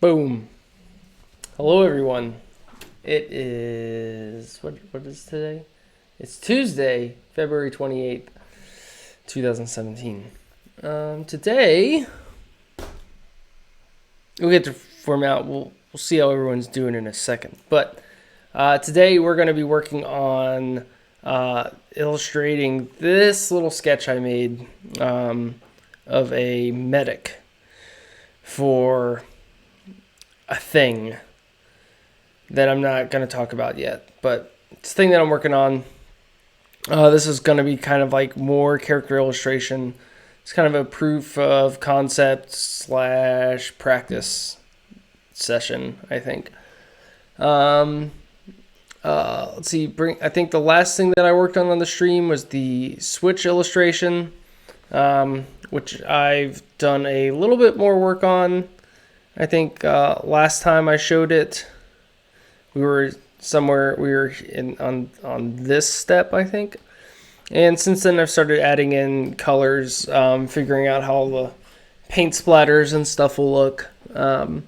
Boom. Hello, everyone. It is what is today? It's Tuesday, February 28th, 2017. Today we'll get to form out. We'll see how everyone's doing in a second. But today we're going to be working on illustrating this little sketch I made of a medic for a thing that I'm not going to talk about yet, but it's a thing that I'm working on. This is going to be kind of like more character illustration. It's kind of a proof of concept / practice session, I think. Let's see. I think the last thing that I worked on the stream was the Switch illustration, which I've done a little bit more work on. I think last time I showed it, we were on this step, I think. And since then, I've started adding in colors, figuring out how the paint splatters and stuff will look. And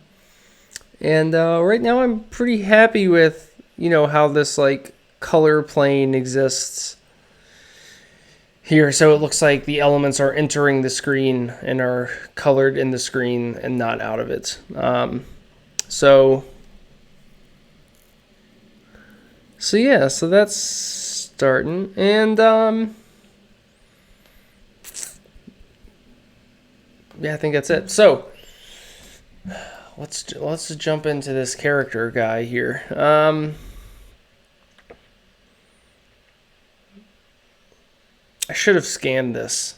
right now, I'm pretty happy with how this like color plane exists here. So it looks like the elements are entering the screen and are colored in the screen and not out of it. So yeah, so that's starting, and yeah, I think that's it. So let's jump into this character guy here. I should have scanned this.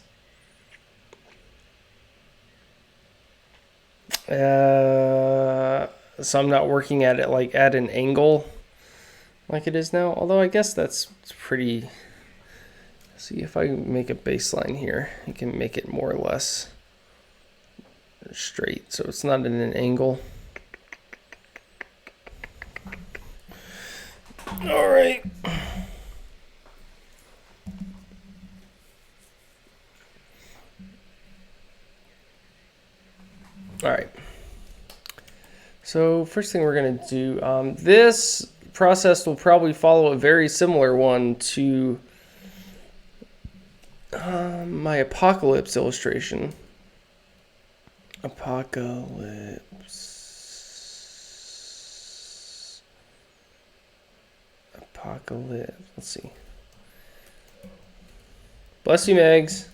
So I'm not working at it like at an angle like it is now. Although I guess that's pretty... See, if I make a baseline here, I can make it more or less straight, so it's not in an angle. All right. All right. So first thing we're going to do, this process will probably follow a very similar one to my Apocalypse illustration. Apocalypse. Let's see. Bless you, Megs.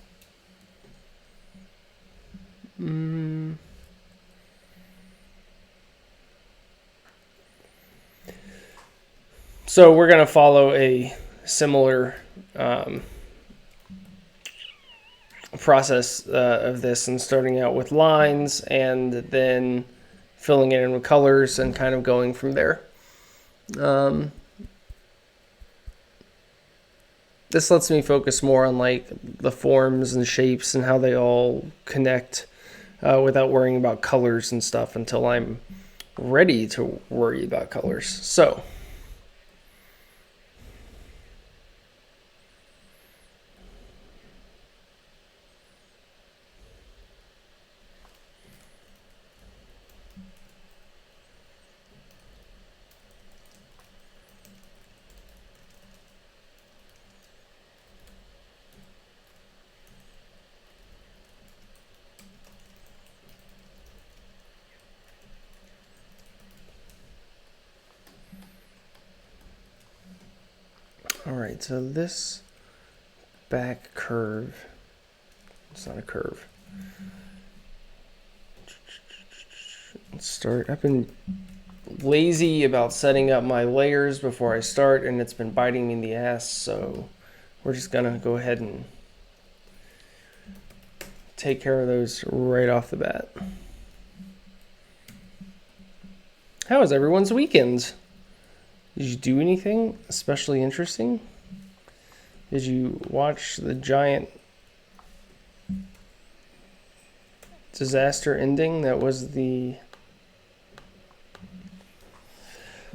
So we're going to follow a similar process of this, and starting out with lines and then filling it in with colors and kind of going from there. This lets me focus more on like the forms and shapes and how they all connect without worrying about colors and stuff until I'm ready to worry about colors. So Alright, so this back curve, it's not a curve. Let's start. I've been lazy about setting up my layers before I start, and it's been biting me in the ass, so we're just gonna go ahead and take care of those right off the bat. How was everyone's weekend? Did you do anything especially interesting? Did you watch the giant disaster ending that was the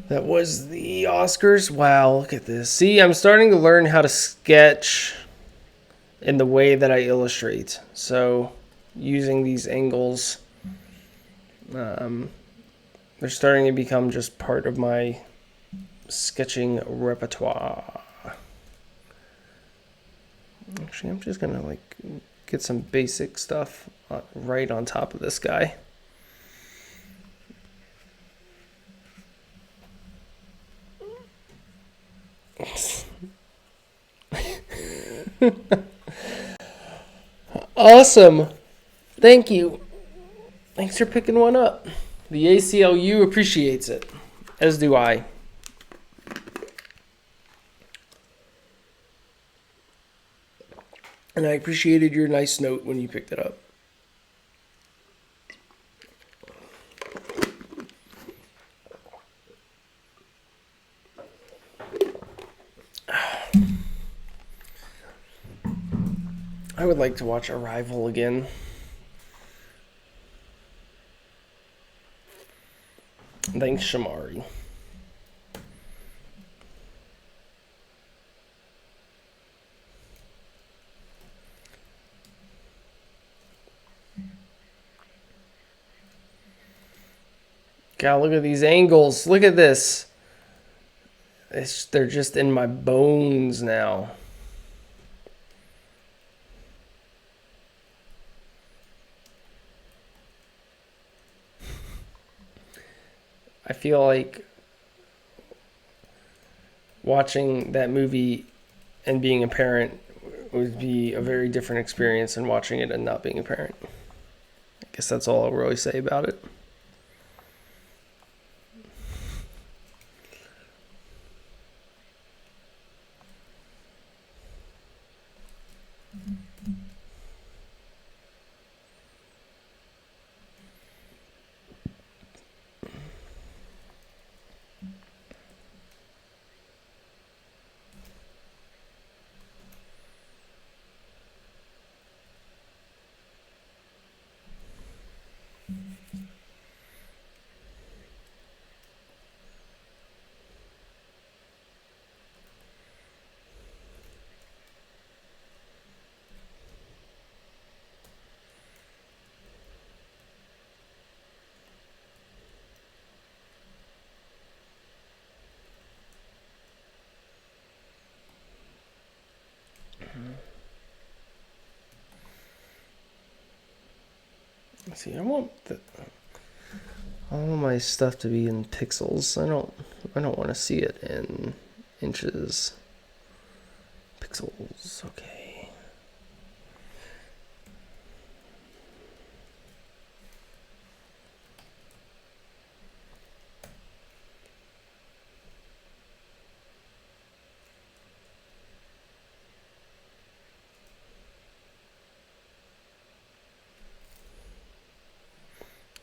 Oscars? Wow, look at this. See, I'm starting to learn how to sketch in the way that I illustrate. So using these angles they're starting to become just part of my sketching repertoire. Actually, I'm just gonna like get some basic stuff right on top of this guy. Awesome. Thank you. Thanks for picking one up. The ACLU appreciates it, as do I. And I appreciated your nice note when you picked it up. I would like to watch Arrival again. Thanks, Shamari. God, look at these angles. Look at this. They're just in my bones now. I feel like watching that movie and being a parent would be a very different experience than watching it and not being a parent. I guess that's all I'll really say about it. See, I want all my stuff to be in pixels. I don't want to see it in inches. Pixels, okay.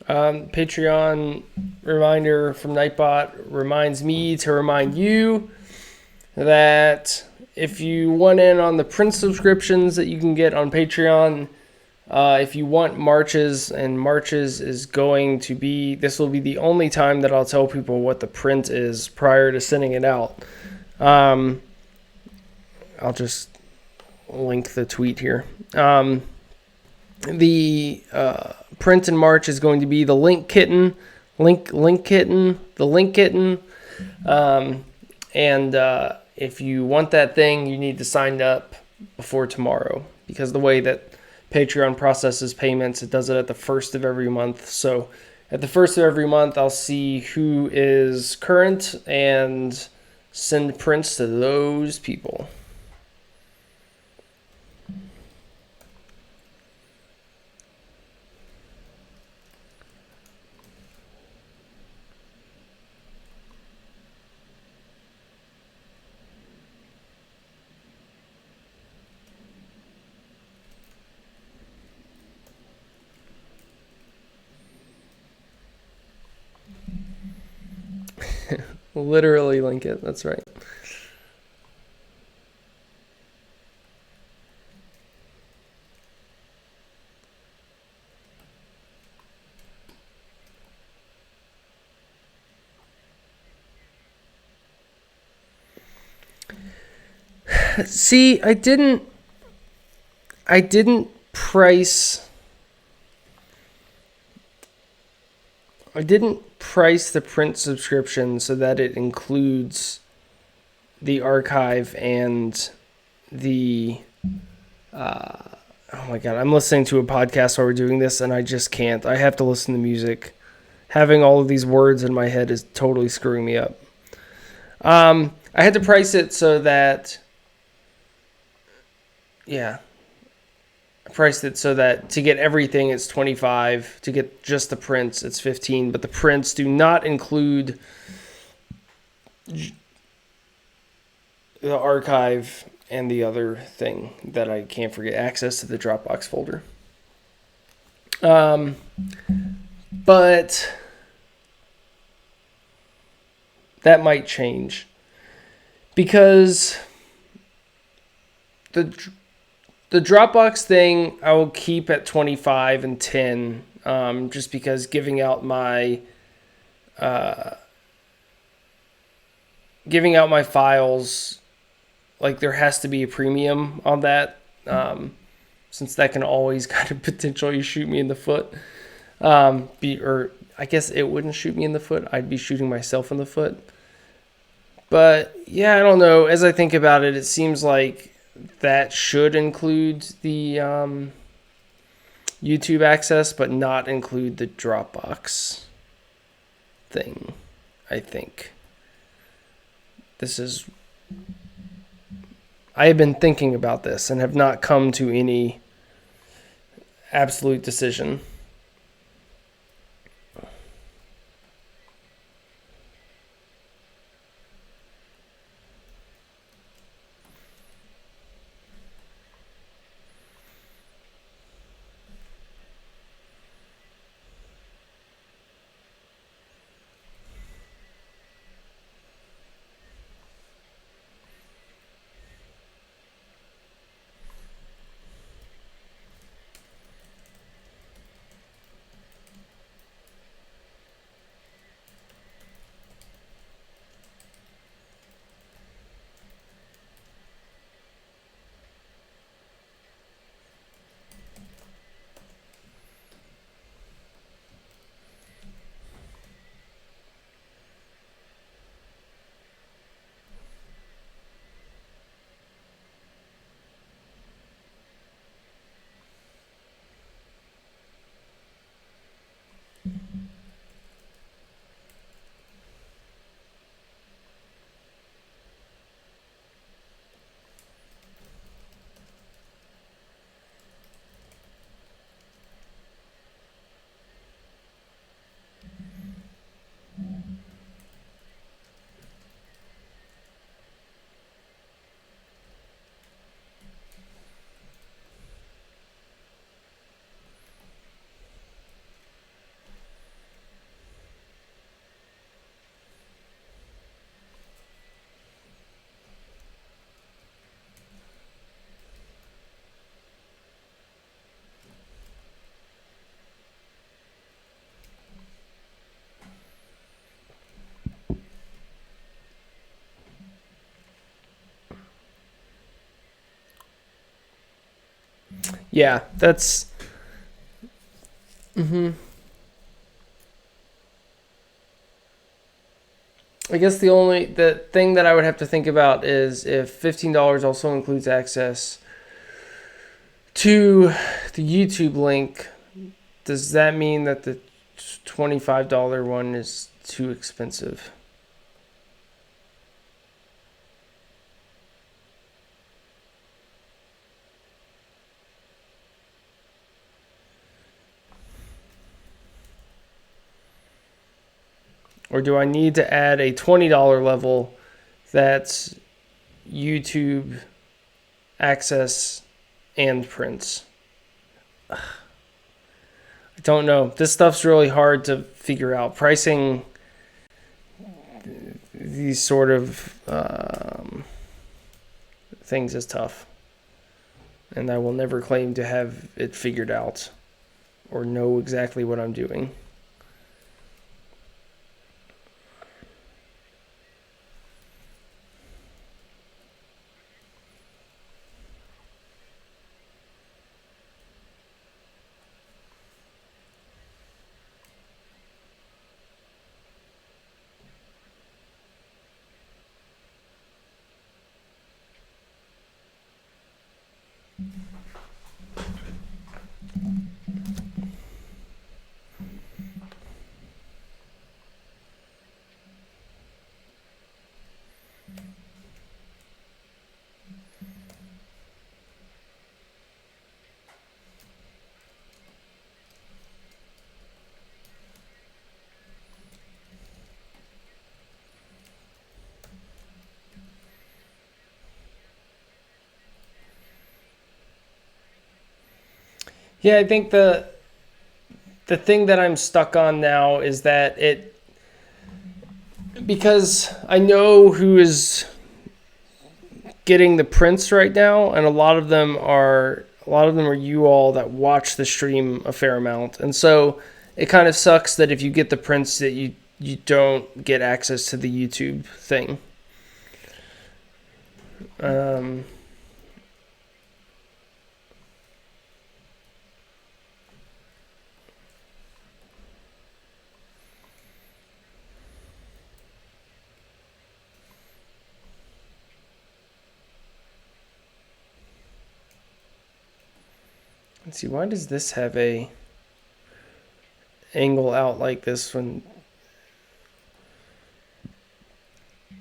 Patreon reminder from Nightbot reminds me to remind you that if you want in on the print subscriptions that you can get on Patreon, if you want Marches, and Marches is going to be, this will be the only time that I'll tell people what the print is prior to sending it out. I'll just link the tweet here. The print in March is going to be the Link Kitten. And if you want that thing, you need to sign up before tomorrow, because the way that Patreon processes payments, it does it at the first of every month. So at the first of every month, I'll see who is current and send prints to those people. Literally link it. That's right. See, I didn't price price the print subscription so that it includes the archive and the oh my god, I'm listening to a podcast while we're doing this and I just can't. I have to listen to music. Having all of these words in my head is totally screwing me up. I had to price it so that I priced it so that to get everything it's $25, to get just the prints it's $15, but the prints do not include the archive and the other thing that I can't forget, access to the Dropbox folder. But that might change because the Dropbox thing I will keep at 25 and 10, just because giving out my files, like there has to be a premium on that, since that can always kind of potentially shoot me in the foot. Or I guess it wouldn't shoot me in the foot. I'd be shooting myself in the foot. But yeah, I don't know. As I think about it, it seems like that should include the YouTube access, but not include the Dropbox thing, I think. I have been thinking about this and have not come to any absolute decision. Yeah, that's... I guess the thing that I would have to think about is if $15 also includes access to the YouTube link, does that mean that the $25 one is too expensive? Or do I need to add a $20 level that's YouTube access and prints? I don't know. This stuff's really hard to figure out. Pricing these sort of things is tough. And I will never claim to have it figured out or know exactly what I'm doing. Yeah, I think the thing that I'm stuck on now is that because I know who is getting the prints right now, and a lot of them are you all that watch the stream a fair amount, and so it kind of sucks that if you get the prints that you don't get access to the YouTube thing. Um, let's see, why does this have a angle out like this when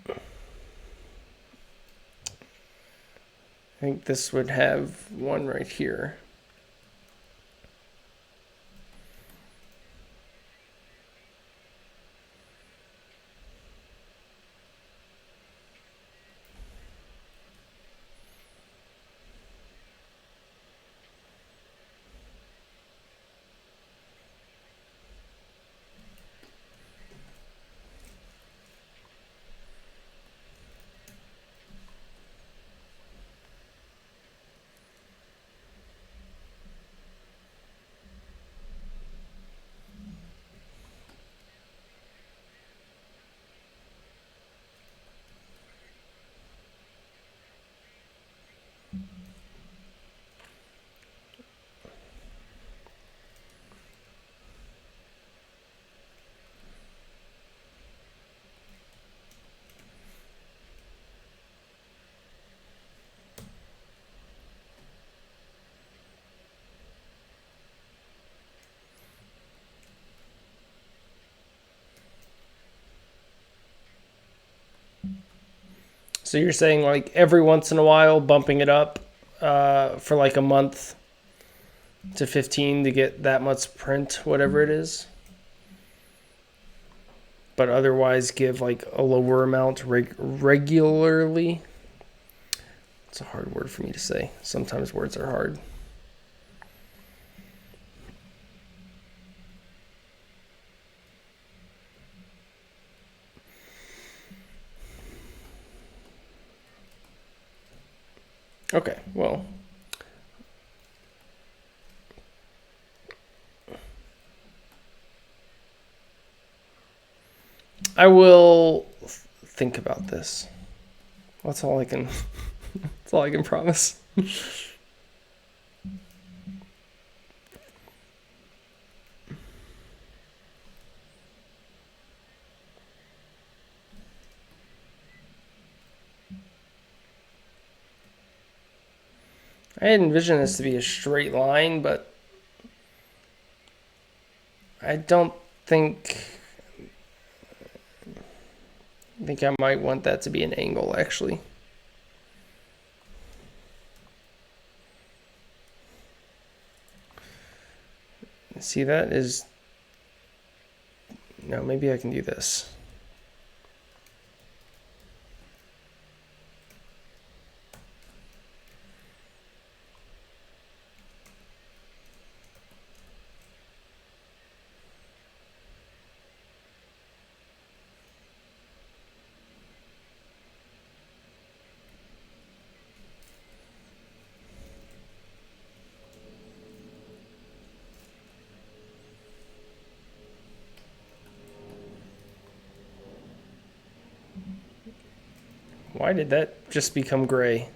I think this would have one right here. So you're saying like every once in a while bumping it up for like a month to 15 to get that much print, whatever it is, but otherwise give like a lower amount regularly. It's a hard word for me to say. Sometimes words are hard. Okay, well, I will think about this. That's all I can. That's all I can promise. I had envisioned this to be a straight line, but I don't think. I think I might want that to be an angle, actually. See, that is... No, maybe I can do this. Why did that just become gray?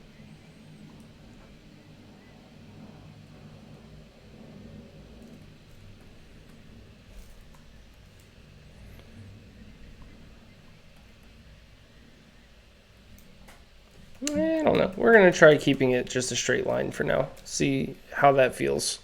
I don't know. We're going to try keeping it just a straight line for now. See how that feels.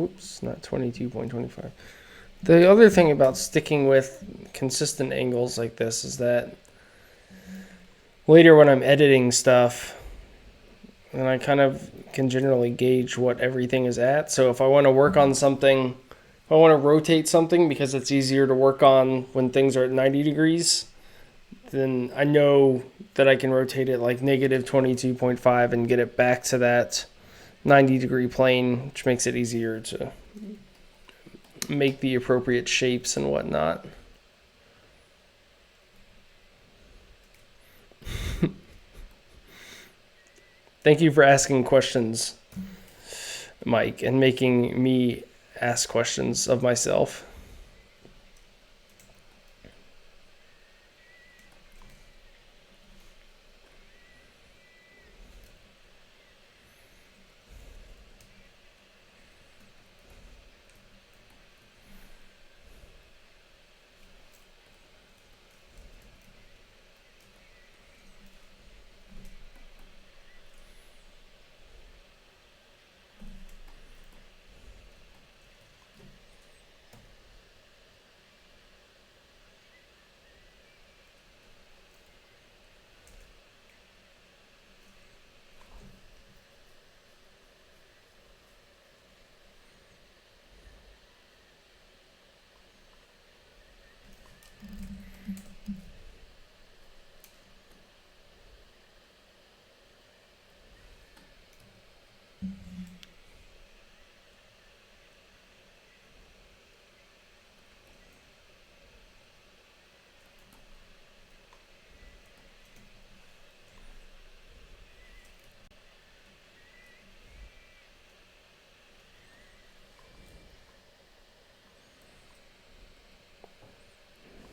whoops, not 22.25. The other thing about sticking with consistent angles like this is that later when I'm editing stuff, and I kind of can generally gauge what everything is at. So if I want to work on something, if I want to rotate something because it's easier to work on when things are at 90 degrees, then I know that I can rotate it like negative 22.5 and get it back to that 90-degree plane, which makes it easier to make the appropriate shapes and whatnot. Thank you for asking questions, Mike, and making me ask questions of myself.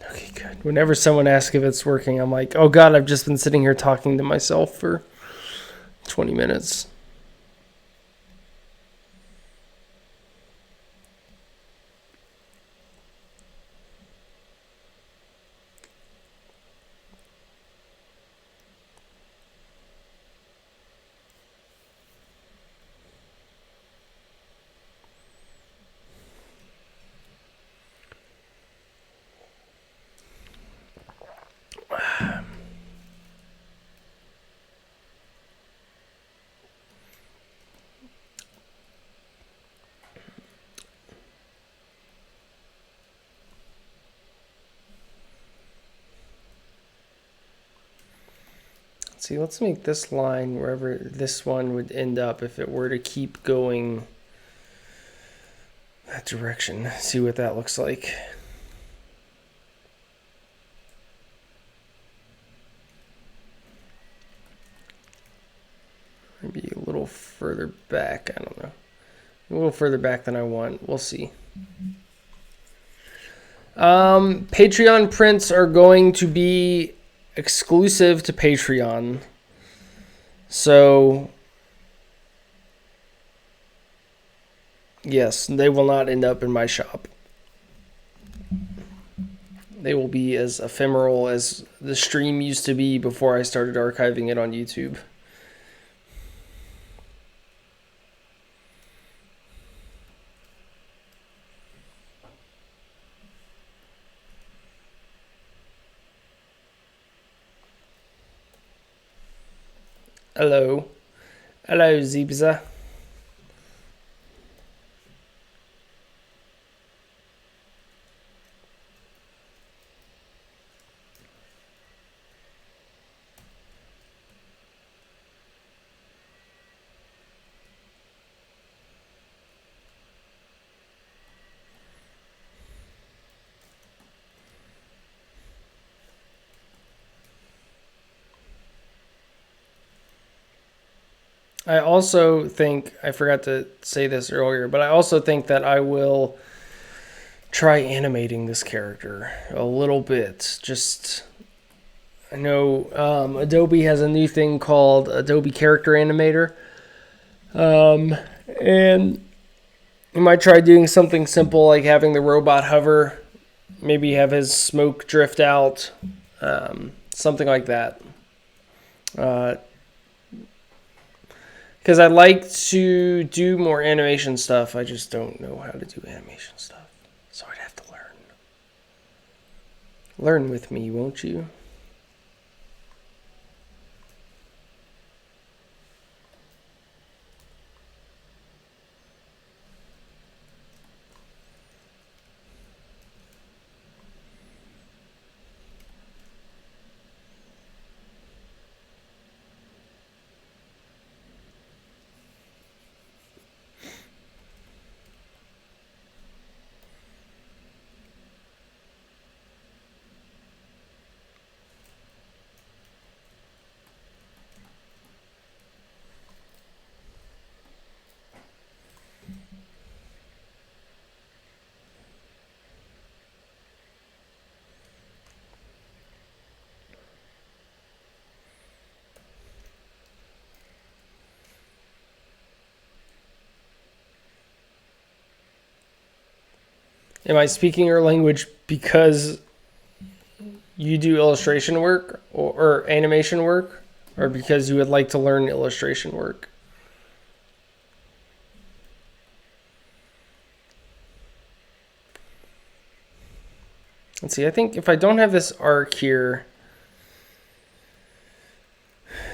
Okay, good. Whenever someone asks if it's working, I'm like, oh God, I've just been sitting here talking to myself for 20 minutes. See, let's make this line wherever this one would end up if it were to keep going that direction. See what that looks like. Maybe a little further back. I don't know. A little further back than I want. We'll see. Patreon prints are going to be exclusive to Patreon. So, yes, they will not end up in my shop. They will be as ephemeral as the stream used to be before I started archiving it on YouTube. Hello. Hello, Zebza. I also think, I forgot to say this earlier, but I also think that I will try animating this character a little bit. Just, I know Adobe has a new thing called Adobe Character Animator. And you might try doing something simple like having the robot hover, maybe have his smoke drift out, something like that. Because I like to do more animation stuff. I just don't know how to do animation stuff. So I'd have to learn. Learn with me, won't you? Am I speaking your language because you do illustration work or animation work, or because you would like to learn illustration work? Let's see, I think if I don't have this arc here,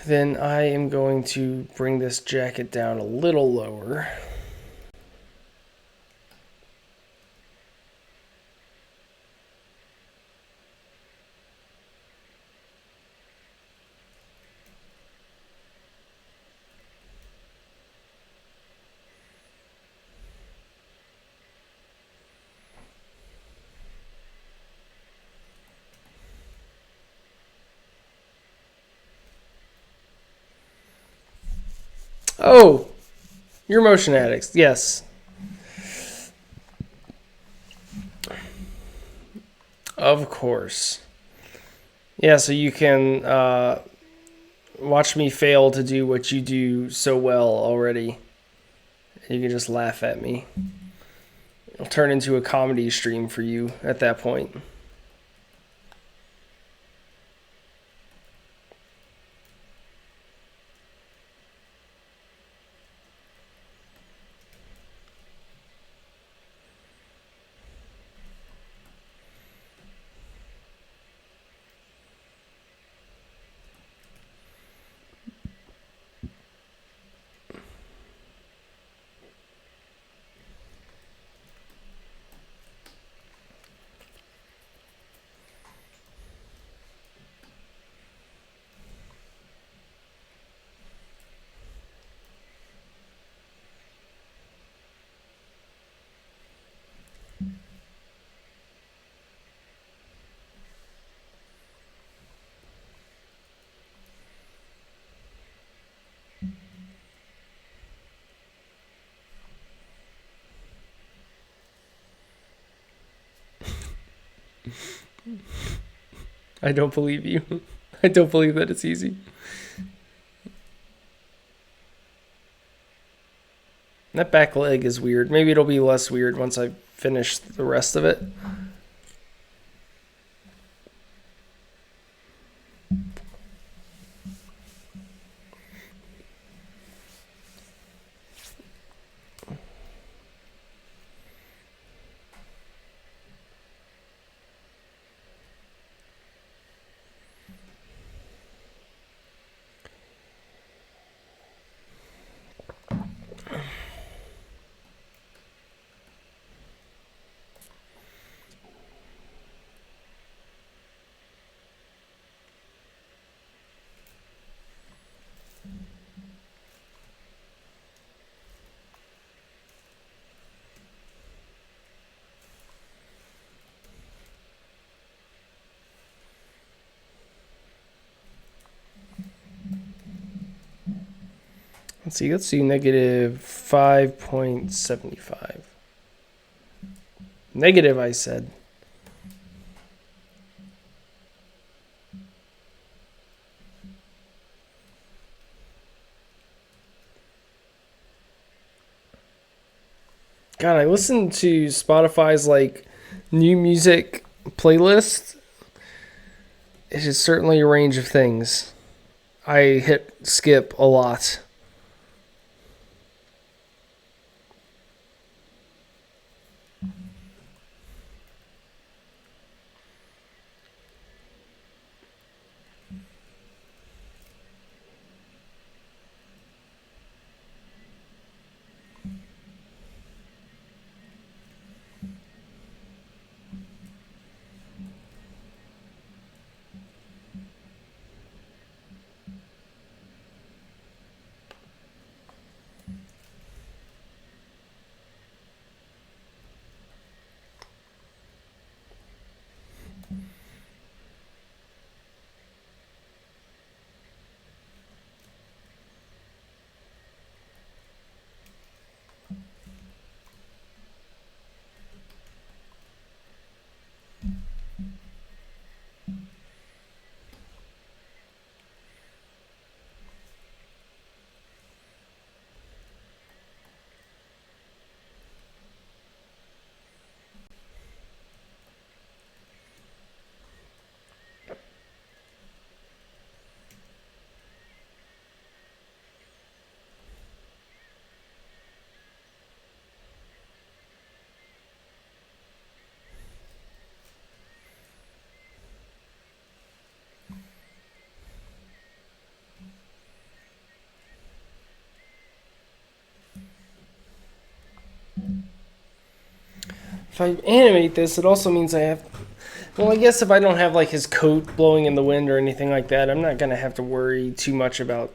then I am going to bring this jacket down a little lower. Oh, you're Motion Addicts. Yes. Of course. Yeah, so you can watch me fail to do what you do so well already. You can just laugh at me. It'll turn into a comedy stream for you at that point. I don't believe you. I don't believe that it's easy. That back leg is weird. Maybe it'll be less weird once I finish the rest of it. Let's see, negative 5.75. Negative, I said. God, I listen to Spotify's like new music playlist. It is certainly a range of things. I hit skip a lot. if I animate this, it also means I have. Well, I guess if I don't have like his coat blowing in the wind or anything like that, I'm not gonna have to worry too much about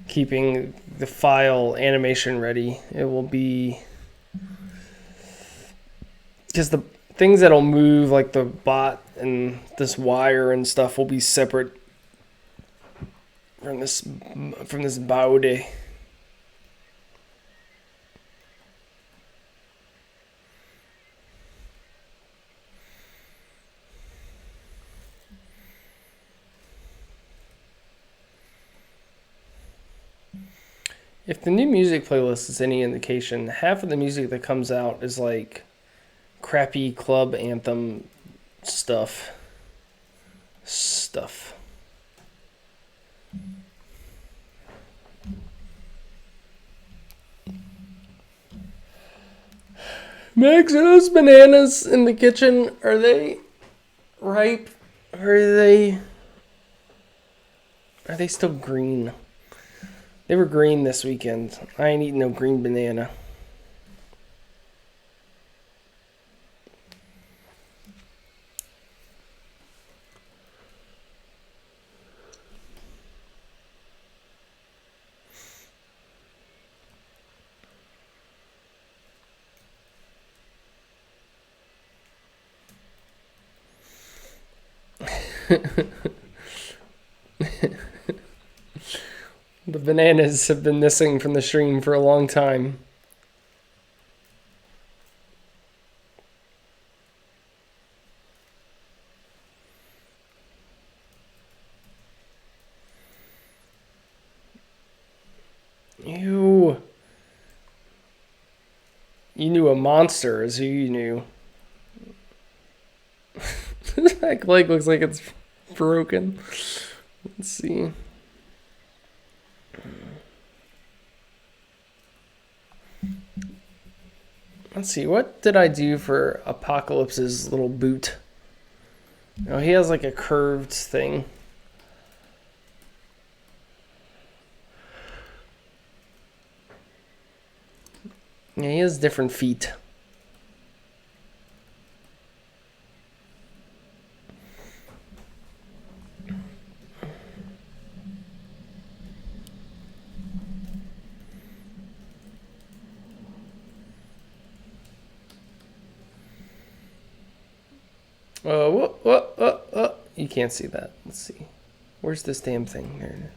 keeping the file animation ready. It will be because the things that'll move, like the bot and this wire and stuff, will be separate from this baude. If the new music playlist is any indication, half of the music that comes out is like crappy club anthem stuff. Max, are those bananas in the kitchen, are they ripe? Or are they still green? They were green this weekend. I ain't eating no green banana. The bananas have been missing from the stream for a long time. Ew. You knew a monster is who you knew. That leg looks like it's broken. Let's see. Let's see, what did I do for Apocalypse's little boot? Oh, he has like a curved thing. Yeah, he has different feet. You can't see that. Let's see. Where's this damn thing? There.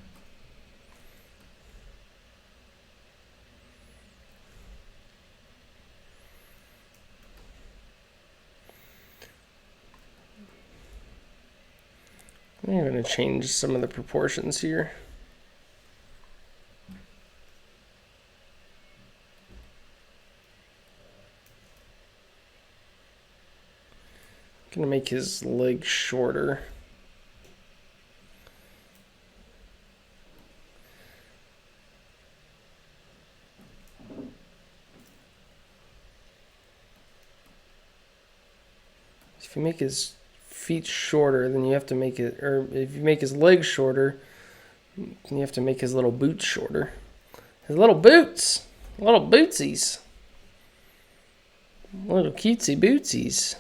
I'm going to change some of the proportions here. Gonna make his leg shorter. If you make his feet shorter, then you have to make it, or if you make his legs shorter, then you have to make his little boots shorter. His little boots! Little bootsies. Little cutesy bootsies.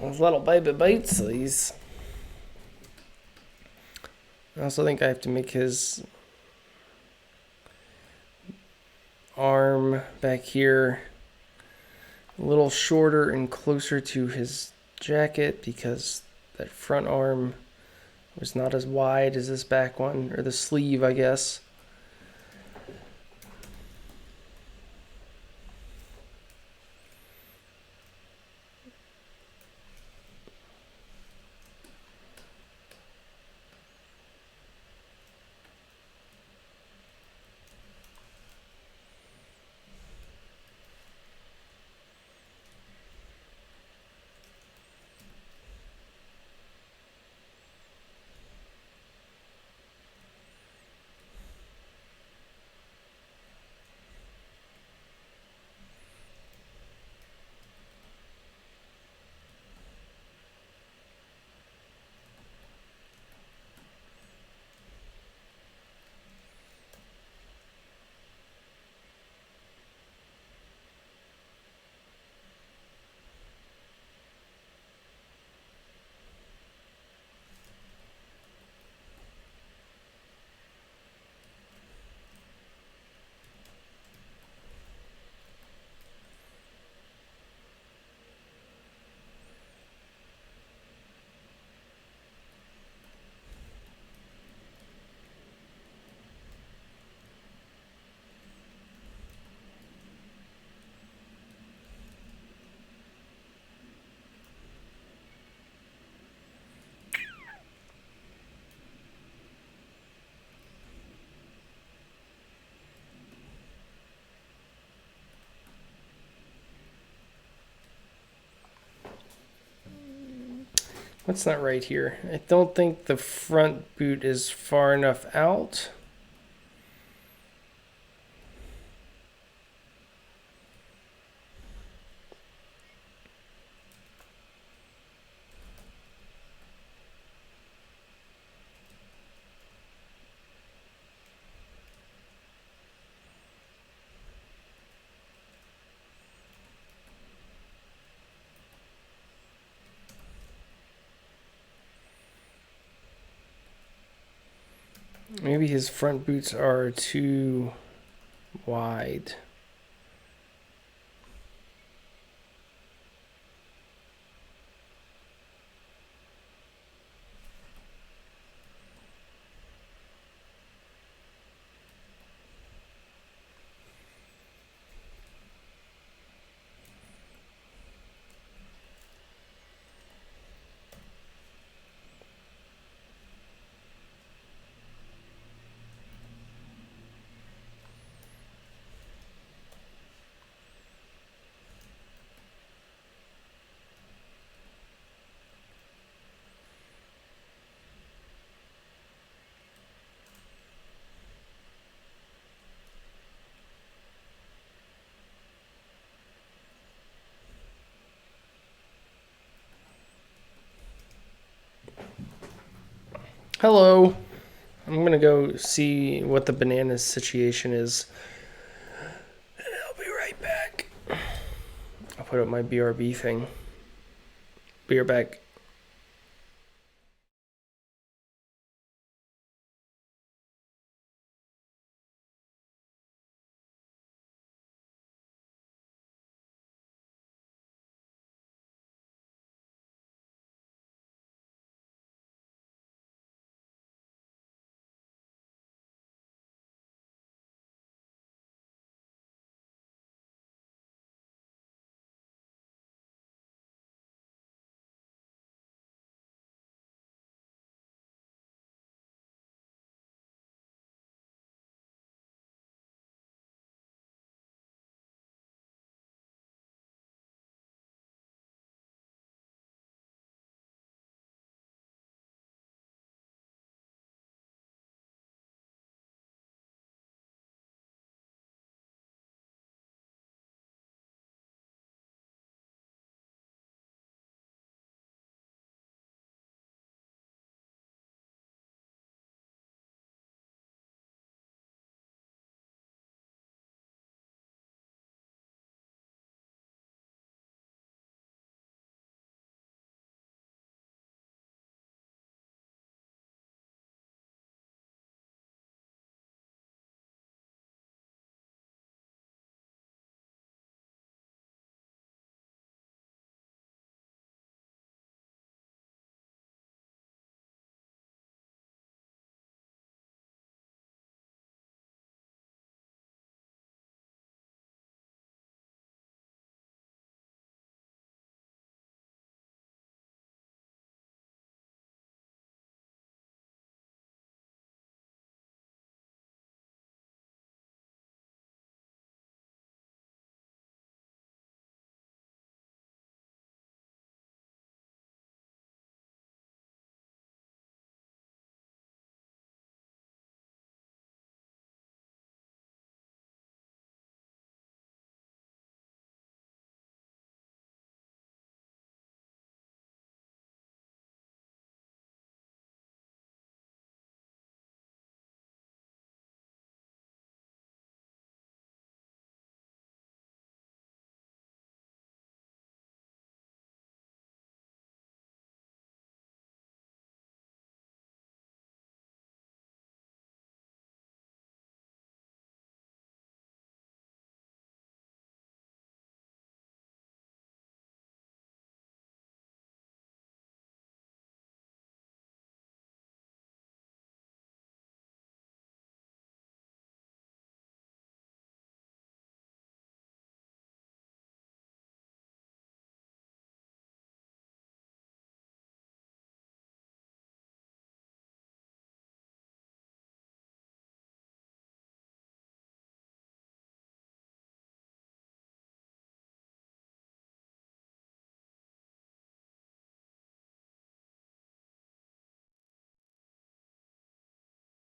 Those little baby bootsies. I also think I have to make his arm back here a little shorter and closer to his jacket because that front arm was not as wide as this back one, or the sleeve, I guess. That's not right here. I don't think the front boot is far enough out. Maybe his front boots are too wide. Hello. I'm gonna go see what the bananas situation is. I'll be right back. I'll put up my BRB thing. Be right back.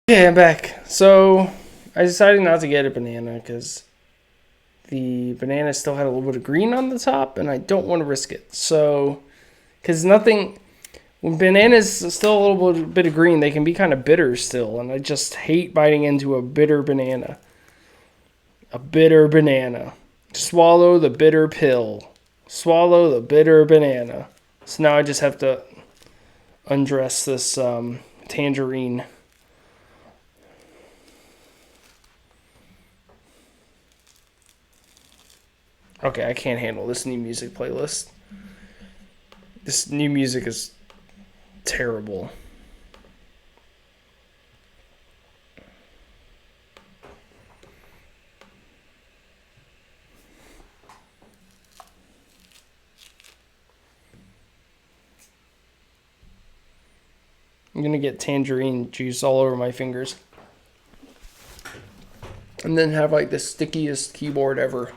Okay, I'm back. So I decided not to get a banana because the banana still had a little bit of green on the top, and I don't want to risk it. So, because nothing, when bananas still a little bit of green, they can be kind of bitter still, and I just hate biting into a bitter banana. A bitter banana. Swallow the bitter pill. Swallow the bitter banana. So now I just have to undress this tangerine. Okay, I can't handle this new music playlist. This new music is terrible. I'm gonna get tangerine juice all over my fingers. And then have like the stickiest keyboard ever.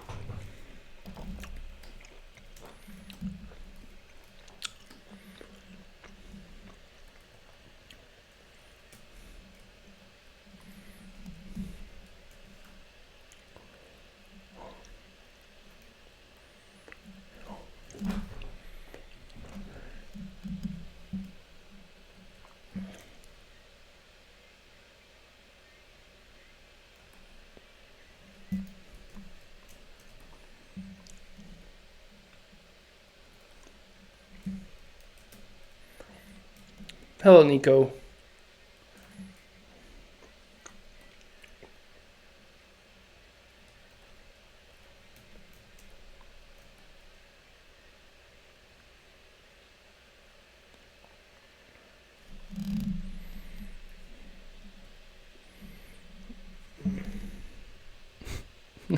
Hello, Nico.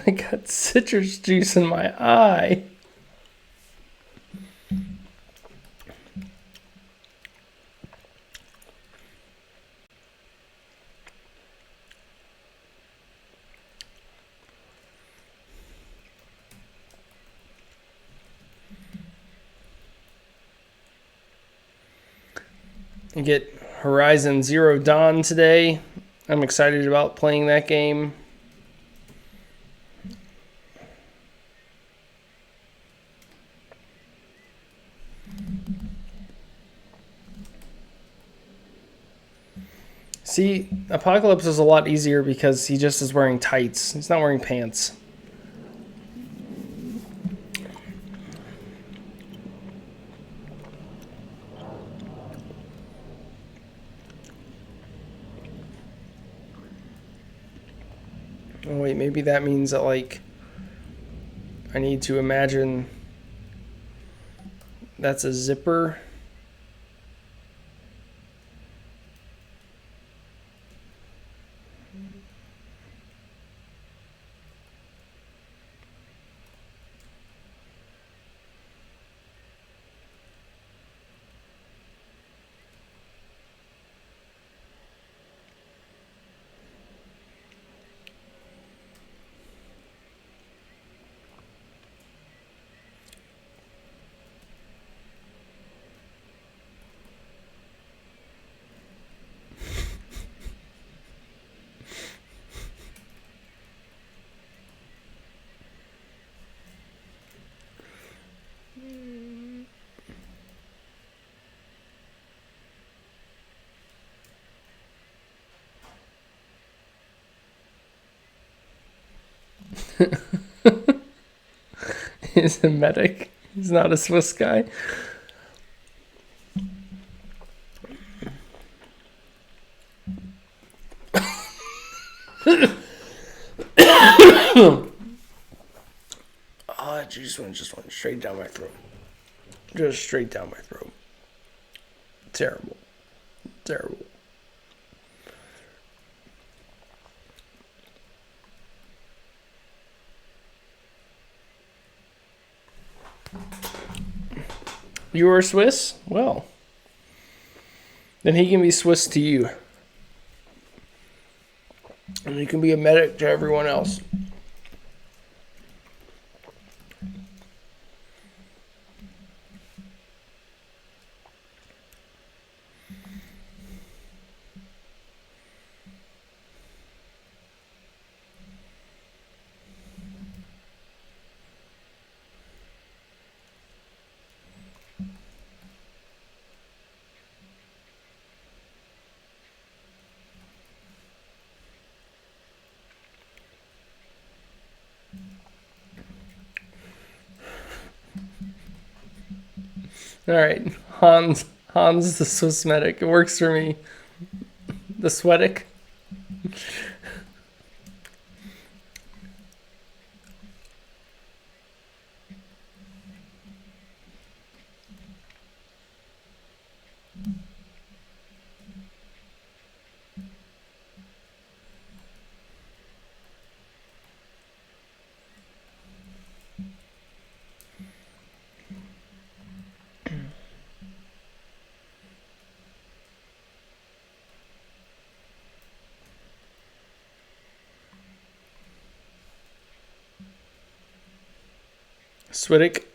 I got citrus juice in my eye. I get Horizon Zero Dawn today. I'm excited about playing that game. See, Apocalypse is a lot easier because he just is wearing tights. He's not wearing pants. Oh wait, maybe that means that like I need to imagine that's a zipper. He's a medic. He's not a Swiss guy. Oh, just went straight down my throat. Just straight down my throat. Terrible. Terrible. You are Swiss? Well, then he can be Swiss to you. And you can be a medic to everyone else. All right, Hans the Swiss medic. It works for me. The Sweatic. Swiddick.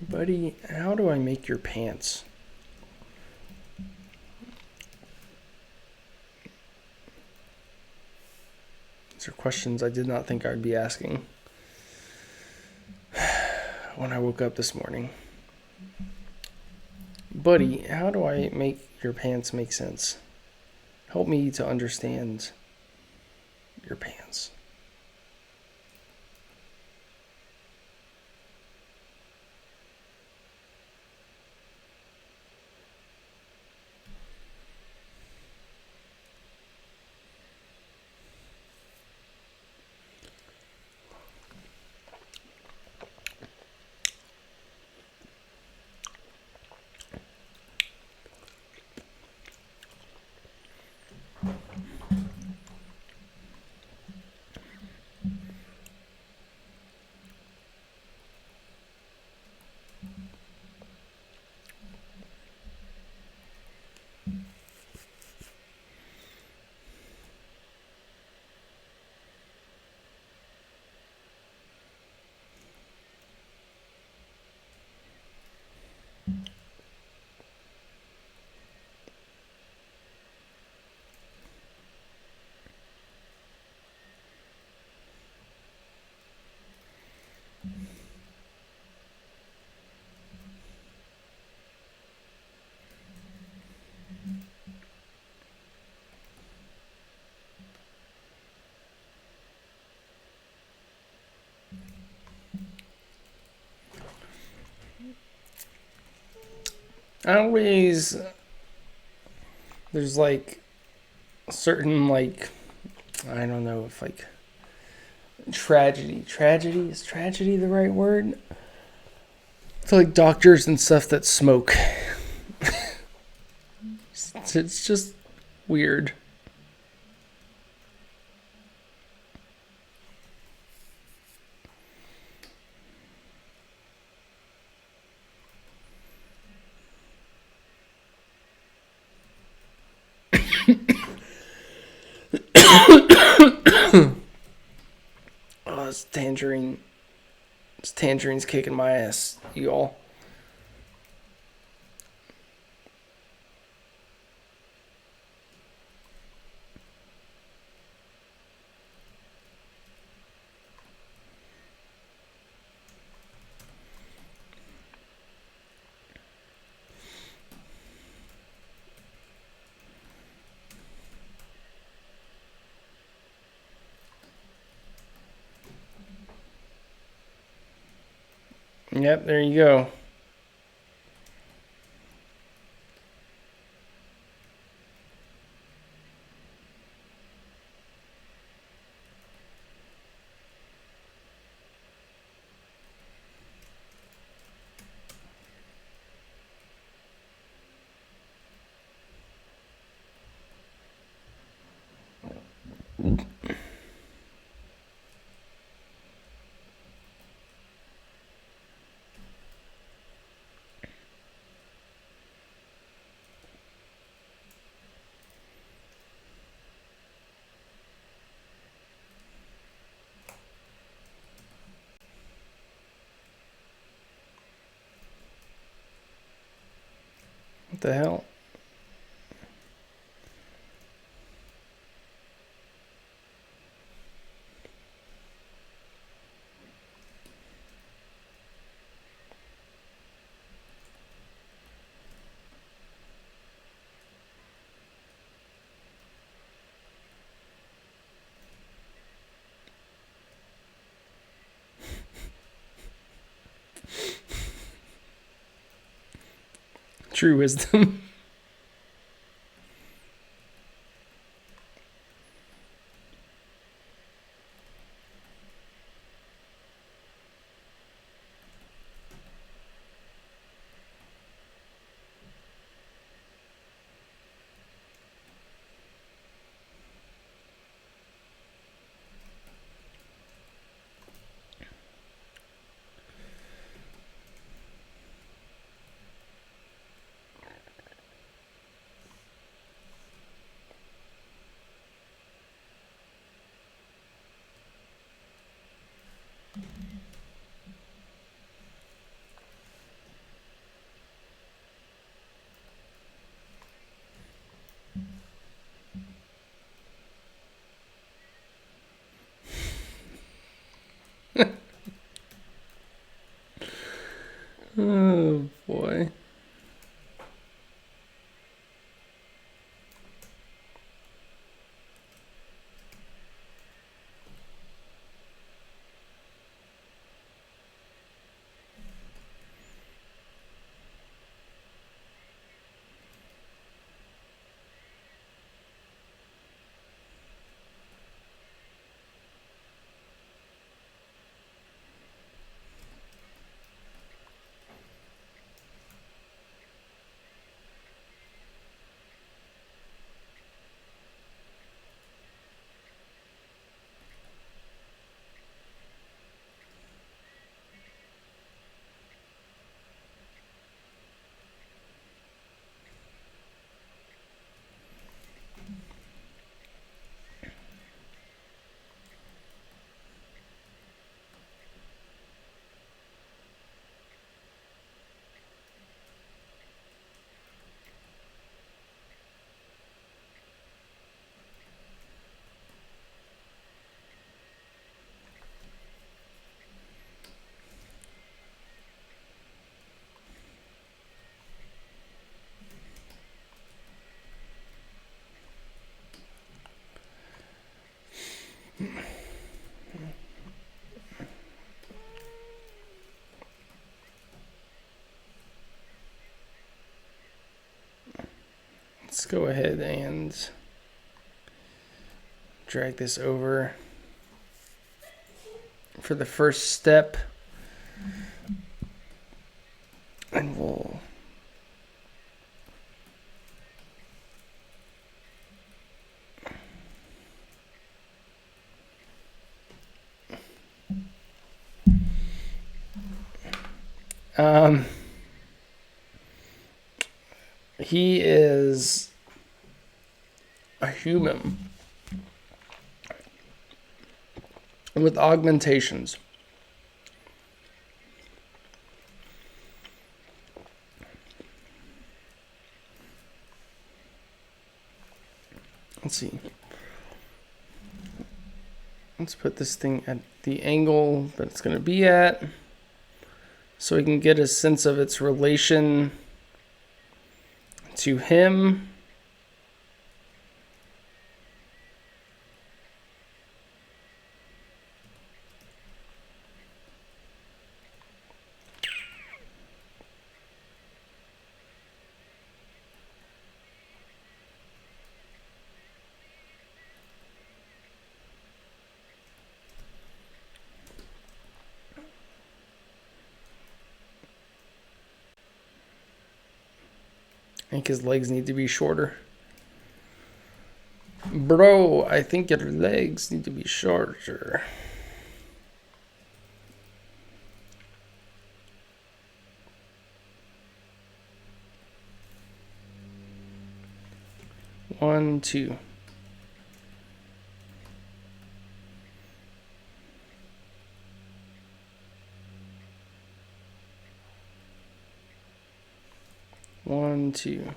Buddy, how do I make your pants? These are questions I did not think I'd be asking when I woke up this morning. Buddy, how do I make your pants make sense? Help me to understand your pants. I always, there's like certain like, I don't know if like tragedy is tragedy the right word? It's like doctors and stuff that smoke. It's just weird. Oh, this tangerine. This tangerine's kicking my ass, y'all. Yep, there you go. What the hell? True wisdom. Oh boy. Let's go ahead and drag this over for the first step. And we'll he is a human with augmentations. Let's see. Let's put this thing at the angle that it's going to be at so we can get a sense of its relation to him. think his legs need to be shorter. Bro, I think your legs need to be shorter. One, two. One, two.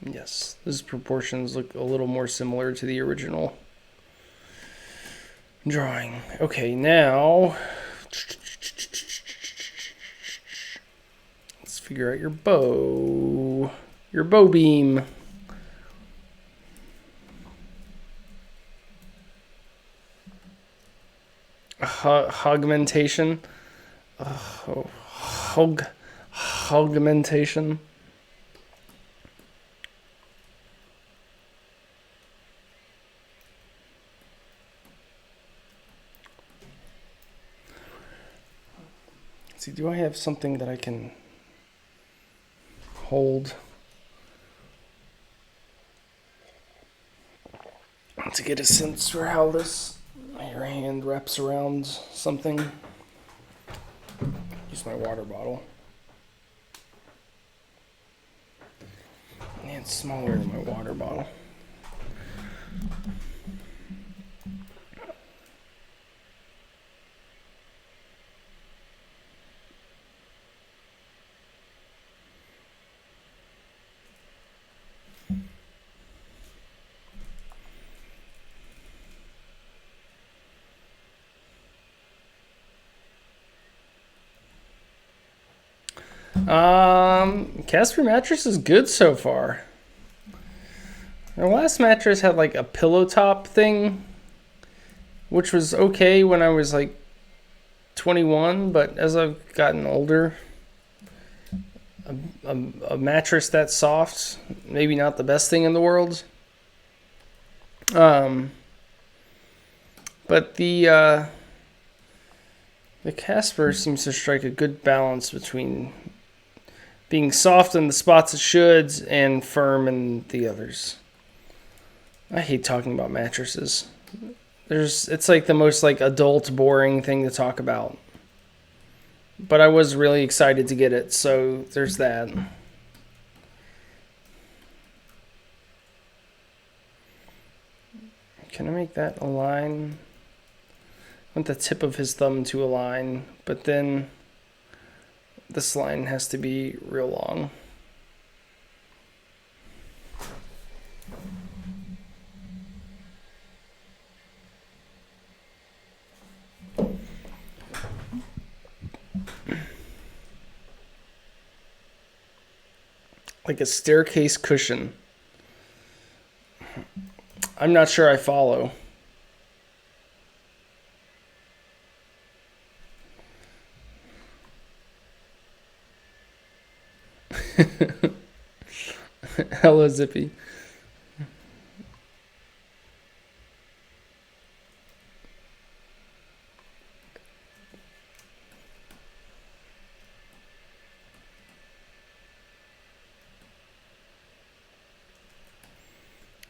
Yes, those proportions look a little more similar to the original drawing. Okay, now let's figure out your bow. Your bow beam. Augmentation. Augmentation. Let's see, do I have something that I can hold to get a sense for how your hand wraps around something? Use my water bottle. Yeah, it's smaller than my water bottle. Casper mattress is good so far. Our last mattress had like a pillow top thing, which was okay when I was like 21, but as I've gotten older, a mattress that soft, maybe not the best thing in the world. But the Casper seems to strike a good balance between being soft in the spots it should and firm in the others. I hate talking about mattresses. It's like the most like adult boring thing to talk about. But I was really excited to get it, so there's that. Can I make that align? I want the tip of his thumb to align, but then this line has to be real long. Like a staircase cushion. I'm not sure I follow. Hello, Zippy.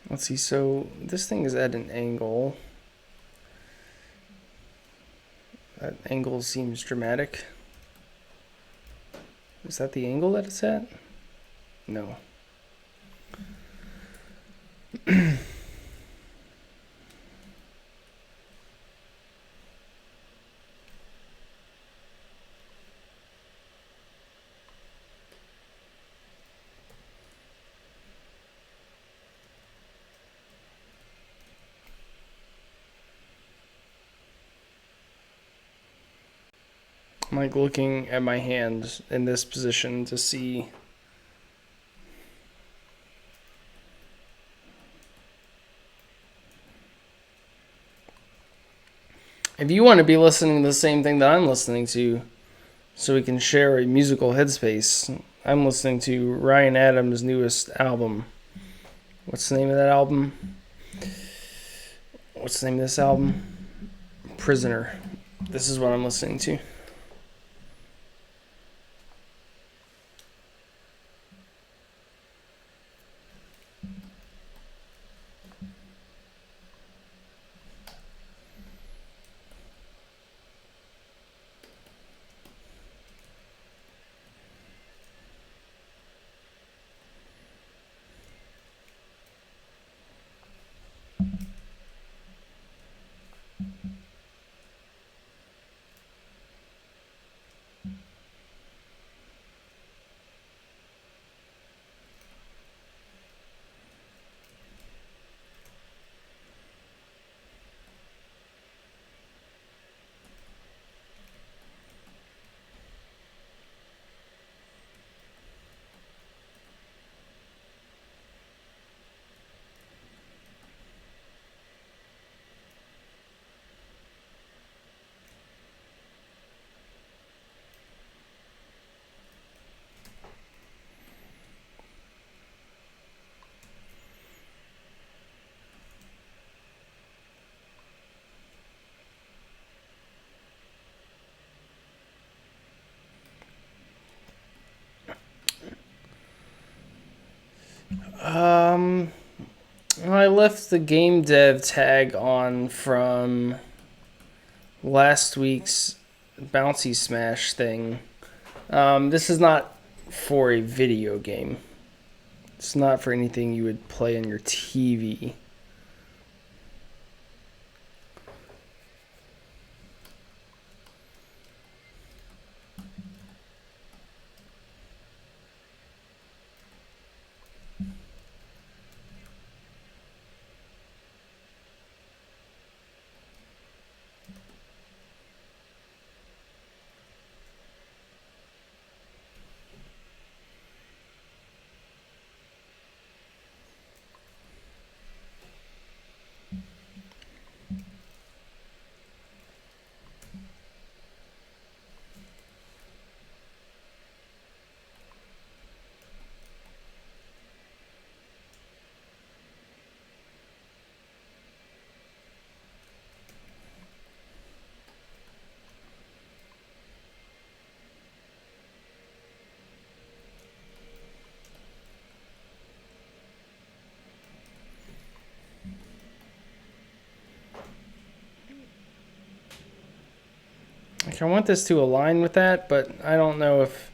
Let's see, so this thing is at an angle. That angle seems dramatic. Is that the angle that it's at? No. I'm like looking at my hand in this position to see if you want to be listening to the same thing that I'm listening to, so we can share a musical headspace. I'm listening to Ryan Adams' newest album. What's the name of that album? What's the name of this album? Prisoner. This is what I'm listening to. I left the game dev tag on from last week's Bouncy Smash thing. This is not for a video game. It's not for anything you would play on your TV. Like, I want this to align with that, but I don't know if...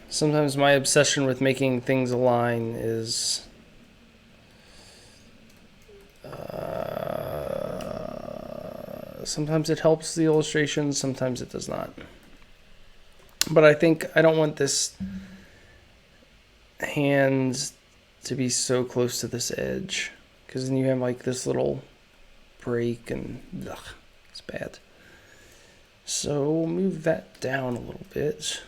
Sometimes my obsession with making things align is... sometimes it helps the illustration, sometimes it does not. But I think I don't want this hand to be so close to this edge, because then you have like this little break and ugh, it's bad. So we'll move that down a little bit.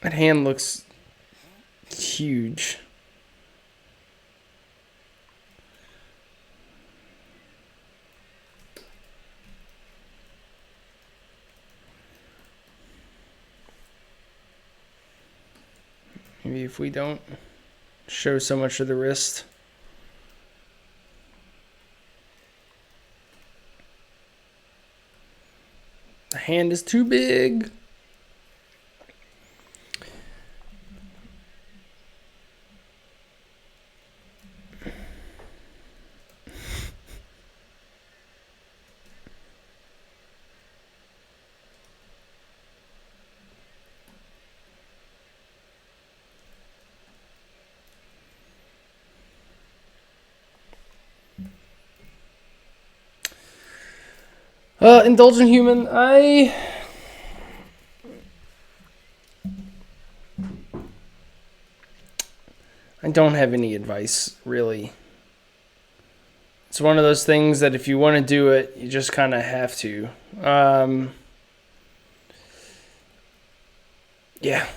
That hand looks huge. Maybe if we don't show so much of the wrist. The hand is too big. Indulgent human, I don't have any advice, really. It's one of those things that if you want to do it, you just kind of have to. Yeah,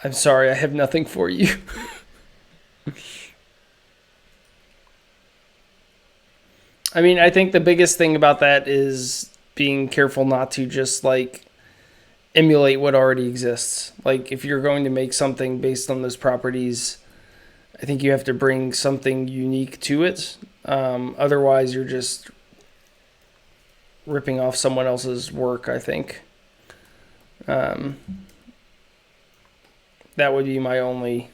I'm sorry, I have nothing for you. I mean, I think the biggest thing about that is being careful not to just like emulate what already exists. Like if you're going to make something based on those properties, I think you have to bring something unique to it. Otherwise, you're just ripping off someone else's work, I think. Um, that would be my only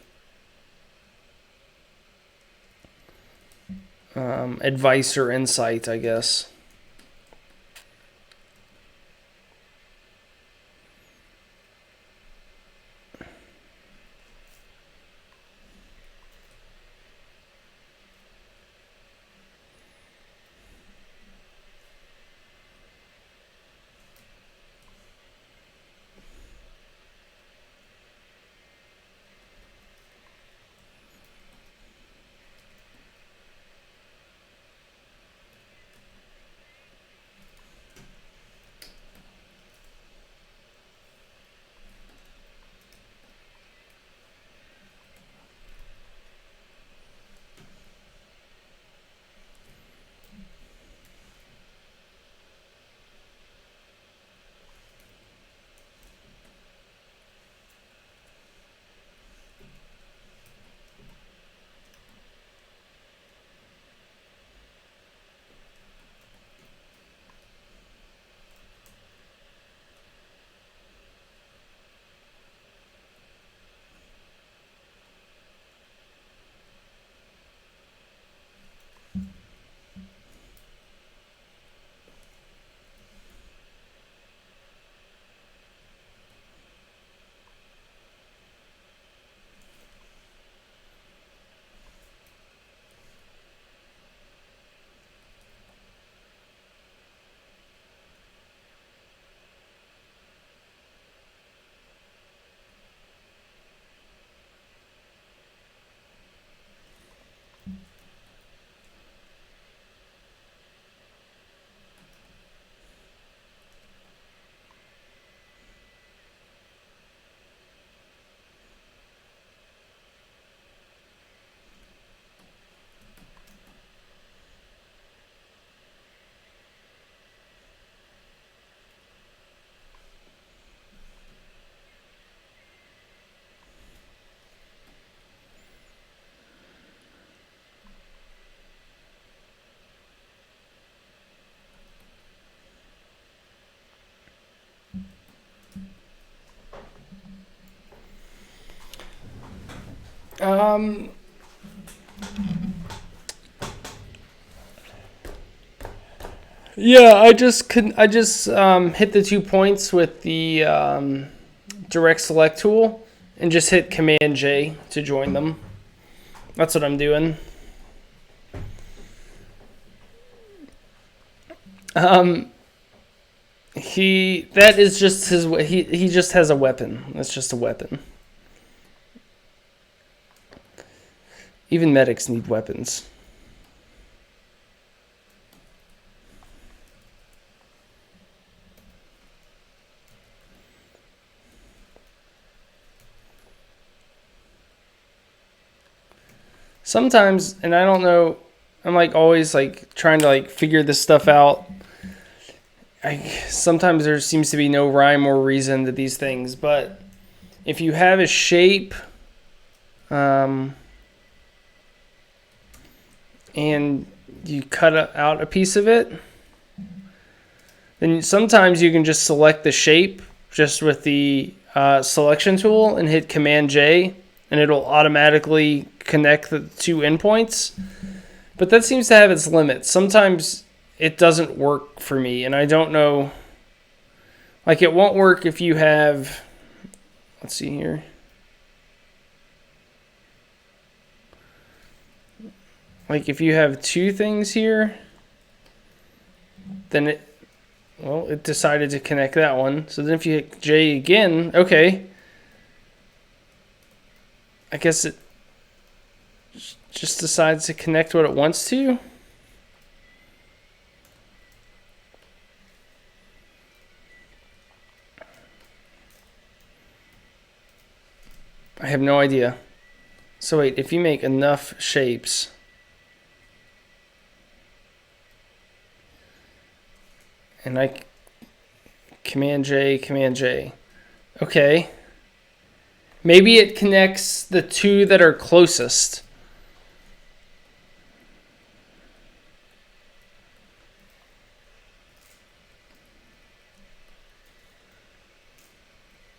advice or insight, I guess. Um, yeah, I just hit the 2 points with the direct select tool and just hit Command J to join them. That's what I'm doing. That is just his. He just has a weapon. That's just a weapon. Even medics need weapons. Sometimes, and I don't know, I'm like always like trying to like figure this stuff out. Sometimes there seems to be no rhyme or reason to these things, but if you have a shape, and you cut out a piece of it, then sometimes you can just select the shape just with the selection tool and hit Command J, and it'll automatically connect the two endpoints. But that seems to have its limits. Sometimes it doesn't work for me, and I don't know. Like, it won't work if you have, let's see here. Like, if you have two things here, then it decided to connect that one. So then if you hit J again, okay. I guess it just decides to connect what it wants to. I have no idea. So wait, if you make enough shapes, and I Command J. Okay. Maybe it connects the two that are closest.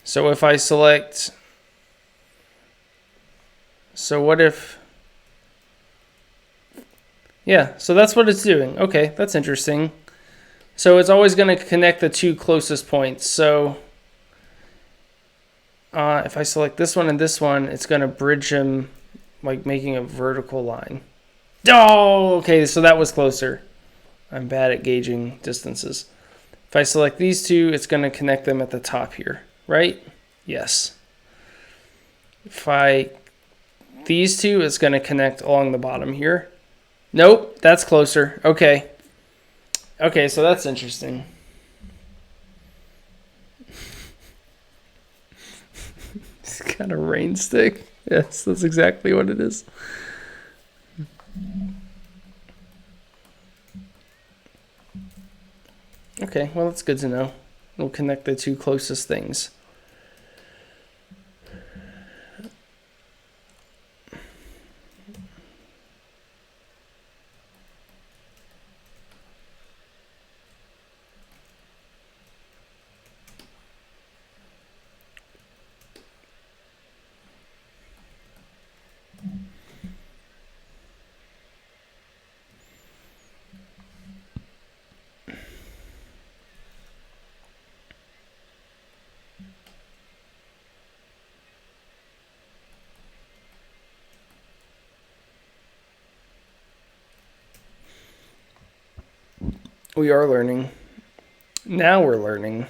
So if I select, so what if, yeah, so that's what it's doing. Okay, that's interesting. So it's always going to connect the two closest points. So if I select this one and this one, it's going to bridge them, like making a vertical line. Oh, okay, so that was closer. I'm bad at gauging distances. If I select these two, it's going to connect them at the top here, right? Yes. If these two, it's going to connect along the bottom here. Nope, that's closer. Okay. Okay, so that's interesting. It's got a rain stick. Yes, that's exactly what it is. Okay, well, that's good to know. We'll connect the two closest things. We are learning. Now we're learning.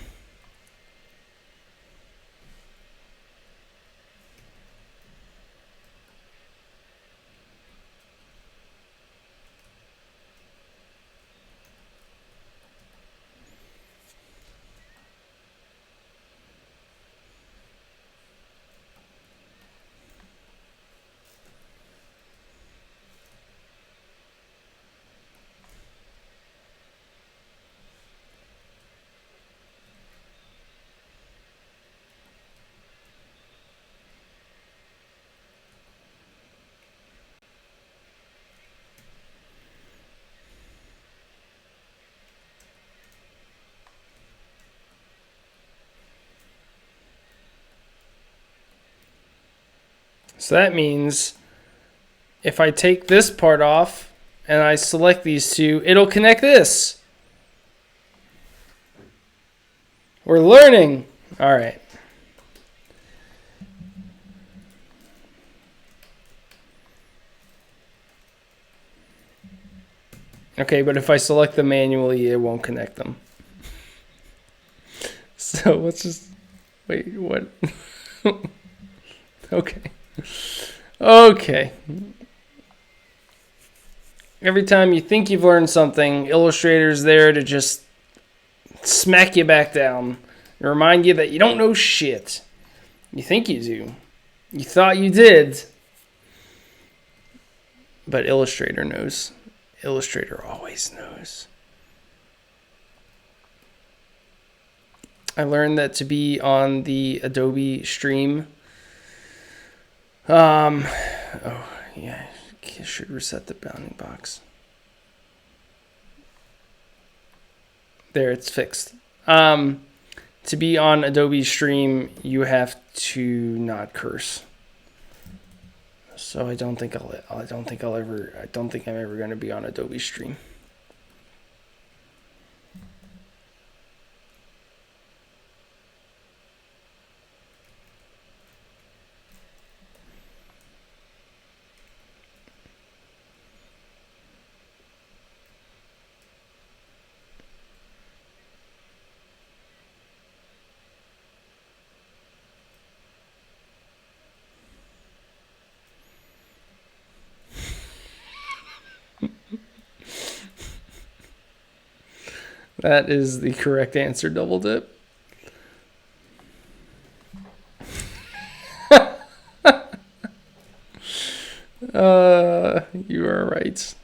So that means if I take this part off and I select these two, it'll connect this. We're learning. All right. Okay, but if I select them manually, it won't connect them. So let's just wait. What? Okay. Okay. Every time you think you've learned something, Illustrator's there to just smack you back down and remind you that you don't know shit. You think you do. You thought you did. But Illustrator knows. Illustrator always knows. I learned that to be on the Adobe Stream. Oh, yeah. I should reset the bounding box. There, it's fixed. To be on Adobe Stream, you have to not curse. So I don't think I'm ever going to be on Adobe Stream. That is the correct answer, Double Dip. You are right.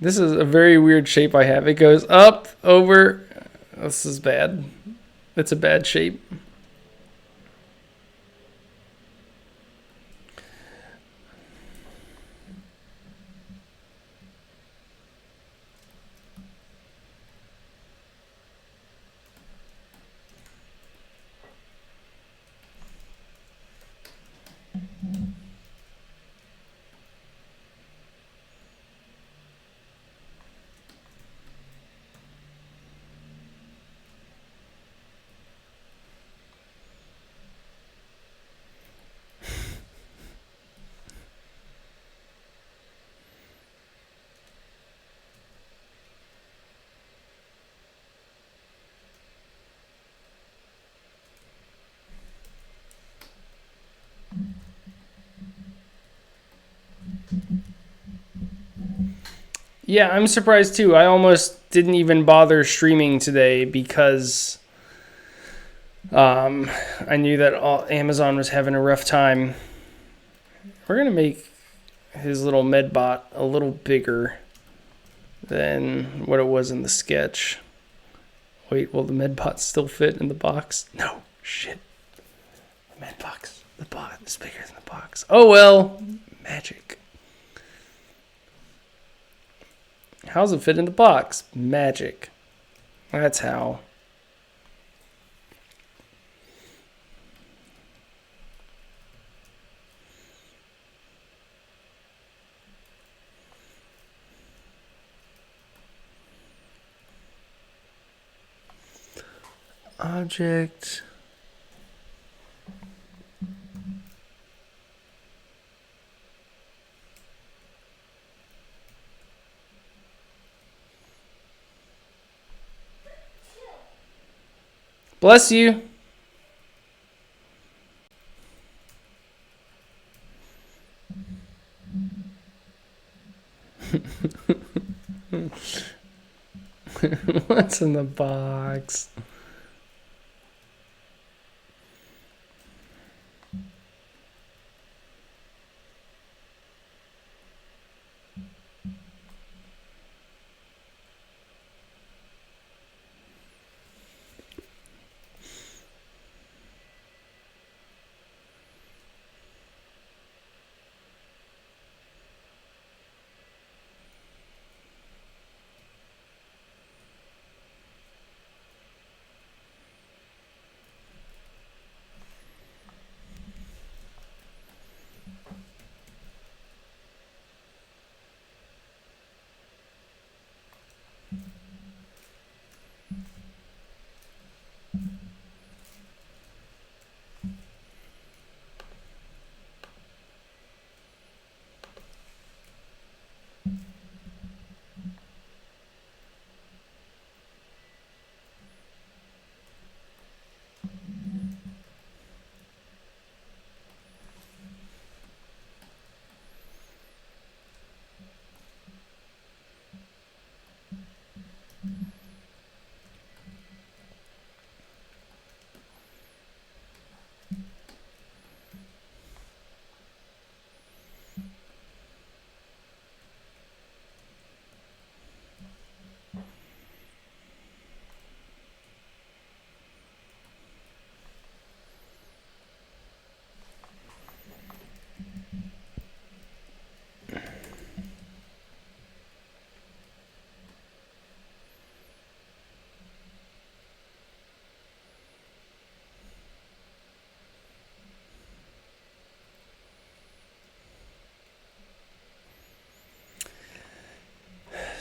This is a very weird shape I have. It goes up, over. This is bad. It's a bad shape. Yeah, I'm surprised too. I almost didn't even bother streaming today because I knew that Amazon was having a rough time. We're going to make his little medbot a little bigger than what it was in the sketch. Wait, will the medbot still fit in the box? No, shit. The medbox, the bot is bigger than the box. Oh well, magic. How's it fit in the box? Magic. That's how. Object. Bless you. What's in the box?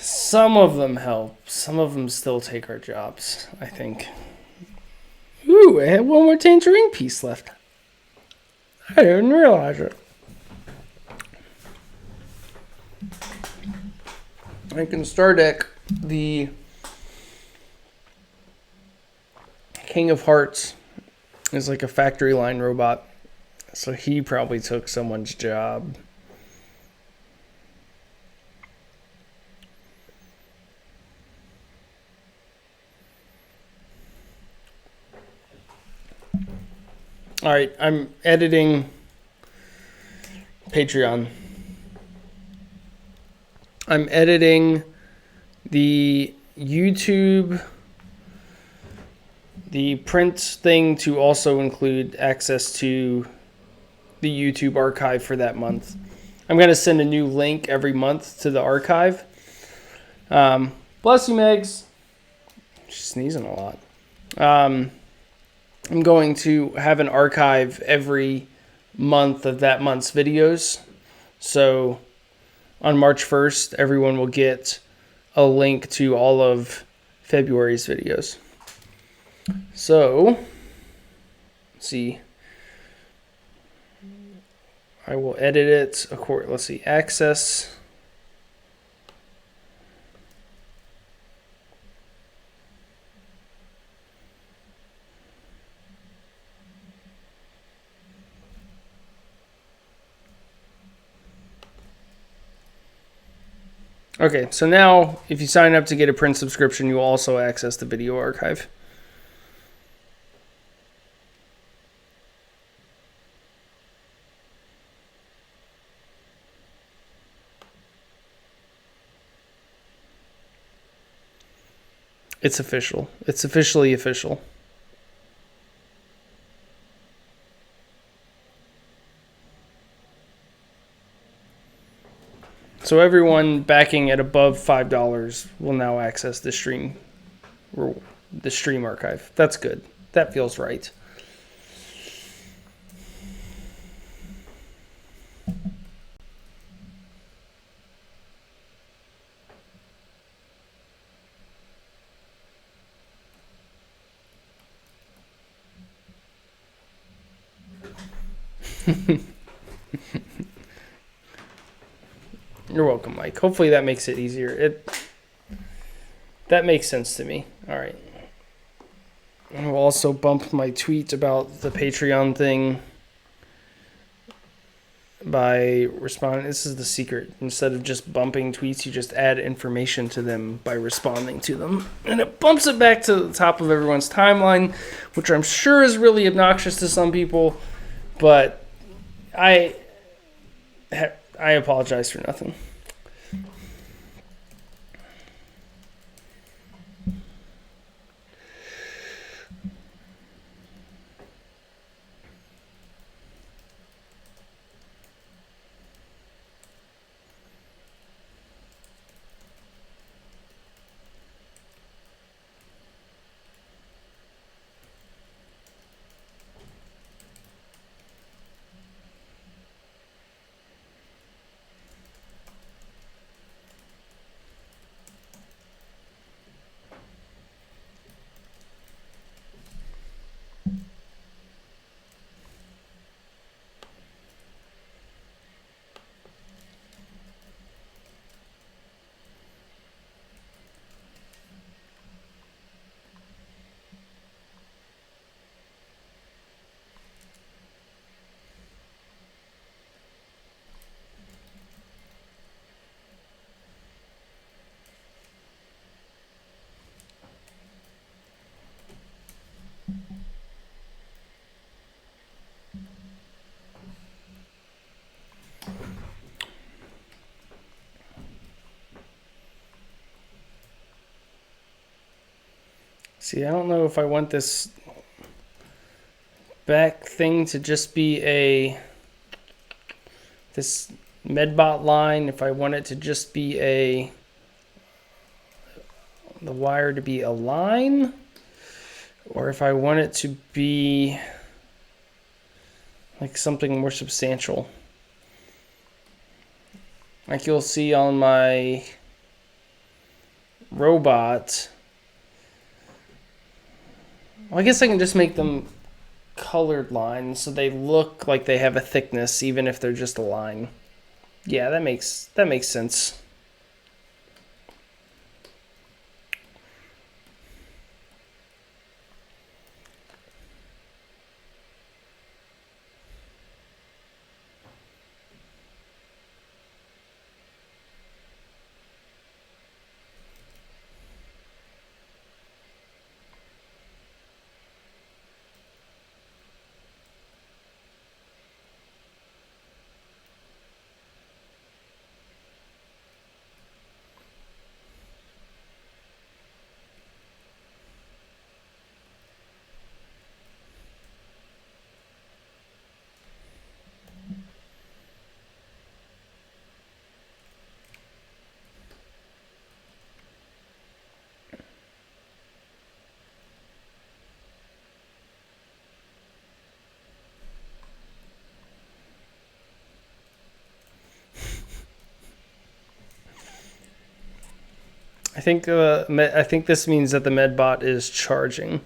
Some of them help. Some of them still take our jobs, I think. Ooh, I had one more tangerine piece left. I didn't realize it. I can Star Deck the King of Hearts is like a factory line robot. So he probably took someone's job. All right, I'm editing Patreon. I'm editing the YouTube, the print thing to also include access to the YouTube archive for that month. I'm going to send a new link every month to the archive. Bless you, Megs. She's sneezing a lot. I'm going to have an archive every month of that month's videos. So on March 1st, everyone will get a link to all of February's videos. So, let's see. I will edit it. Let's see. Access. Okay, so now if you sign up to get a print subscription, you will also access the video archive. It's official. It's officially official. So everyone backing at above $5 will now access the stream archive. That's good. That feels right. You're welcome, Mike. Hopefully that makes it easier. That makes sense to me. All right. I will also bump my tweet about the Patreon thing by responding. This is the secret. Instead of just bumping tweets, you just add information to them by responding to them. And it bumps it back to the top of everyone's timeline, which I'm sure is really obnoxious to some people. But I apologize for nothing. See, I don't know if I want this back thing to just be this Medbot line, if I want it to just be the wire to be a line, or if I want it to be like something more substantial. Like you'll see on my robot. Well, I guess I can just make them colored lines so they look like they have a thickness even if they're just a line. Yeah, that makes sense. I think this means that the Medbot is charging.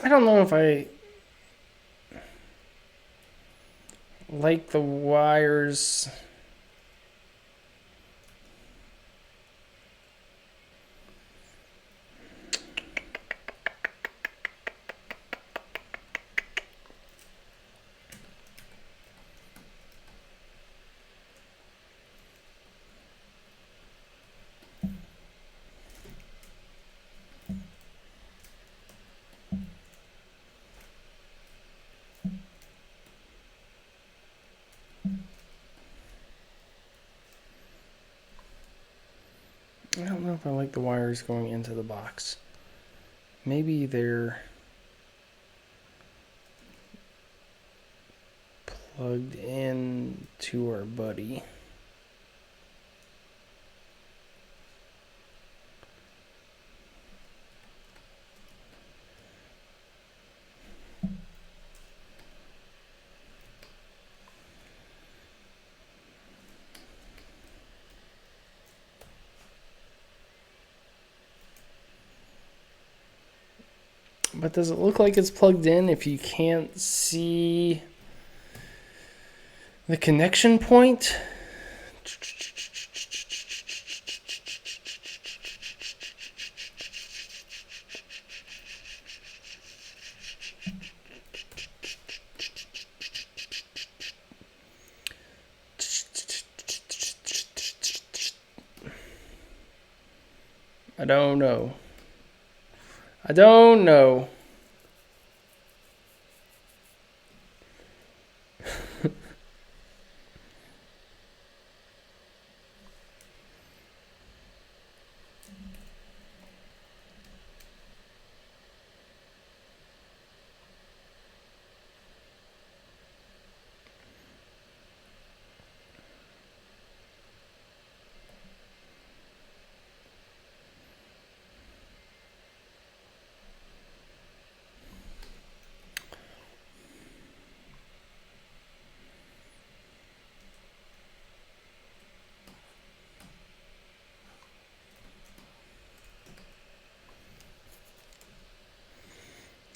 I don't know if I like the wires. I don't know if I like the wires going into the box. Maybe they're plugged in to our buddy. But does it look like it's plugged in if you can't see the connection point? I don't know. I don't know.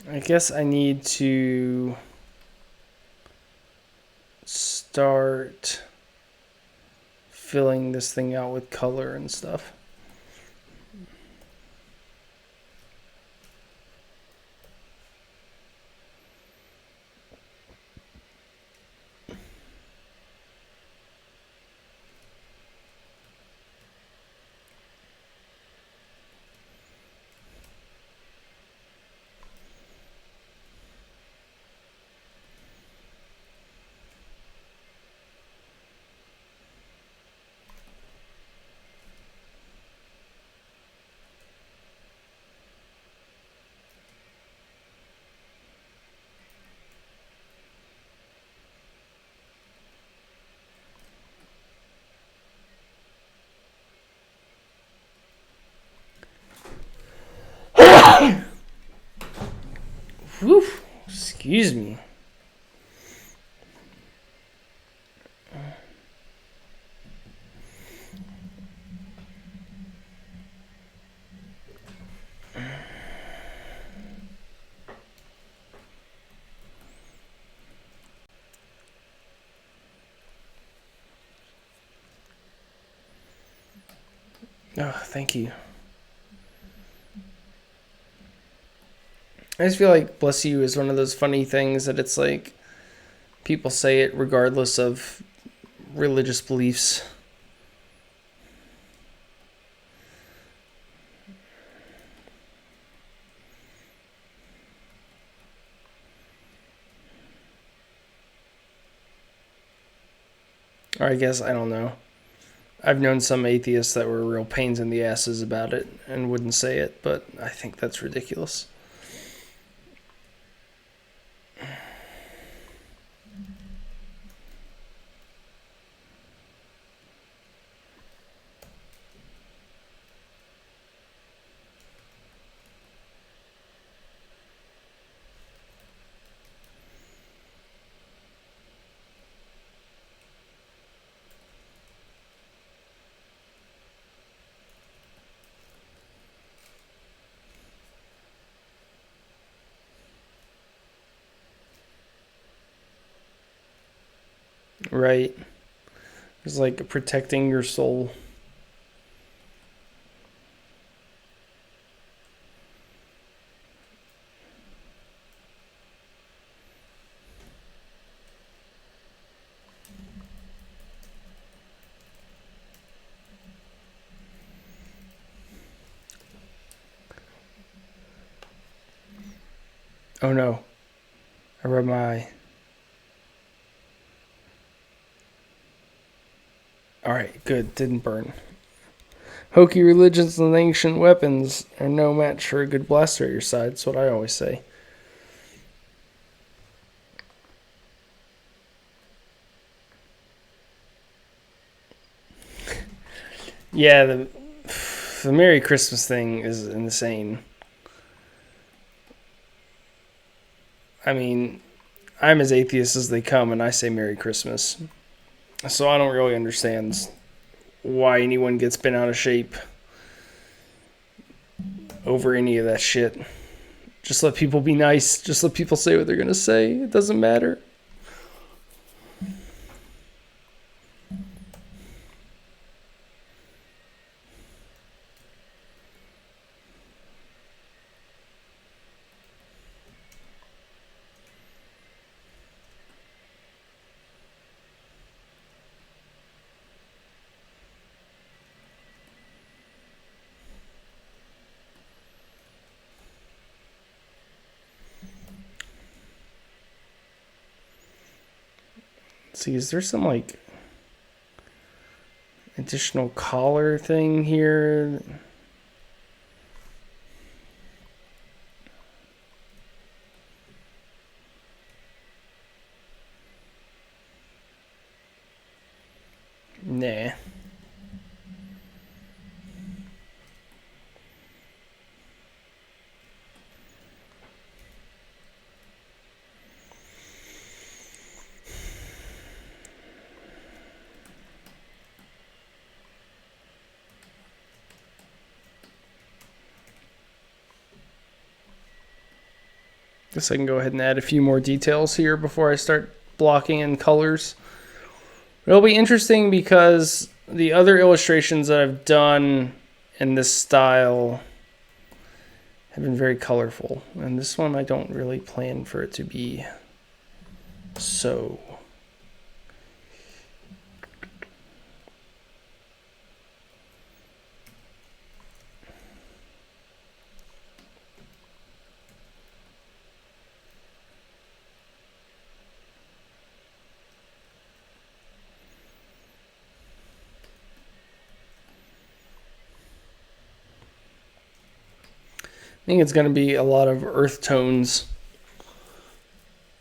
I guess I need to start filling this thing out with color and stuff. Whew, excuse me. Oh, thank you. I just feel like "bless you" is one of those funny things that it's like people say it regardless of religious beliefs. Or I guess, I don't know. I've known some atheists that were real pains in the asses about it and wouldn't say it, but I think that's ridiculous. Right? It's like protecting your soul. Oh no, I rubbed my eye. Alright, good. Didn't burn. Hokey religions and ancient weapons are no match for a good blaster at your side. That's what I always say. Yeah, the Merry Christmas thing is insane. I mean, I'm as atheist as they come, and I say Merry Christmas. So I don't really understand why anyone gets bent out of shape over any of that shit. Just let people be nice. Just let people say what they're gonna say. It doesn't matter. See, is there some like additional collar thing here? Nah. Guess I can go ahead and add a few more details here before I start blocking in colors. It'll be interesting because the other illustrations that I've done in this style have been very colorful. And this one I don't really plan for it to be so. I think it's going to be a lot of earth tones.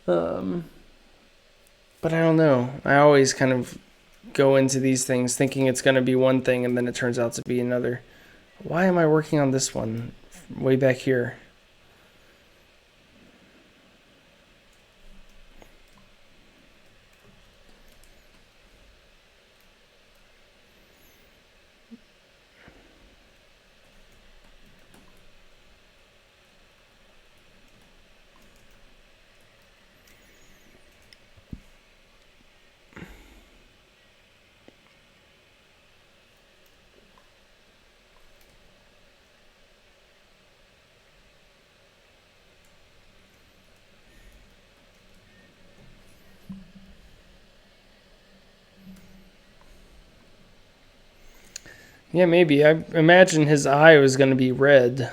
But I don't know. I always kind of go into these things thinking it's going to be one thing and then it turns out to be another. Why am I working on this one way back here? Yeah, maybe. I imagine his eye was going to be red.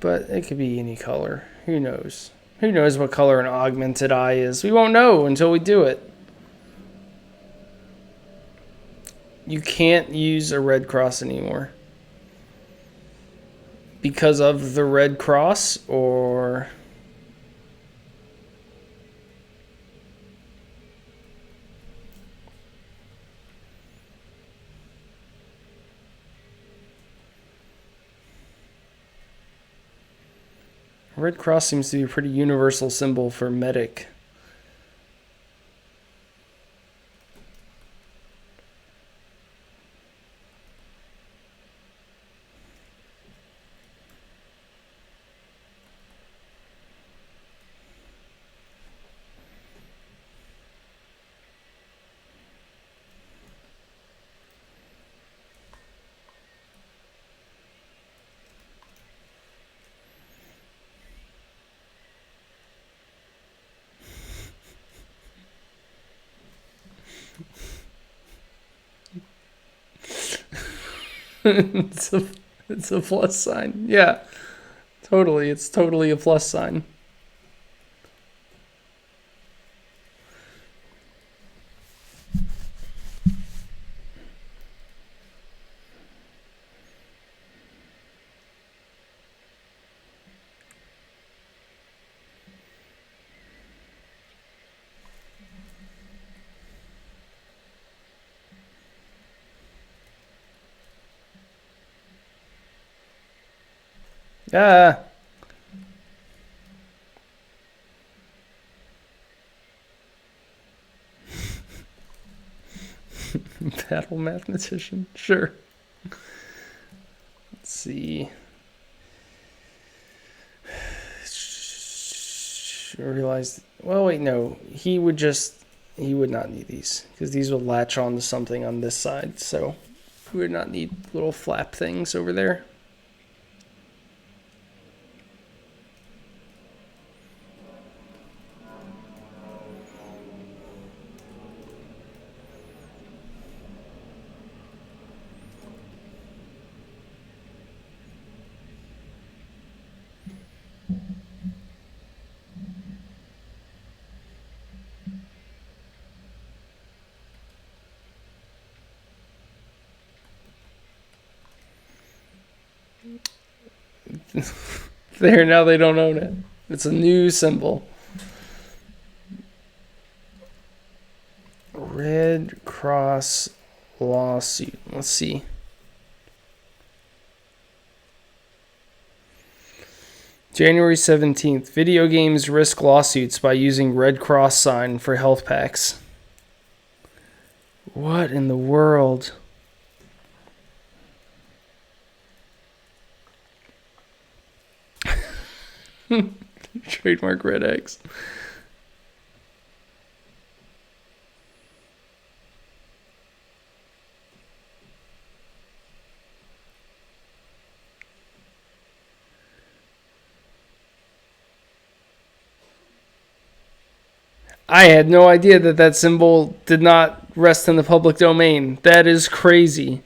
But it could be any color. Who knows? Who knows what color an augmented eye is? We won't know until we do it. You can't use a red cross anymore. Because of the red cross, or... Red cross seems to be a pretty universal symbol for medic. it's a plus sign. Yeah, totally. It's totally a plus sign. Ah. Battle mathematician. Sure. Let's see. I realized. Well, wait, no. He would not need these because these will latch on to something on this side. So we would not need little flap things over there. There, now they don't own it. It's a new symbol. Red Cross lawsuit. Let's see. January 17th. Video games risk lawsuits by using Red Cross sign for health packs. What in the world? Trademark Red X. I had no idea that that symbol did not rest in the public domain. That is crazy.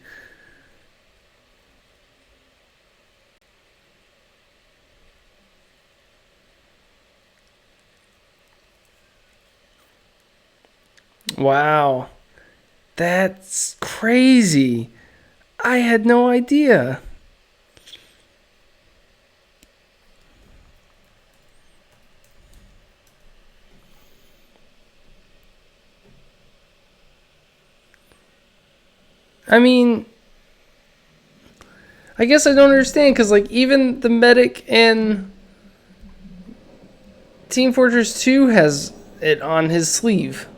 Wow. That's crazy. I had no idea. I mean, I guess I don't understand because, like, even the medic in Team Fortress 2 has it on his sleeve.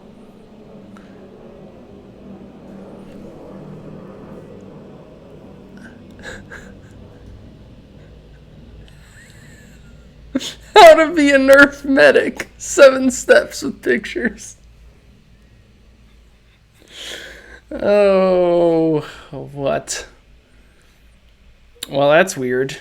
How to be a Nerf medic. 7 steps with pictures. Oh, what? Well, that's weird.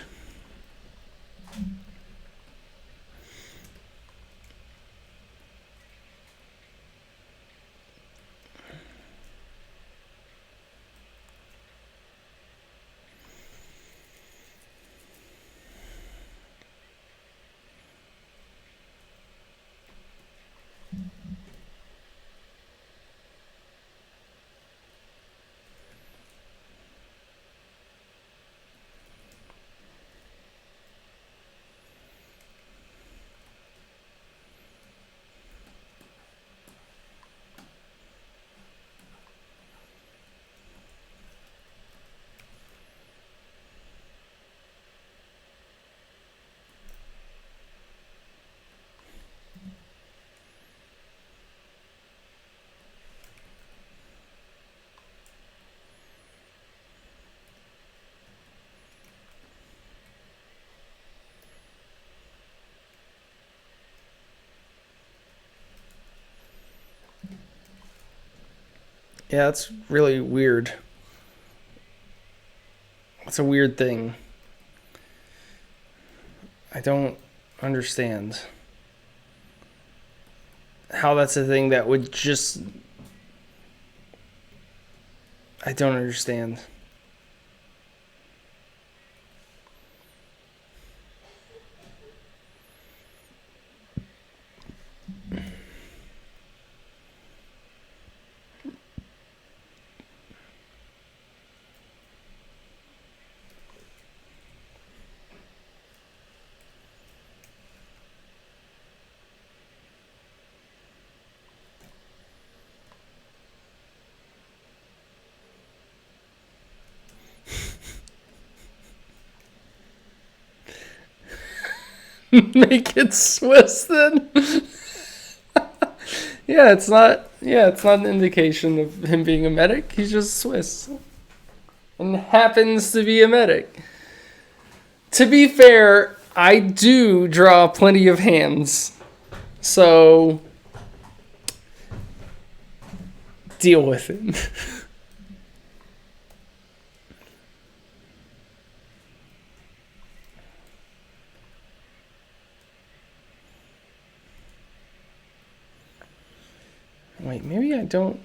Yeah, that's really weird. It's a weird thing. I don't understand how that's a thing that would just. I don't understand. Make it Swiss then. Yeah, it's not. Yeah, it's not an indication of him being a medic. He's just Swiss, and happens to be a medic. To be fair, I do draw plenty of hands, so deal with it. Wait, maybe I don't.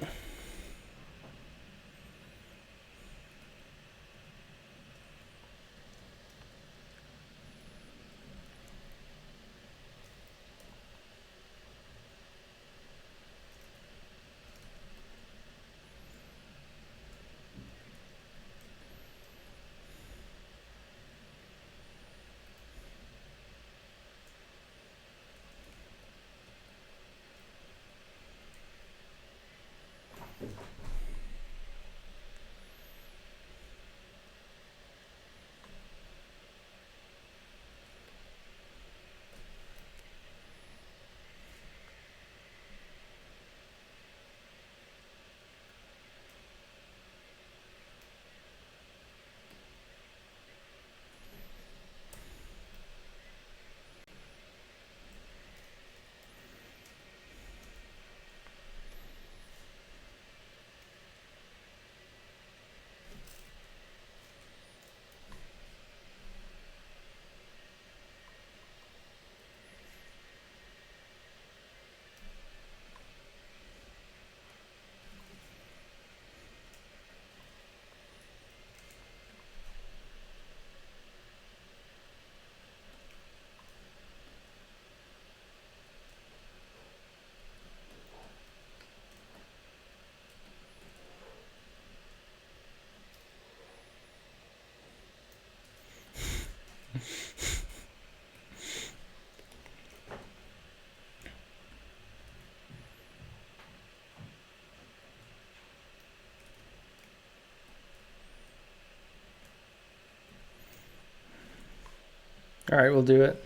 All right, we'll do it.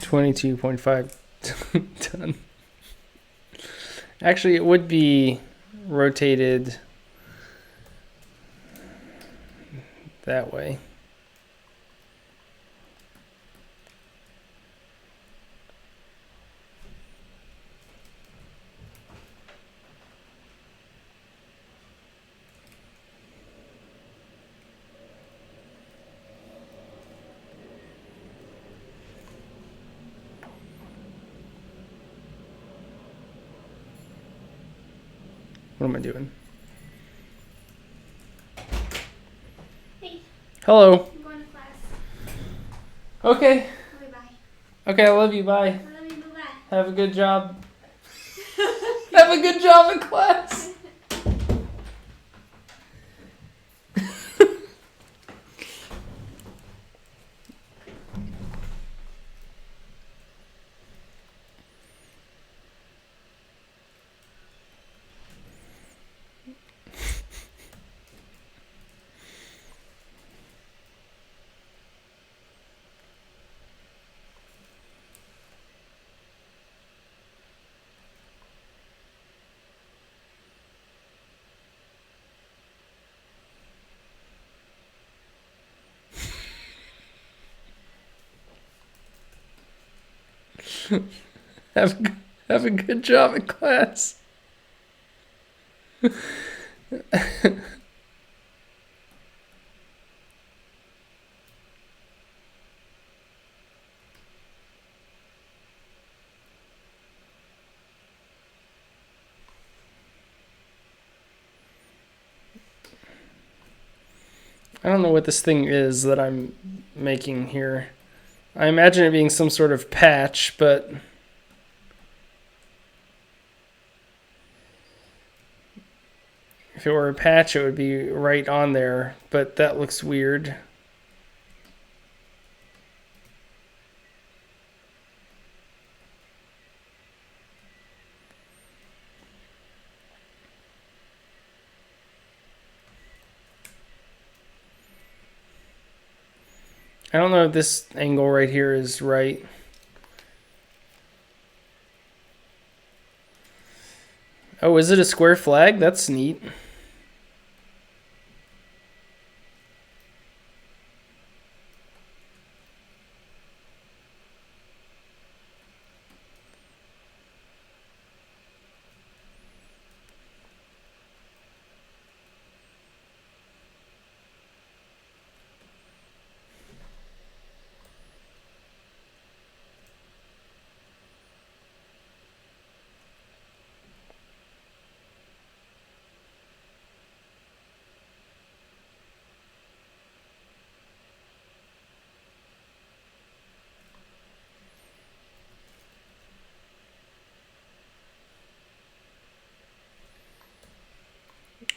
22.5 ton. Actually, it would be rotated that way. What am I doing? Hey, Hello. I'm going to class. Okay. Okay, bye. Okay, I love you. Bye. I love you, bye. Have a good job. Have a good job in class. Have a good job in class. I don't know what this thing is that I'm making here. I imagine it being some sort of patch, but if it were a patch, it would be right on there, but that looks weird. I don't know if this angle right here is right. Oh, is it a square flag? That's neat.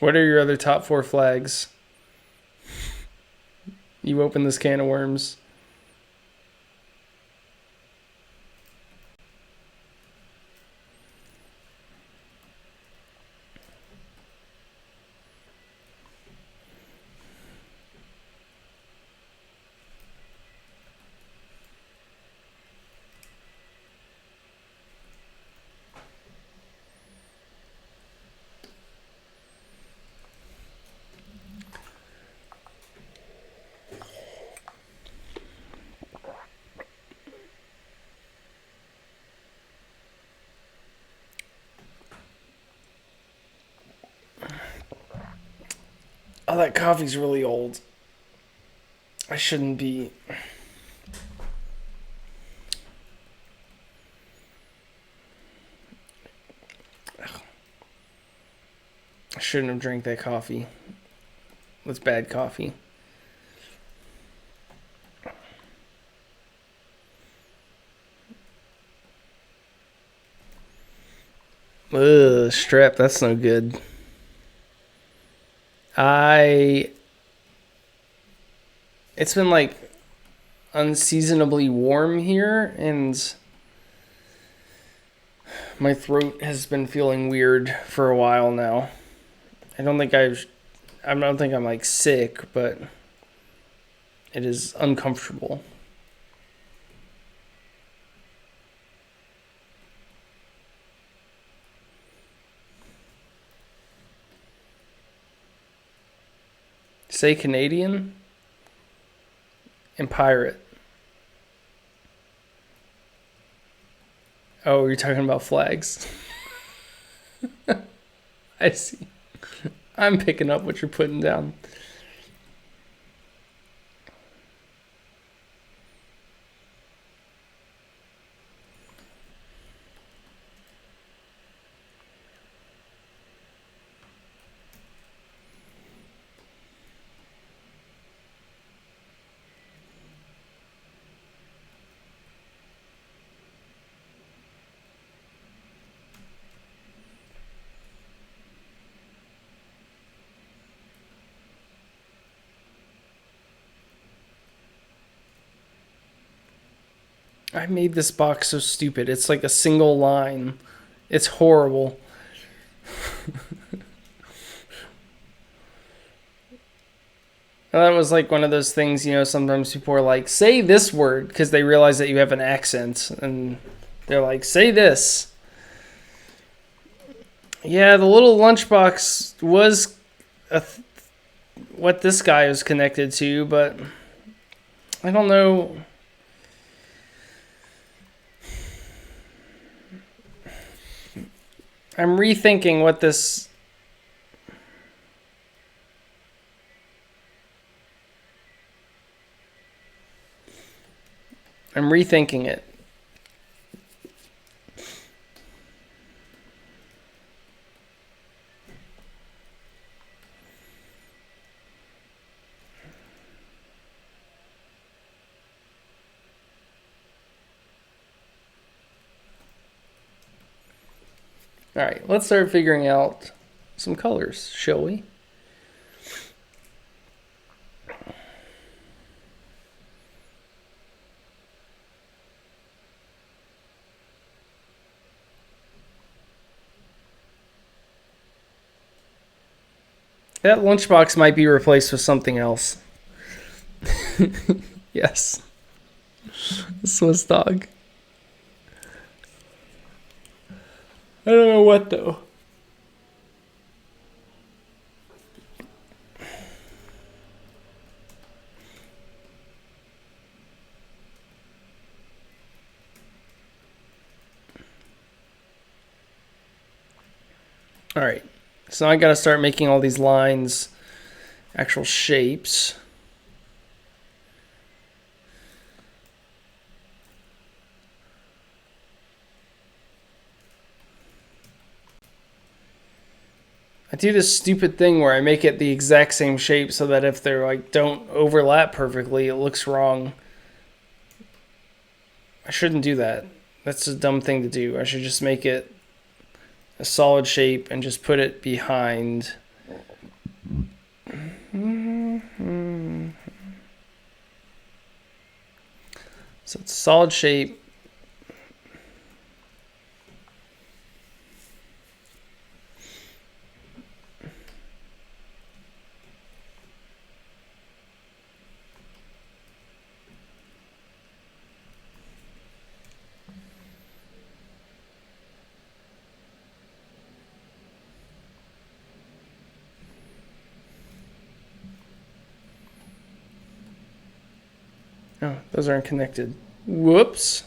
What are your other top 4 flags? You open this can of worms. Oh, that coffee's really old. I shouldn't be. I shouldn't have drank that coffee. That's bad coffee. Ugh, strep, that's no good. It's been like unseasonably warm here, and my throat has been feeling weird for a while now. I don't think I'm like sick, but it is uncomfortable. Say Canadian and pirate. Oh, you're talking about flags. I see. I'm picking up what you're putting down. I made this box so stupid. It's like a single line. It's horrible. That was like one of those things, sometimes people are like, say this word, because they realize that you have an accent. And they're like, say this. Yeah, the little lunchbox was what this guy was connected to, but I don't know. I'm rethinking what this I'm rethinking it. All right, let's start figuring out some colors, shall we? That lunchbox might be replaced with something else. Yes. Swiss dog. I don't know what though. All right. So now I got to start making all these lines actual shapes. I do this stupid thing where I make it the exact same shape so that if they're like don't overlap perfectly, it looks wrong. I shouldn't do that. That's a dumb thing to do. I should just make it a solid shape and just put it behind. So it's a solid shape. Oh, those aren't connected. Whoops.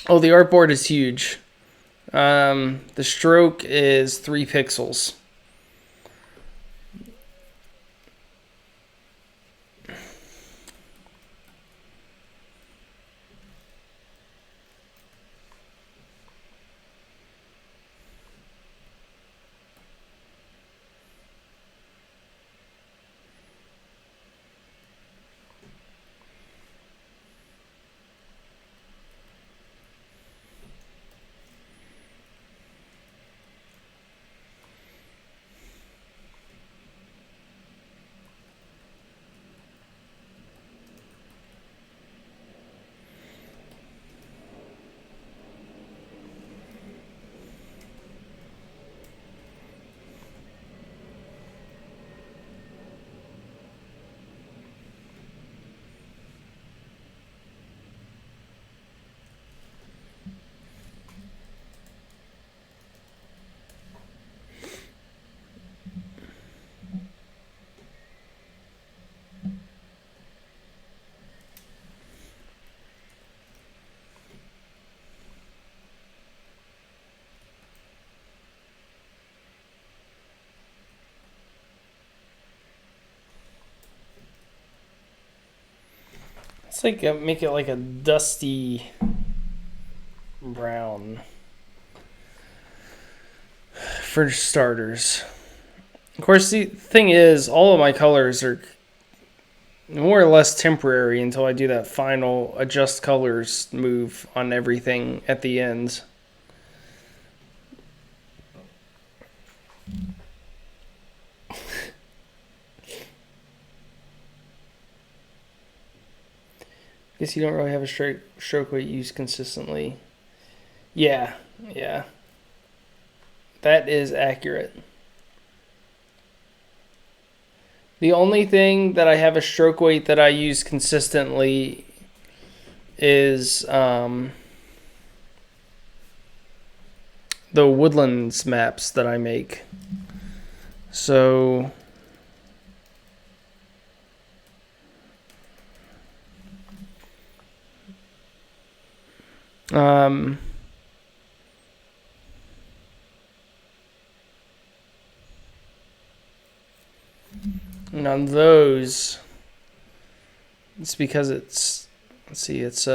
Oh, the artboard is huge. The stroke is 3 pixels. It's like make it like a dusty brown for starters. Of course, the thing is, all of my colors are more or less temporary until I do that final adjust colors move on everything at the end. Guess you don't really have a stroke weight used consistently. Yeah. That is accurate. The only thing that I have a stroke weight that I use consistently is the Woodlands maps that I make. So and on those, it's because it's, let's see, it's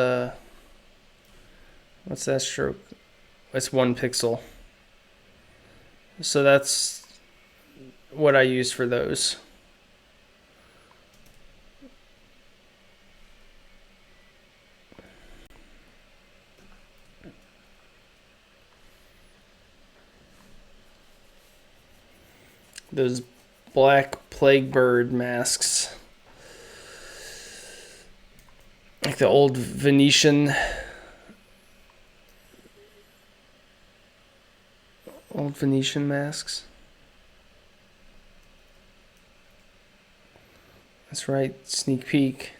what's that stroke? It's 1 pixel. So that's what I use for those. Those black plague bird masks, like the old Venetian masks. That's right, sneak peek.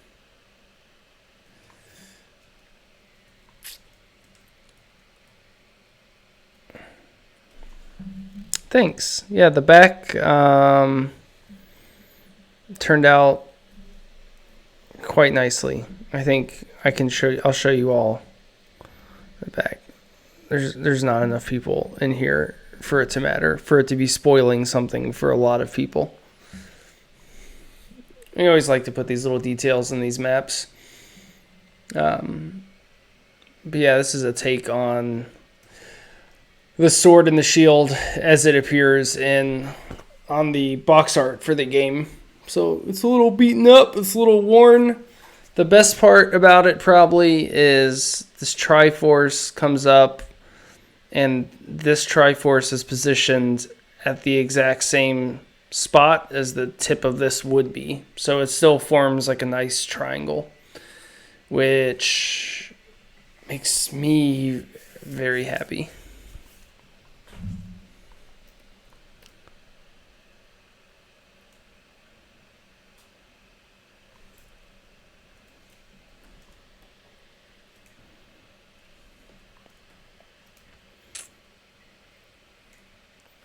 Thanks. Yeah, the back turned out quite nicely. I think I can show you, I'll show you all the back. There's not enough people in here for it to matter, for it to be spoiling something for a lot of people. I always like to put these little details in these maps. But yeah, this is a take on the sword and the shield as it appears on the box art for the game. So it's a little beaten up, it's a little worn. The best part about it probably is this Triforce comes up, and this Triforce is positioned at the exact same spot as the tip of this would be. So it still forms like a nice triangle, which makes me very happy.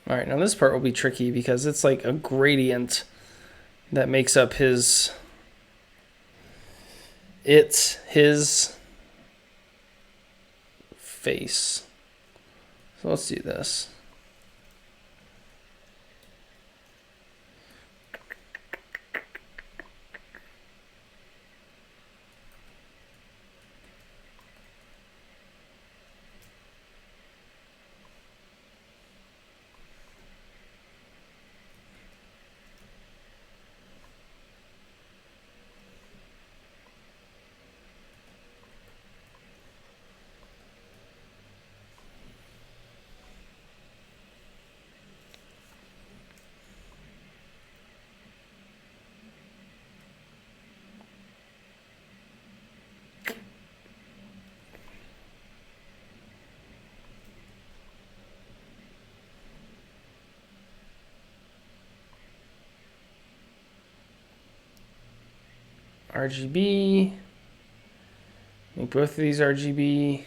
All right, now this part will be tricky because it's like a gradient that makes up his face. So let's do this. RGB. Make both of these RGB.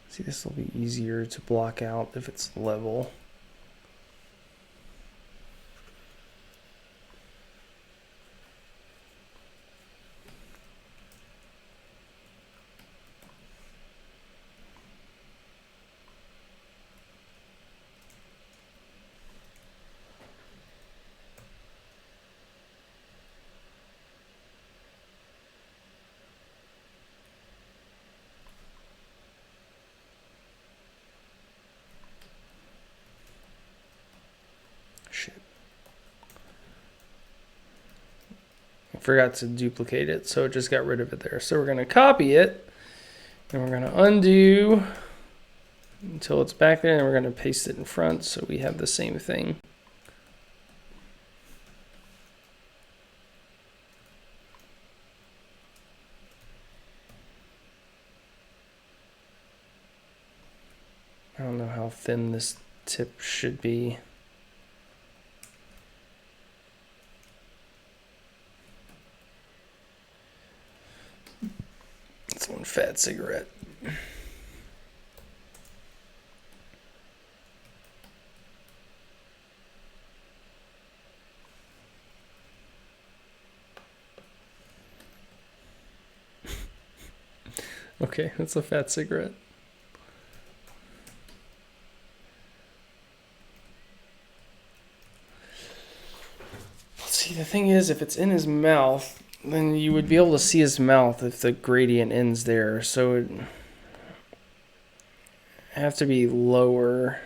See, this will be easier to block out if it's level. forgot to duplicate it, so it just got rid of it there. So we're going to copy it, and we're going to undo until it's back there, and we're going to paste it in front so we have the same thing. I don't know how thin this tip should be. It's one fat cigarette. Okay, that's a fat cigarette. See, the thing is, if it's in his mouth, then you would be able to see his mouth if the gradient ends there. So it have to be lower.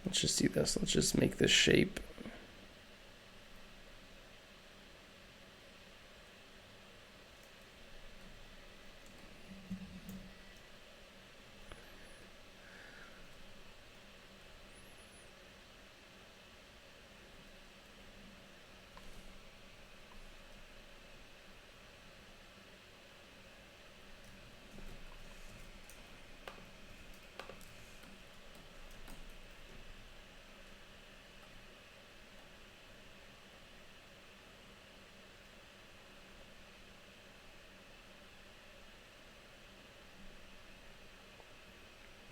Let's just do this. Let's just make this shape.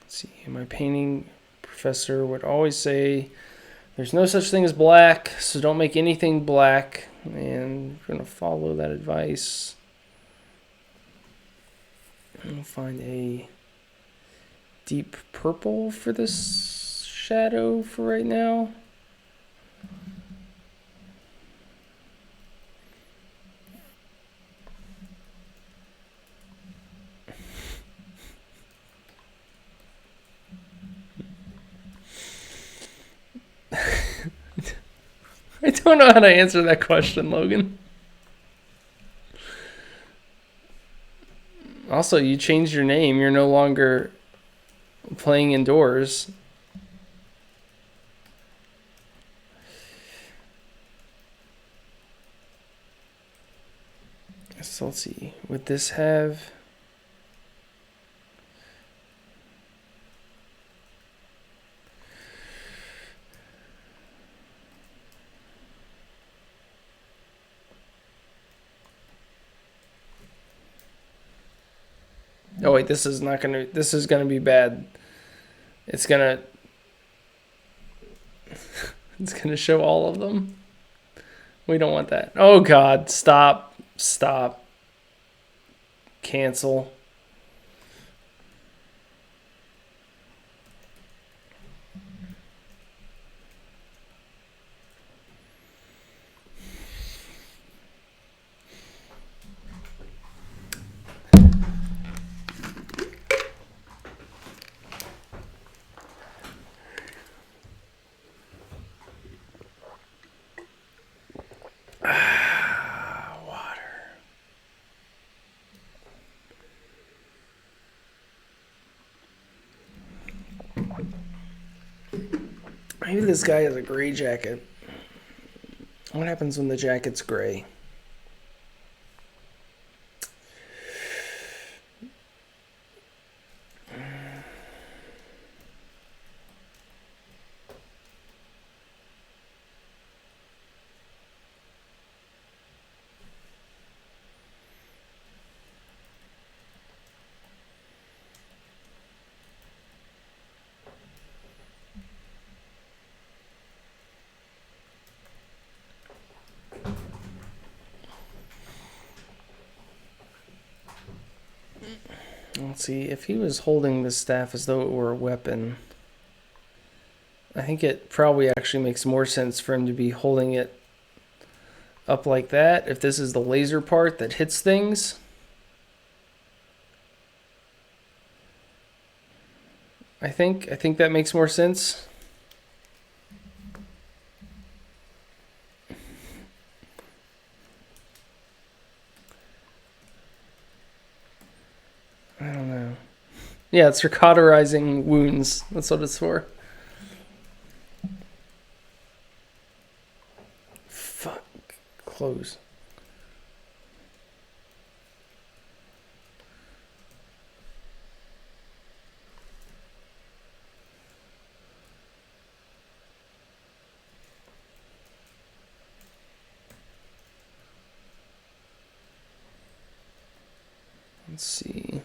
See, my painting professor would always say there's no such thing as black, so don't make anything black. And we're going to follow that advice. I'm going to find a deep purple for this shadow for right now. I don't know how to answer that question, Logan. Also, you changed your name. You're no longer playing indoors. So let's see. Would this have... Oh wait, this is gonna be bad. It's gonna show all of them. We don't want that. Oh God, stop. Cancel. Maybe this guy has a gray jacket. What happens when the jacket's gray? Let's see, if he was holding the staff as though it were a weapon, I think it probably actually makes more sense for him to be holding it up like that. If this is the laser part that hits things, I think that makes more sense. Yeah, it's for cauterizing wounds. That's what it's for. Fuck. Close. Let's see.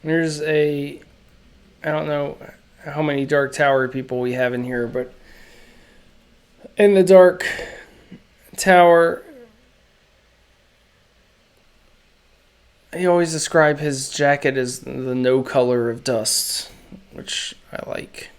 Here's a, I don't know how many Dark Tower people we have in here, but in the Dark Tower, he always described his jacket as the no color of dust, which I like.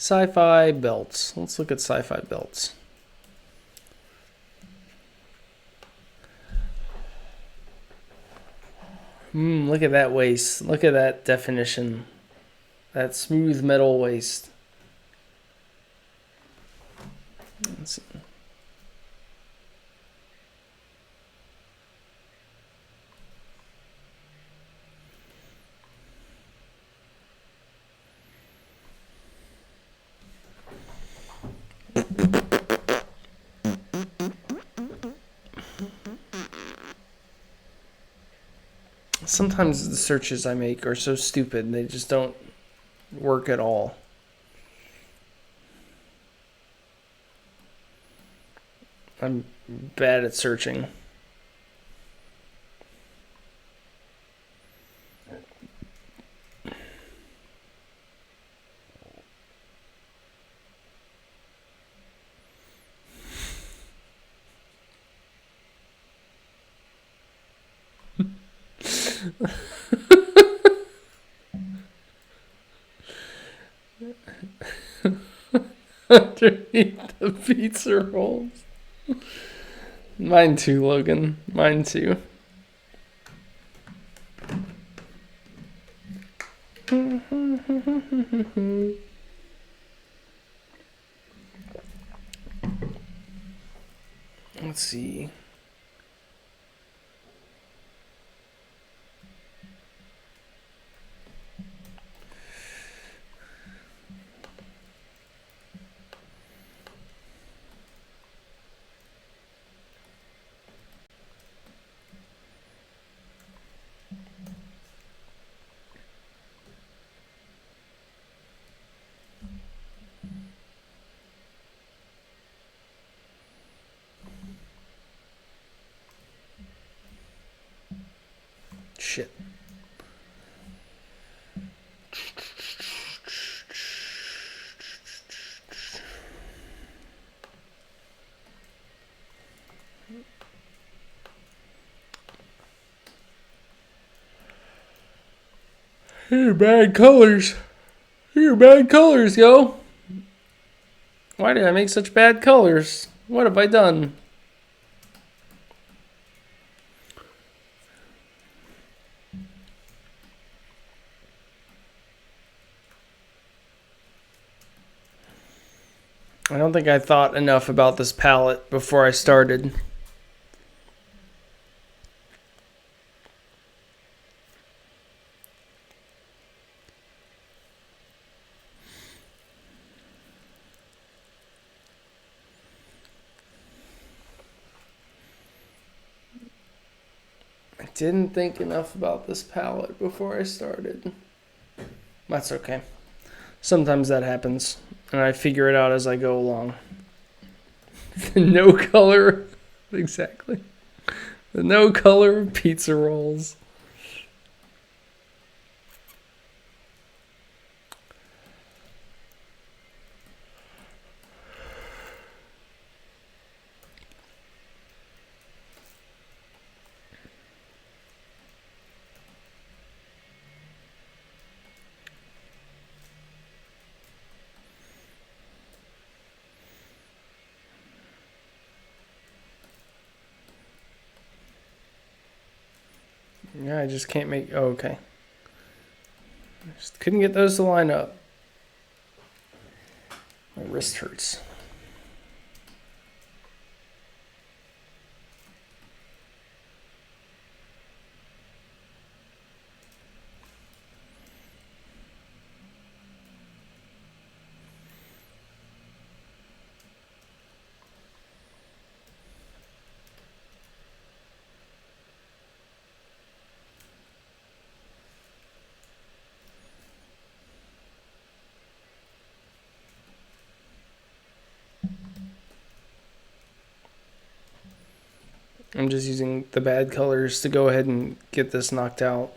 Sci-fi belts. Let's look at sci-fi belts. Look at that waist. Look at that definition. That smooth metal waist. Let's see. Sometimes the searches I make are so stupid, they just don't work at all. I'm bad at searching. Underneath the pizza rolls. Mine too, Logan. Mine too. Let's see. Shit. Here, bad colors. Here, bad colors, yo. Why did I make such bad colors? What have I done? I don't think I thought enough about this palette before I started. I didn't think enough about this palette before I started. That's okay. Sometimes that happens, and I figure it out as I go along. No color, exactly. The no color pizza rolls. Yeah, I just can't make. Oh, okay. Just couldn't get those to line up. My wrist hurts. I'm just using the bad colors to go ahead and get this knocked out.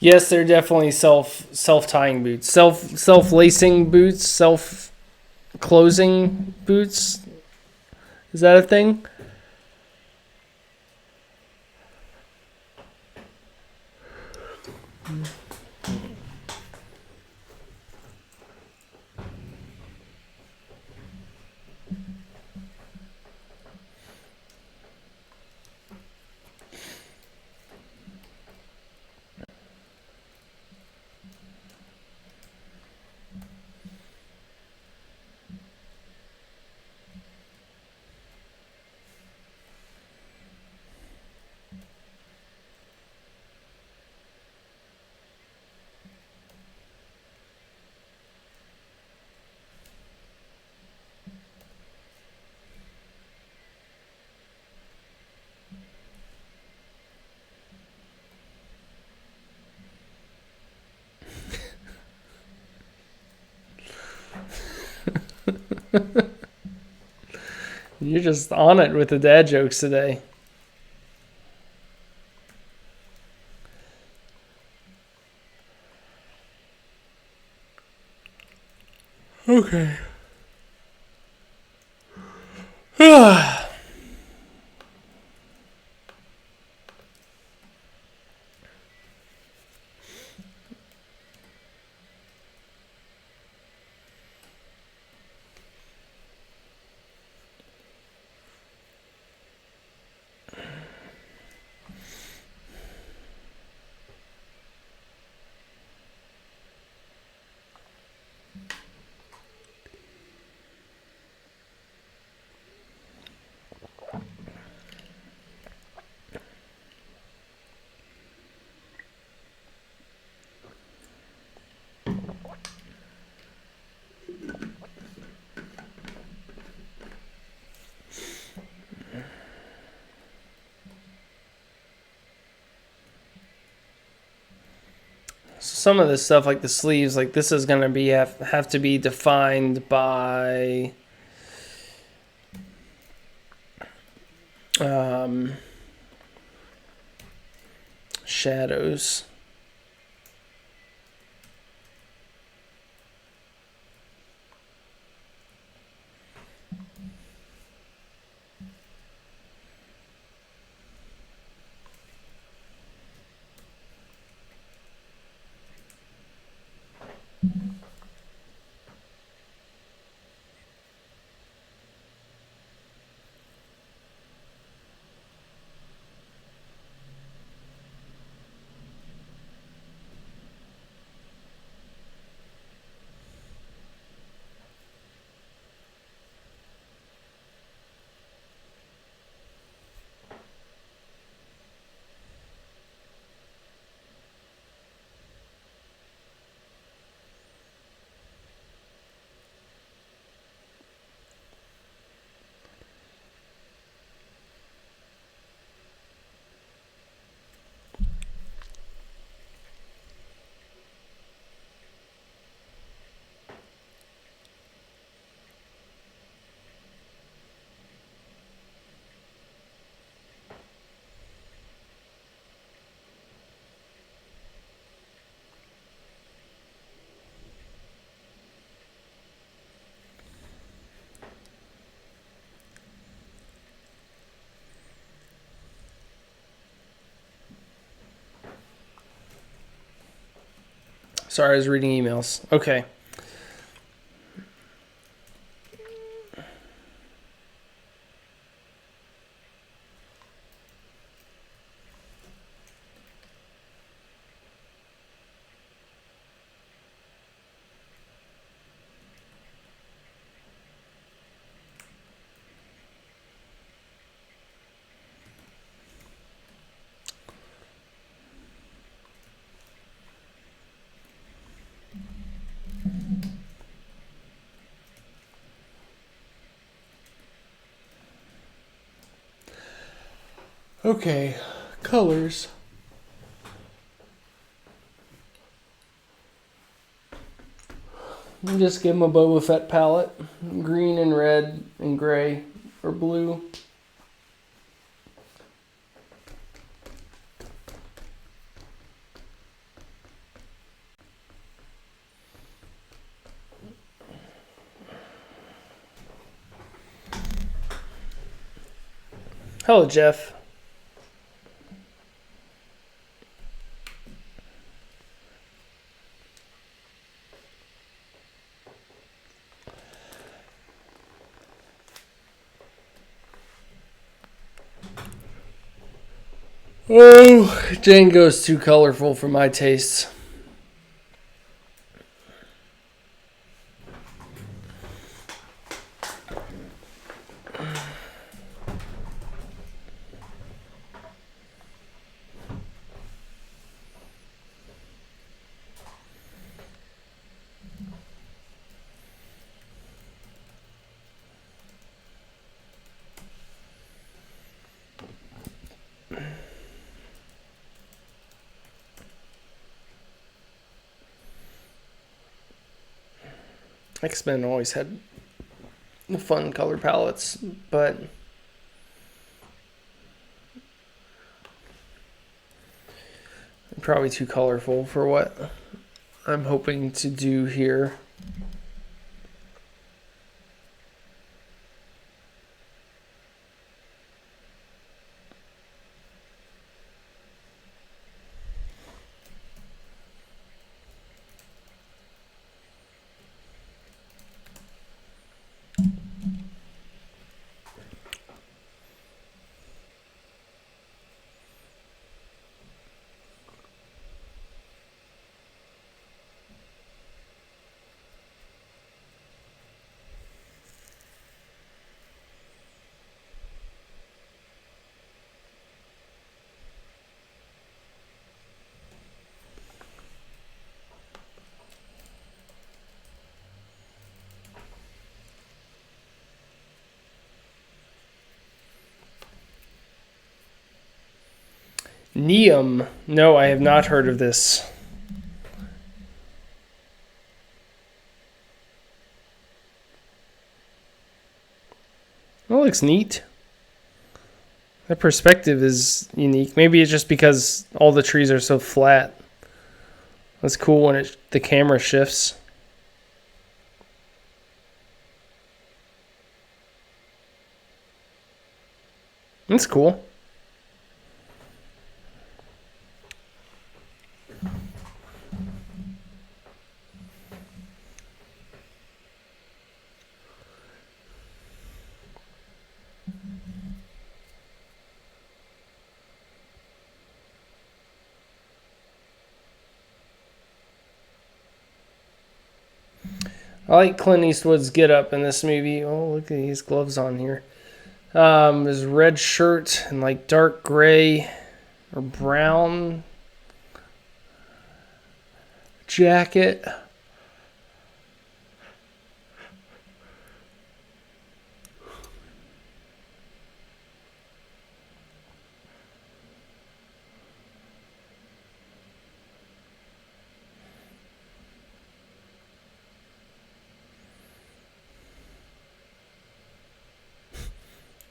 Yes, they're definitely self tying boots, self lacing boots, self closing boots. Is that a thing? You're just on it with the dad jokes today. Okay. some of this stuff, like the sleeves, like this is going to be have to be defined by shadows. Sorry, I was reading emails. Okay. Okay, colors. Just give them a Boba Fett palette. Green and red and gray or blue. Hello, Jeff. Oh, Django's too colorful for my tastes. X-Men always had fun color palettes, but probably too colorful for what I'm hoping to do here. Neum. No, I have not heard of this. looks neat. That perspective is unique. Maybe it's just because all the trees are so flat. That's cool when the camera shifts. That's cool. I like Clint Eastwood's get up in this movie. Oh, look at these gloves on here. His red shirt and like dark gray or brown jacket.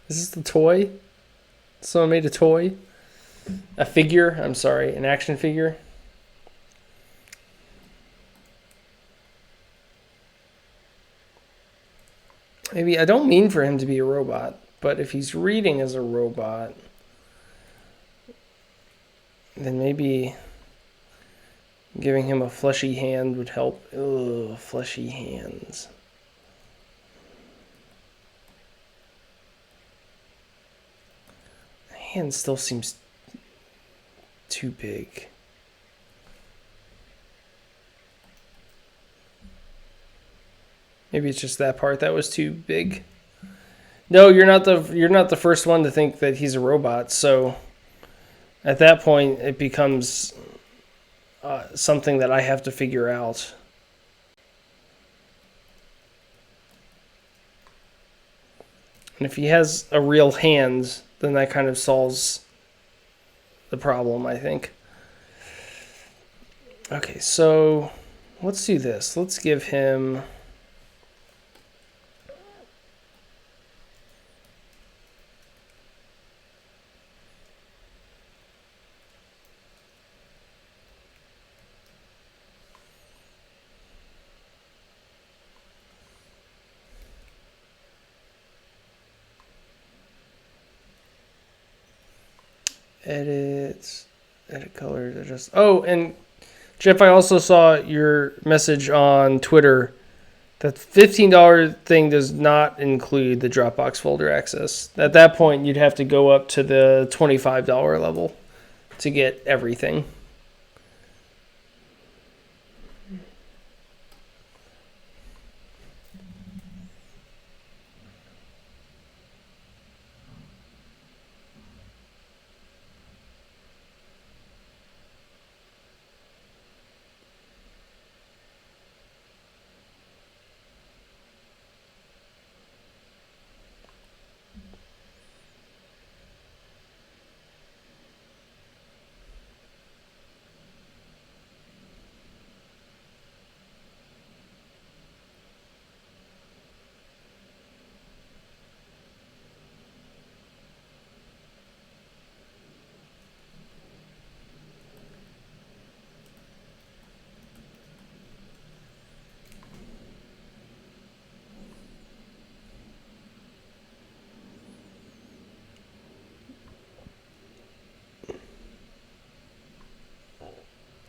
Is this the toy? Someone made a toy? A figure? I'm sorry, an action figure? Maybe, I don't mean for him to be a robot, but if he's reading as a robot, then maybe giving him a fleshy hand would help. Ugh, fleshy hands. The hand still seems too big. Maybe it's just that part that was too big. No, you're not the first one to think that he's a robot. So at that point, it becomes something that I have to figure out. And if he has a real hand, then that kind of solves the problem, I think. Okay, so let's do this. Let's give him... edit colors, adjust. Oh, and Jeff, I also saw your message on Twitter that $15 thing does not include the Dropbox folder access. At that point, you'd have to go up to the $25 level to get everything.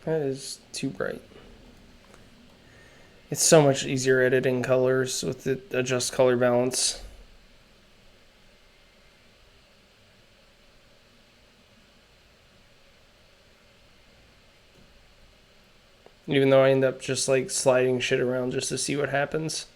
That is too bright. It's so much easier editing colors with the adjust color balance. Even though I end up just like sliding shit around just to see what happens.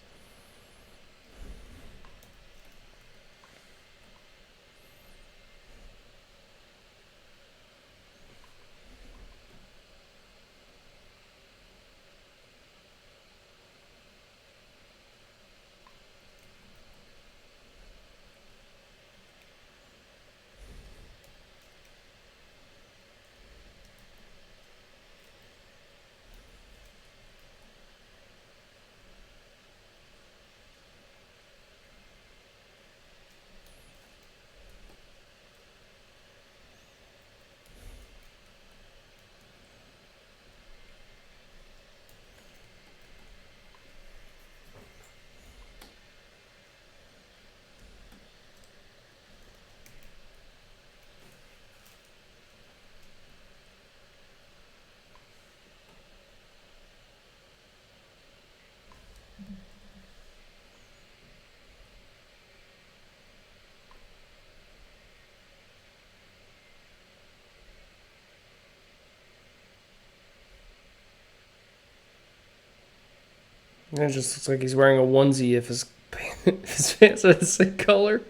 It just looks like he's wearing a onesie if his if his pants are the same color.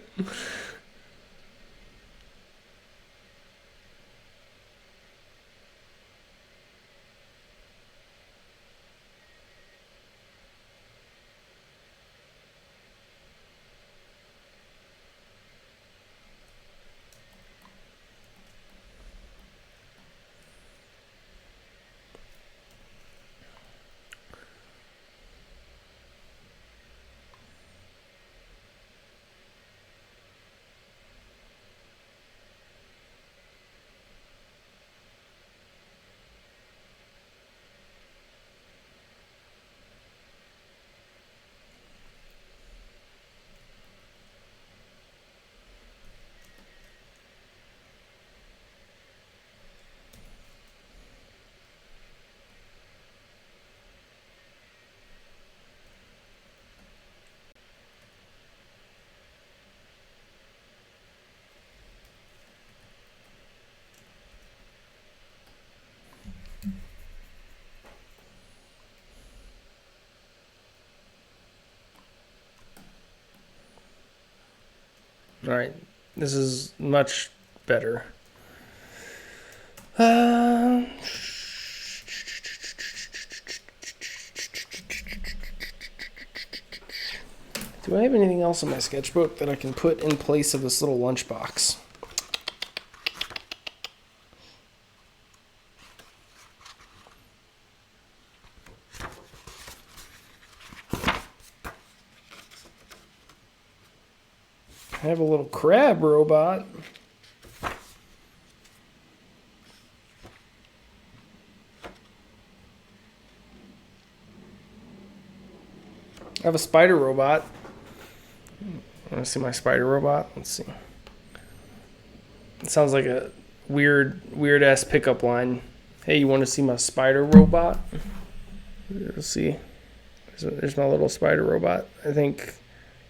All right, this is much better. Do I have anything else in my sketchbook that I can put in place of this little lunchbox? I have a little crab robot. I have a spider robot. Want to see my spider robot? Let's see. It sounds like a weird ass pickup line. Hey, you want to see my spider robot? Let's see. There's my little spider robot. I think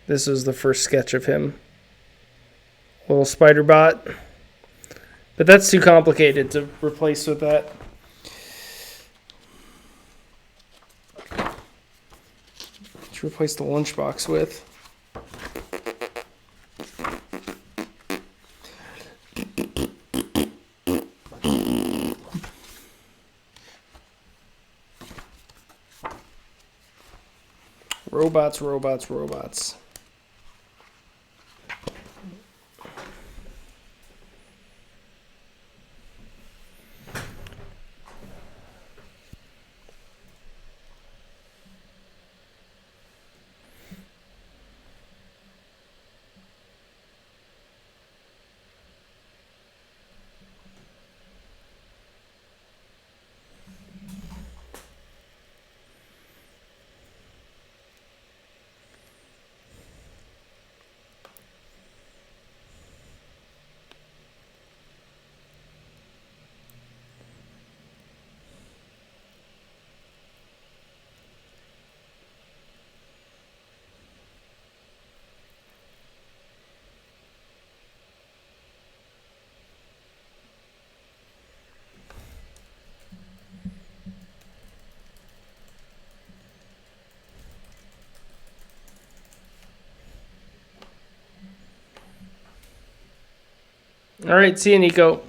this is the first sketch of him. Little spider bot. But that's too complicated to replace with that. To replace the lunchbox with. Robots, robots, robots. All right, see you, Nico.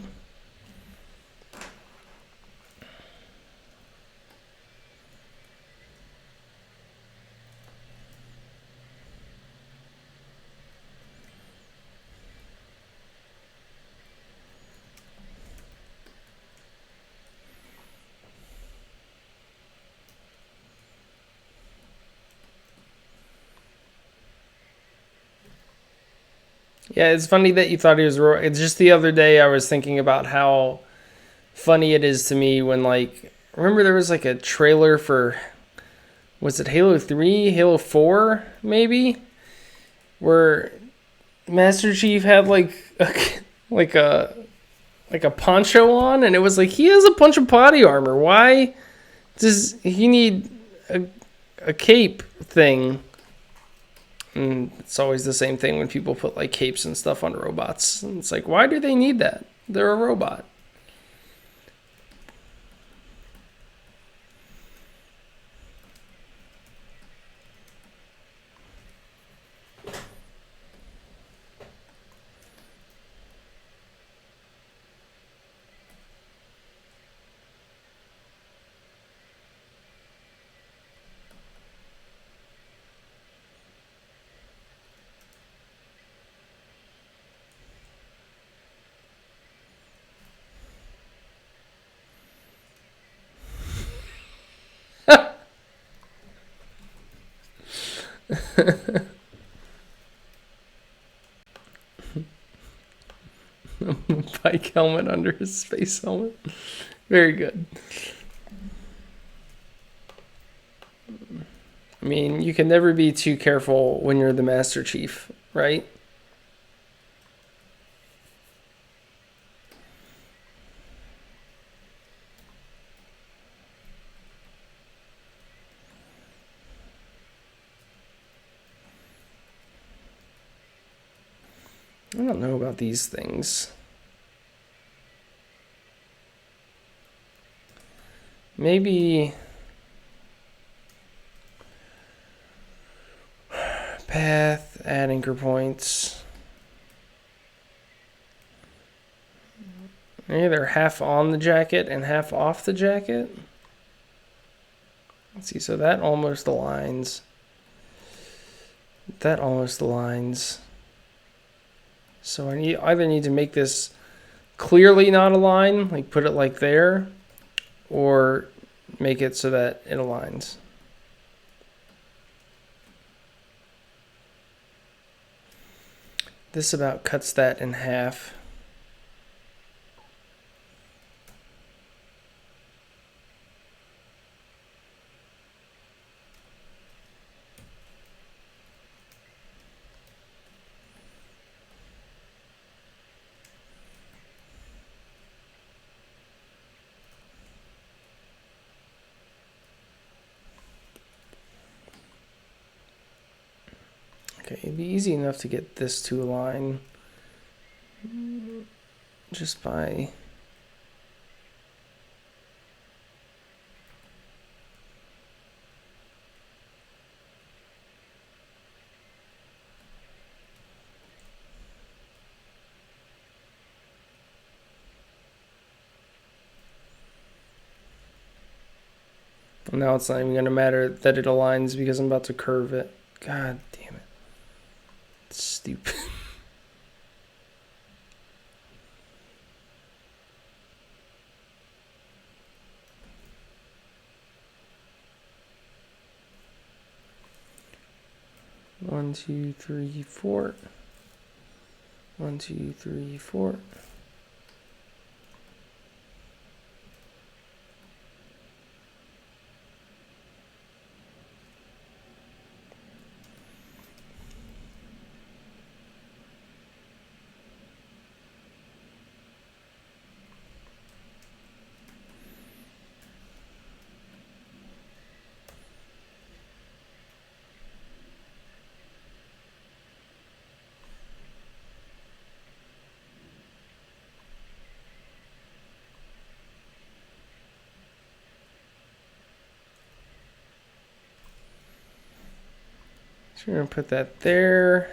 Yeah, it's funny that you thought he was. It's just the other day I was thinking about how funny it is to me when, like, remember there was like a trailer for, was it Halo 3, Halo 4 maybe, where Master Chief had like a poncho on, and it was like he has a bunch of body armor. Why does he need a cape thing? And it's always the same thing when people put like capes and stuff on robots. And it's like, why do they need that? They're a robot. Bike helmet under his space helmet. Very good. I mean, you can never be too careful when you're the Master Chief, right? I don't know about these things. Maybe path, add anchor points. Maybe they're half on the jacket and half off the jacket. Let's see, so that almost aligns. That almost aligns. So I either need to make this clearly not align, like put it like there, or make it so that it aligns. This about cuts that in half. Okay, it'd be easy enough to get this to align just by now it's not even going to matter that it aligns because I'm about to curve it. God damn it. It's stupid. One, two, three, four. 1, 2, 3, 4. So we're going to put that there.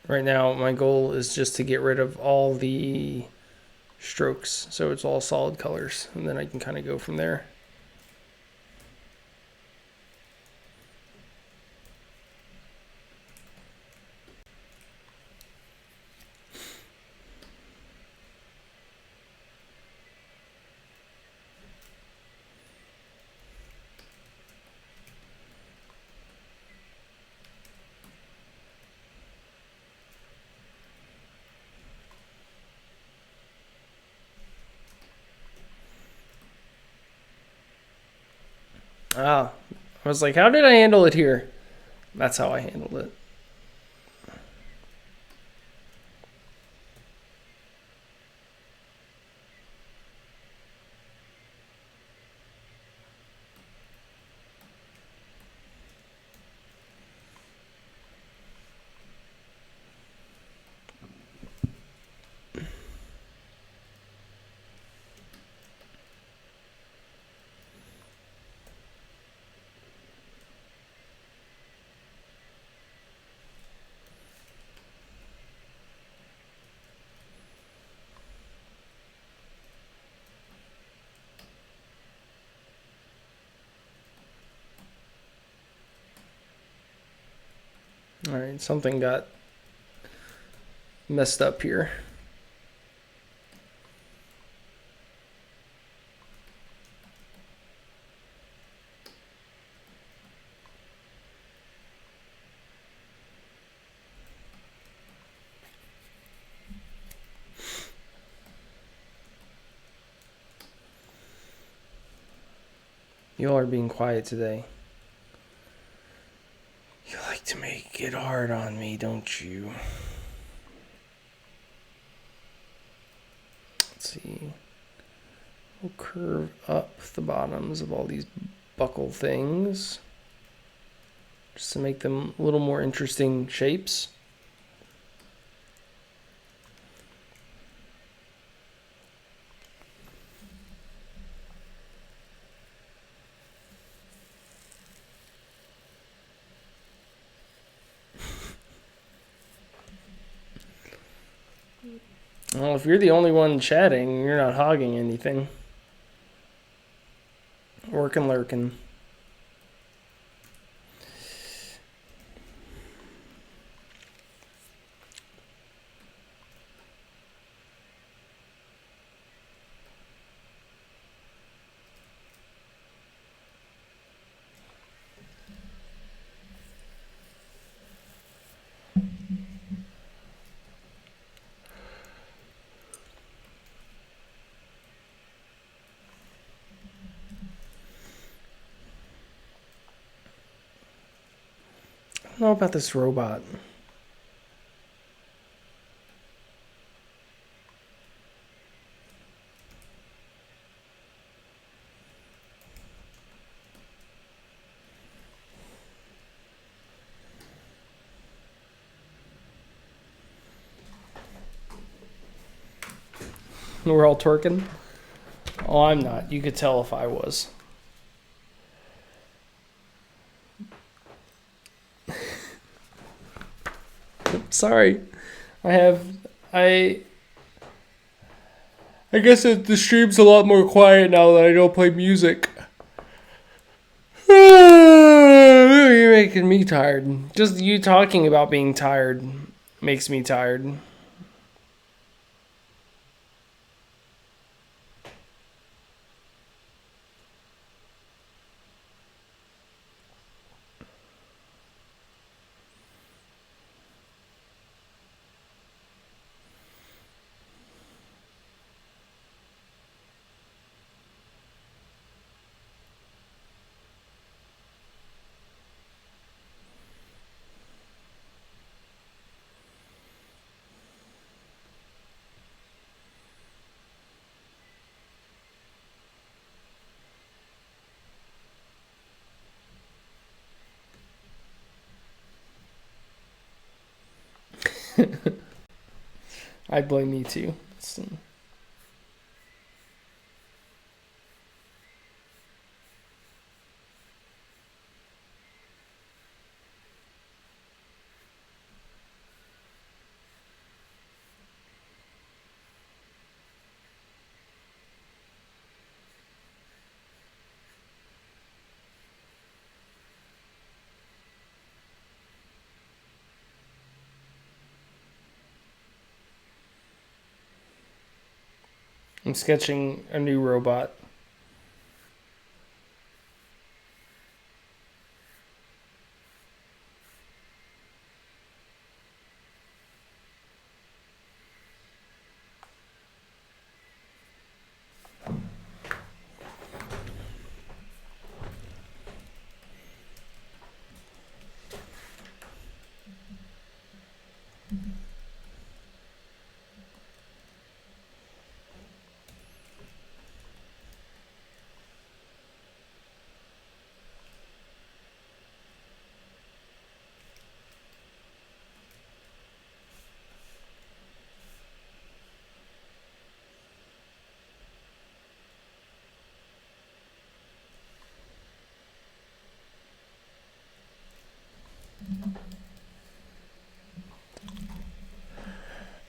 Right now, my goal is just to get rid of all the strokes, so it's all solid colors, and then I can kind of go from there. Ah, I was like, how did I handle it here? That's how I handled it. All right, something got messed up here. You all are being quiet today. You like to make it hard on me, don't you? Let's see. We'll curve up the bottoms of all these buckle things just to make them a little more interesting shapes. Well, if you're the only one chatting, you're not hogging anything. Working, lurking. I don't know about this robot. We're all twerking. Oh, I'm not. You could tell if I was. Sorry. I guess the stream's a lot more quiet now that I don't play music. You're making me tired. Just you talking about being tired makes me tired. I blame you too. I'm sketching a new robot.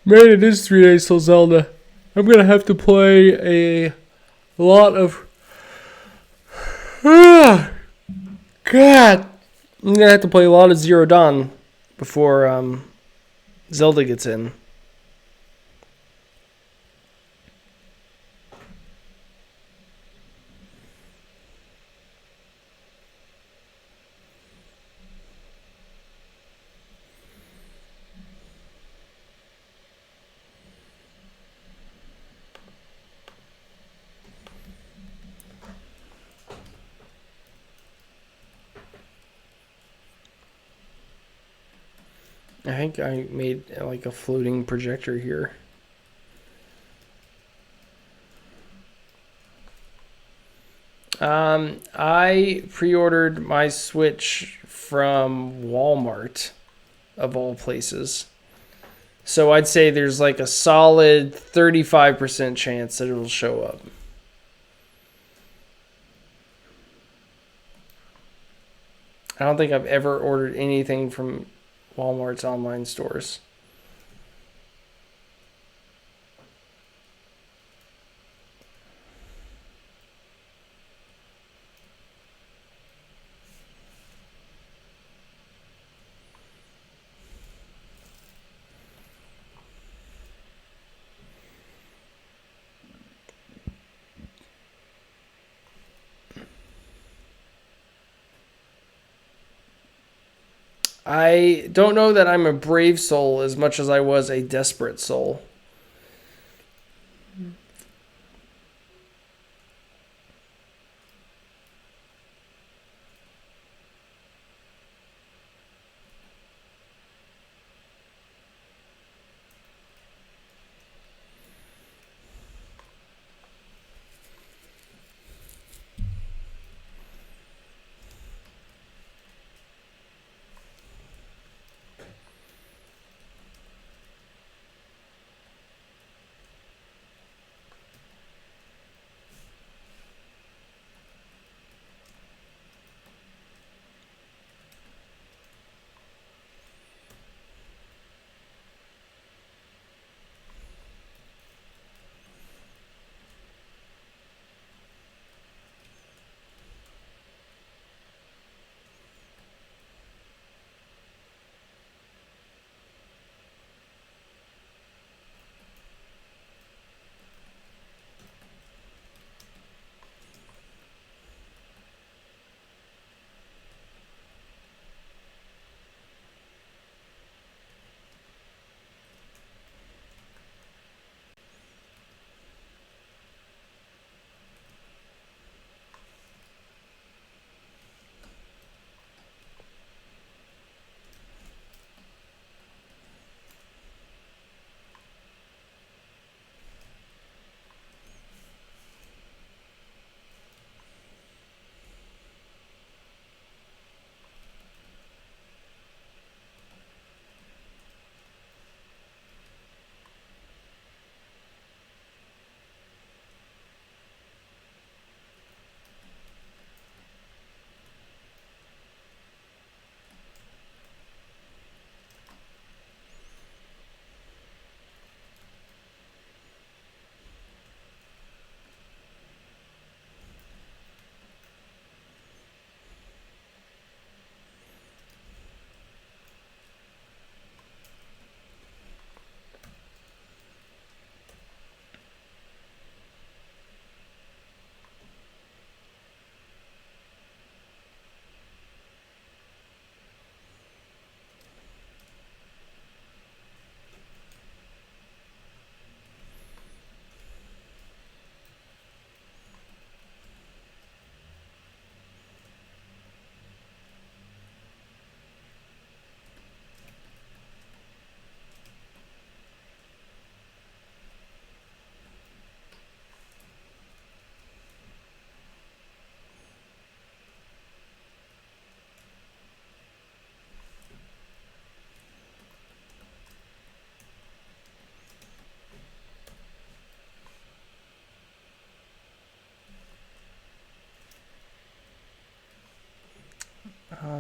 Man, it is 3 days till Zelda. I'm gonna have to play a lot of. God, I'm gonna have to play a lot of Zero Dawn before Zelda gets in. I think I made like a floating projector here. I pre-ordered my Switch from Walmart, of all places. So I'd say there's like a solid 35% chance that it'll show up. I don't think I've ever ordered anything from Walmart's online stores. I don't know that I'm a brave soul as much as I was a desperate soul.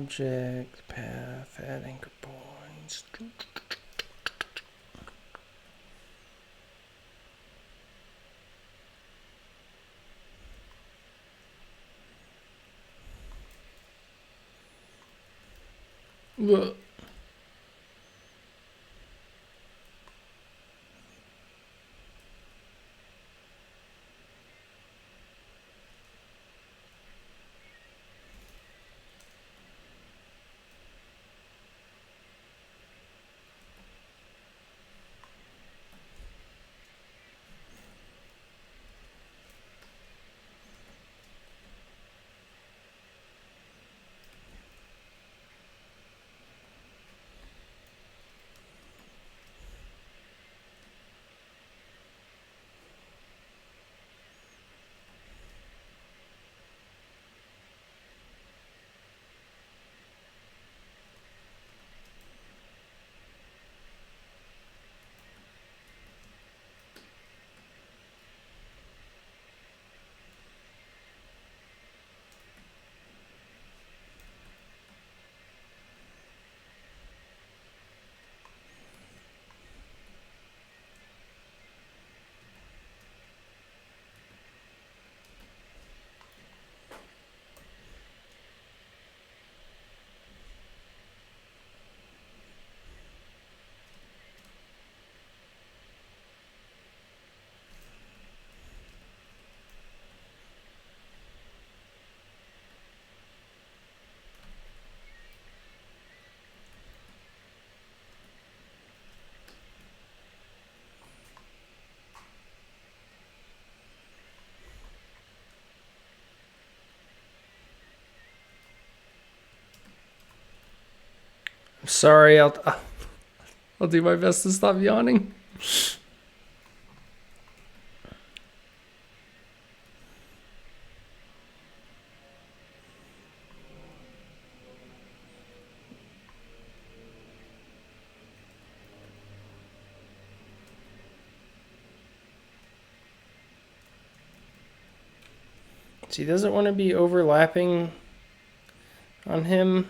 Object, path, add anchor points. Ugh. I'm sorry, I'll do my best to stop yawning. So he doesn't want to be overlapping on him.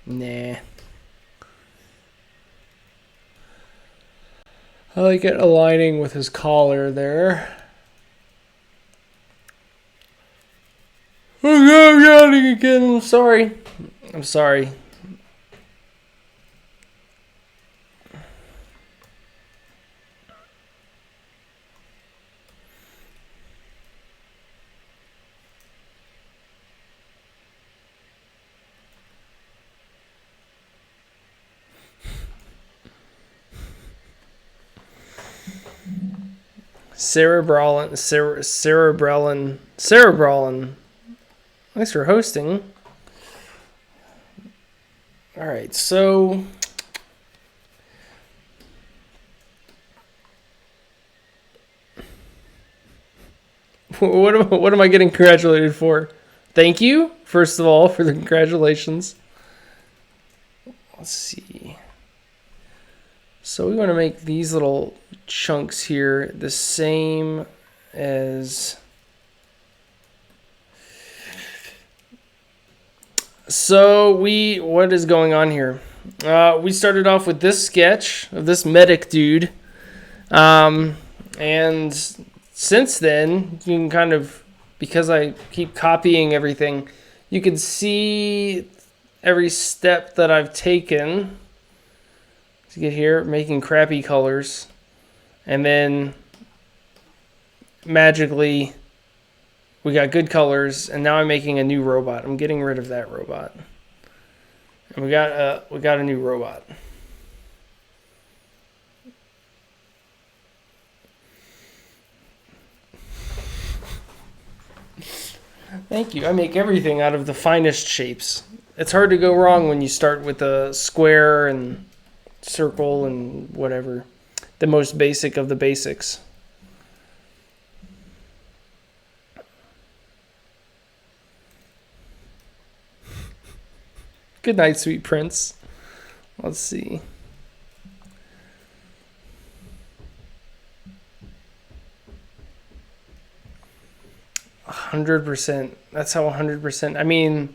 Nah. I like it aligning with his collar there. I'm yawning again. I'm sorry. I'm sorry. Cerebralin. Thanks for hosting. All right, so what am I getting congratulated for? Thank you, first of all, for the congratulations. Let's see. So we want to make these little chunks here the same as... So what is going on here? We started off with this sketch of this medic dude. And since then, you can kind of, because I keep copying everything, you can see every step that I've taken to get here, making crappy colors. And then magically we got good colors, and now I'm making a new robot. I'm getting rid of that robot. And we got a new robot. Thank you. I make everything out of the finest shapes. It's hard to go wrong when you start with a square and circle and whatever. The most basic of the basics. Good night, sweet prince. Let's see. 100%. That's how 100%. I mean,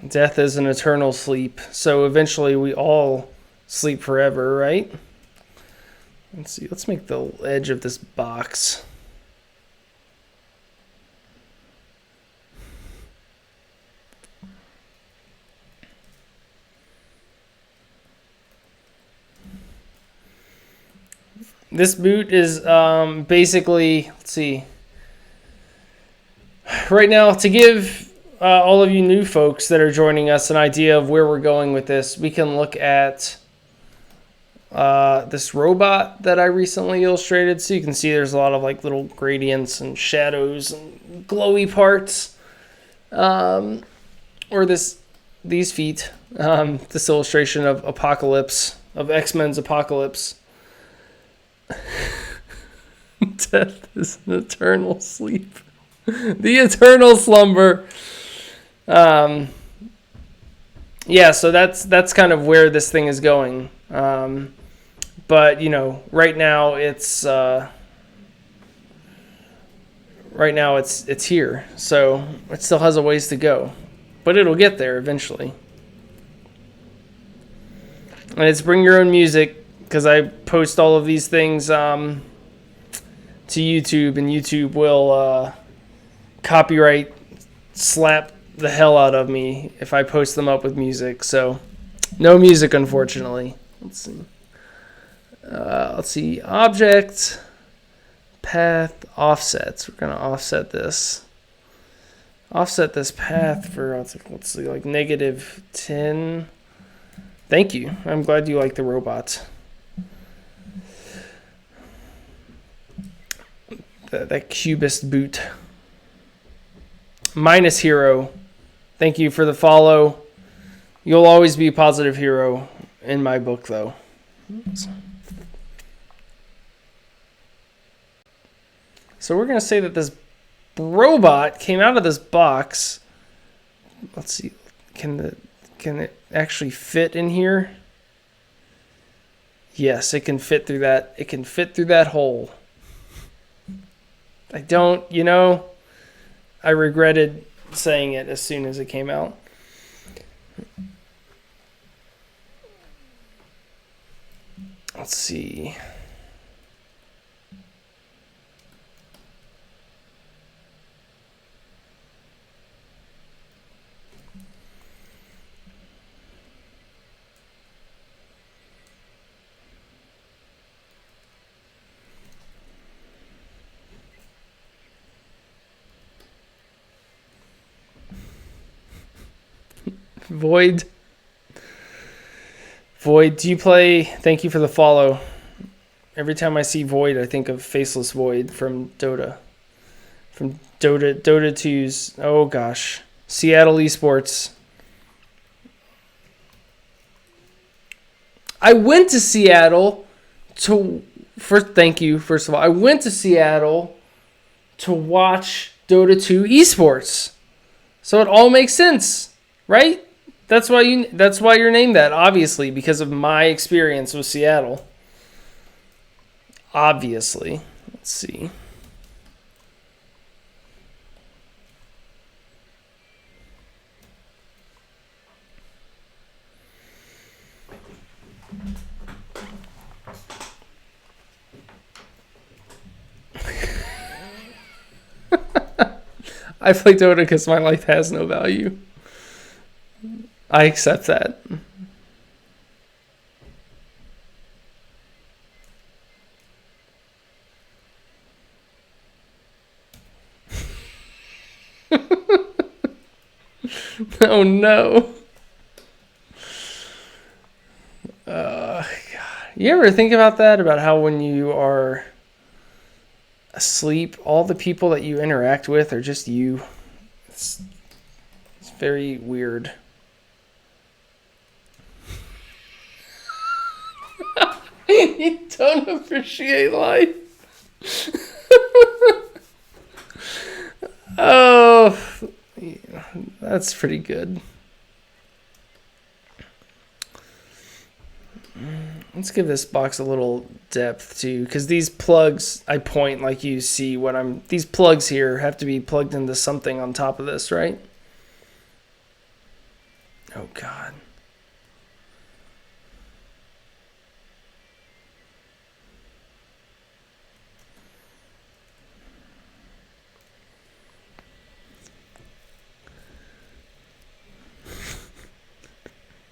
death is an eternal sleep. So eventually we all sleep forever, right? Let's see. Let's make the edge of this box. This boot is basically, let's see. Right now, to give all of you new folks that are joining us an idea of where we're going with this, we can look at this robot that I recently illustrated. So you can see there's a lot of like little gradients and shadows and glowy parts. Or these feet. This illustration of Apocalypse, of X-Men's Apocalypse. Death is an eternal sleep. The eternal slumber. Yeah, so that's kind of where this thing is going. But right now it's here. So it still has a ways to go, but it'll get there eventually. And it's bring your own music, because I post all of these things to YouTube, and YouTube will copyright slap the hell out of me if I post them up with music. So no music, unfortunately. Let's see. Object, path, offsets. We're gonna offset this. Offset this path for let's see, like -10. Thank you. I'm glad you like the robot. That cubist boot. Minus hero. Thank you for the follow. You'll always be a positive hero in my book, though. So we're going to say that this robot came out of this box. Let's see. Can it actually fit in here? Yes, it can fit through that. It can fit through that hole. I regretted saying it as soon as it came out. Let's see. Void, do you play? Thank you for the follow. Every time I see Void, I think of Faceless Void from Dota. From Dota 2's, oh gosh, Seattle Esports. I went to Seattle thank you, first of all. I went to Seattle to watch Dota 2 Esports. So it all makes sense, right? That's why you're named that, obviously, because of my experience with Seattle. Obviously. Let's see. I play Dota because my life has no value. I accept that. Oh no. God. You ever think about that? About how when you are asleep, all the people that you interact with are just you. It's very weird. You don't appreciate life. Oh, yeah, that's pretty good. Let's give this box a little depth too, because these plugs I point like you see what I'm. These plugs here have to be plugged into something on top of this, right? Oh God.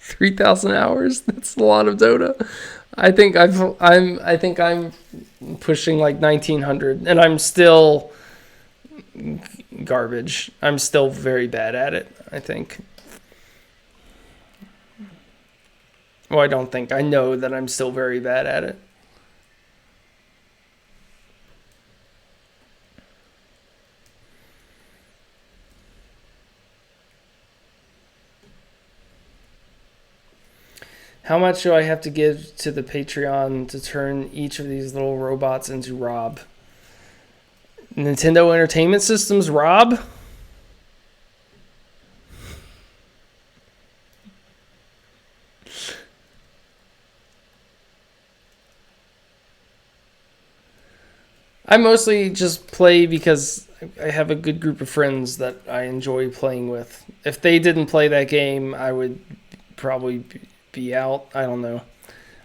$3,000. That's a lot of Dota. I think I'm pushing like 1900, and I'm still garbage. I'm still very bad at it, I think. Well, I don't think. I know that I'm still very bad at it. How much do I have to give to the Patreon to turn each of these little robots into Rob? Nintendo Entertainment System's Rob? I mostly just play because I have a good group of friends that I enjoy playing with. If they didn't play that game, I would probably be out. I don't know.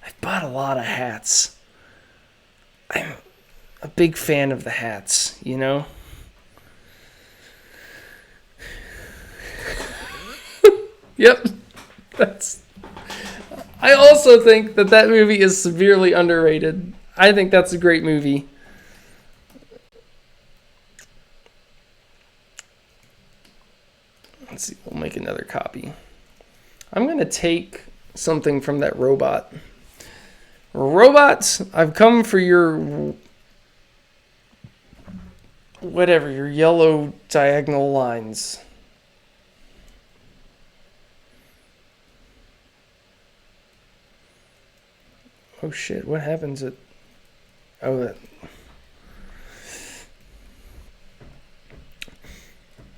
I've bought a lot of hats. I'm a big fan of the hats, you know? Yep. That's. I also think that movie is severely underrated. I think that's a great movie. Let's see, we'll make another copy. I'm going to take something from that robot. Robots, I've come for your whatever, your yellow diagonal lines. Oh shit, what happens at... Oh, that...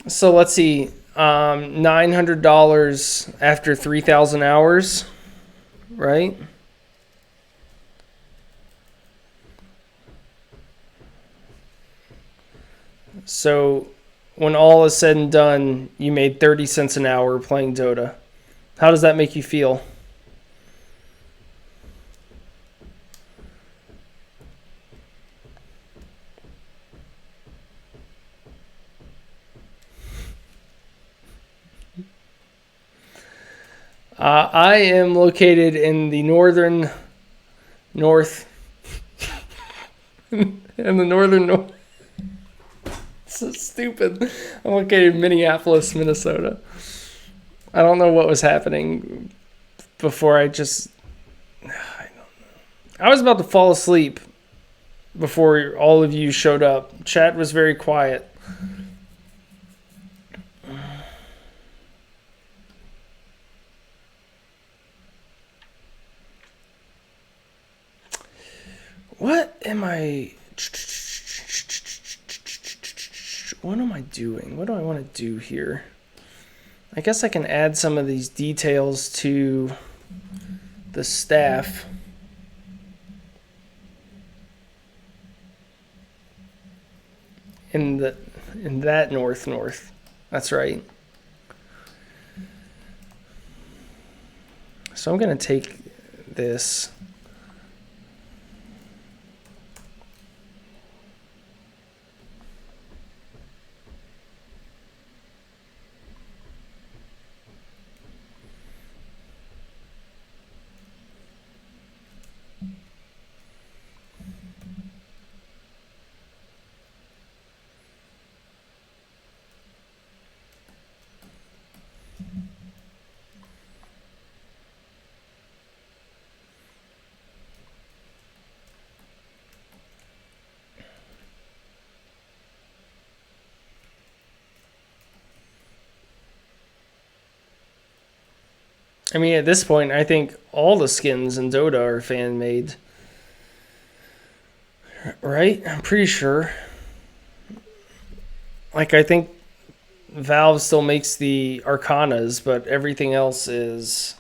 So let's see. $900 after 3,000 hours, right? So when all is said and done, you made 30 cents an hour playing Dota. How does that make you feel? I am located in the north, in the northern north. So stupid. I'm located in Minneapolis, Minnesota. I don't know what was happening before I just... I don't know. I was about to fall asleep before all of you showed up. Chat was very quiet. What am I... What am I doing? What do I want to do here? I guess I can add some of these details to the staff. In that north. That's right. So I'm going to take this. I mean, at this point, I think all the skins in Dota are fan-made. Right? I'm pretty sure. Like, I think Valve still makes the Arcanas, but everything else is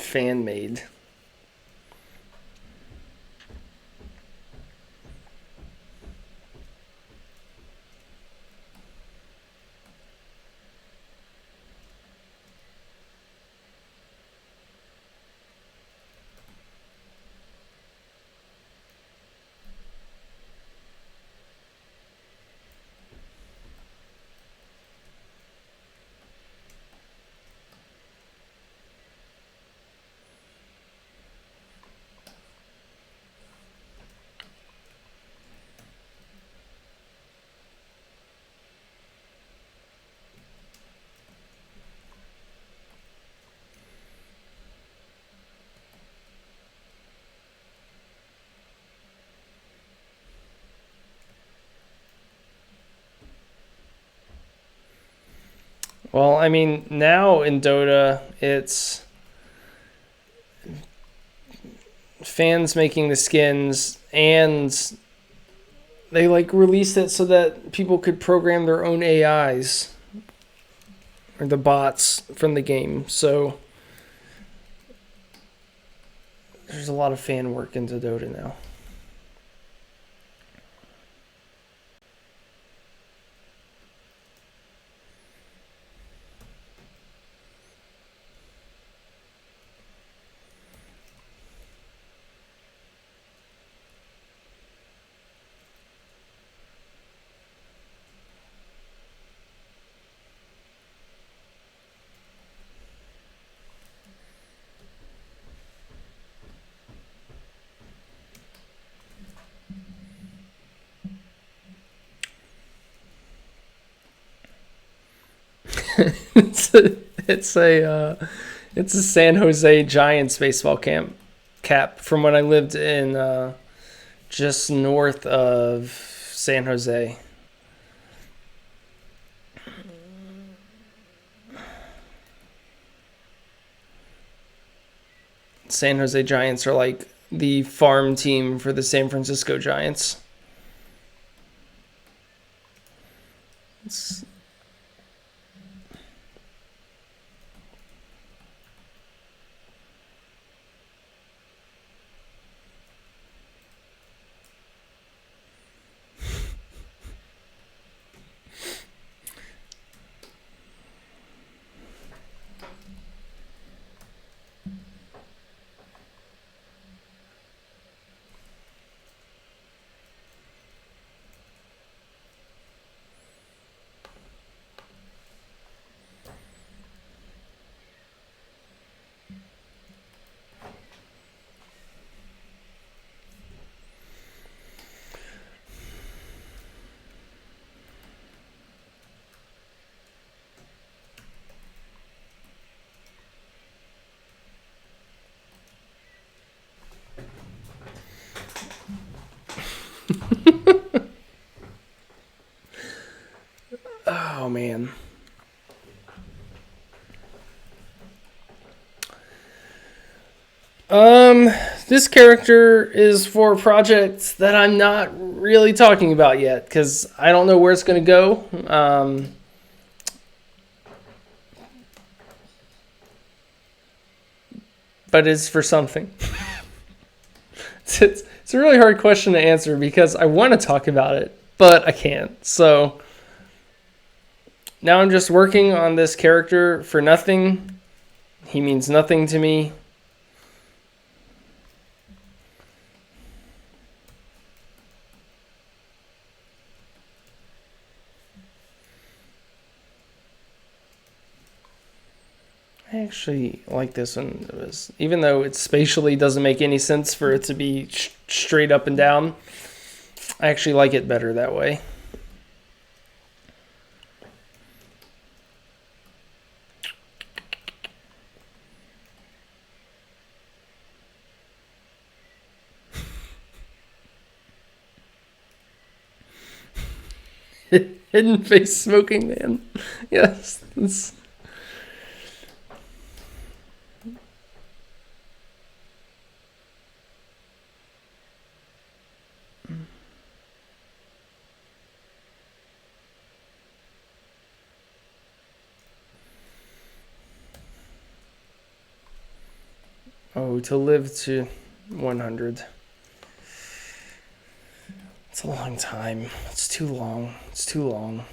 fan made. Well, I mean, now in Dota, it's fans making the skins, and they like released it so that people could program their own AIs or the bots from the game. So there's a lot of fan work into Dota now. it's a, it's a it's a San Jose Giants baseball cap from when I lived in just north of San Jose. San Jose Giants are like the farm team for the San Francisco Giants. It's, oh man. This character is for projects that I'm not really talking about yet because I don't know where it's going to go. But it's for something. It's a really hard question to answer because I want to talk about it, but I can't. So now I'm just working on this character for nothing. He means nothing to me. I actually like this one. Even though it spatially doesn't make any sense for it to be straight up and down, I actually like it better that way. Hidden face smoking man. Yes. That's... Oh, to live to 100. It's a long time. It's too long. It's too long.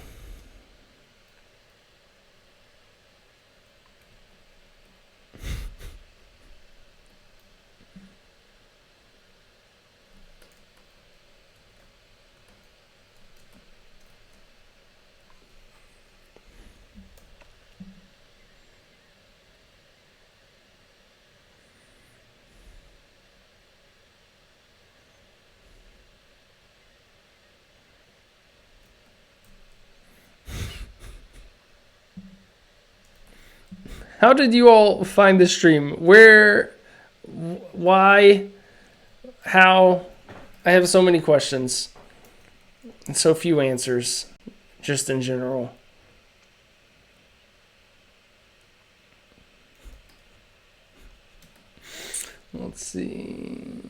How did you all find this stream? Where? Why? How? I have so many questions and so few answers, just in general. Let's see.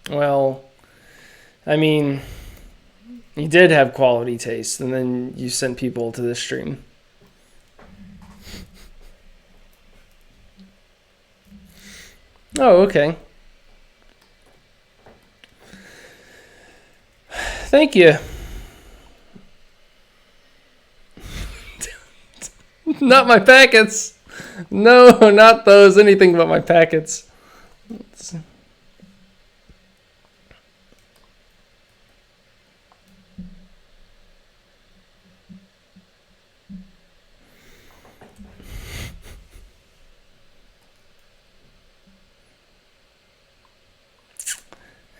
Well, I mean, you did have quality taste, and then you sent people to this stream. Oh, okay. Thank you. Not my packets. No, not those. Anything but my packets.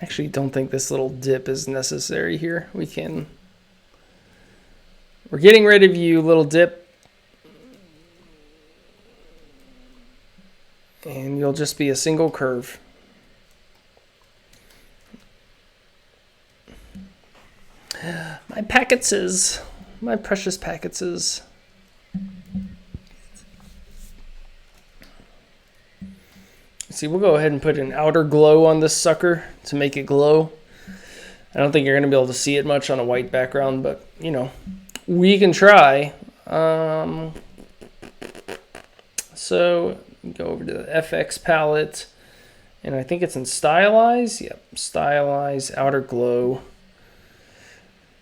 Actually, don't think this little dip is necessary here. We're getting rid of you, little dip. And you'll just be a single curve. My packetses. My precious packetses. See, we'll go ahead and put an outer glow on this sucker to make it glow. I don't think you're going to be able to see it much on a white background, but, you know, we can try. So, go over to the FX palette, and I think it's in Stylize. Yep, Stylize, outer glow.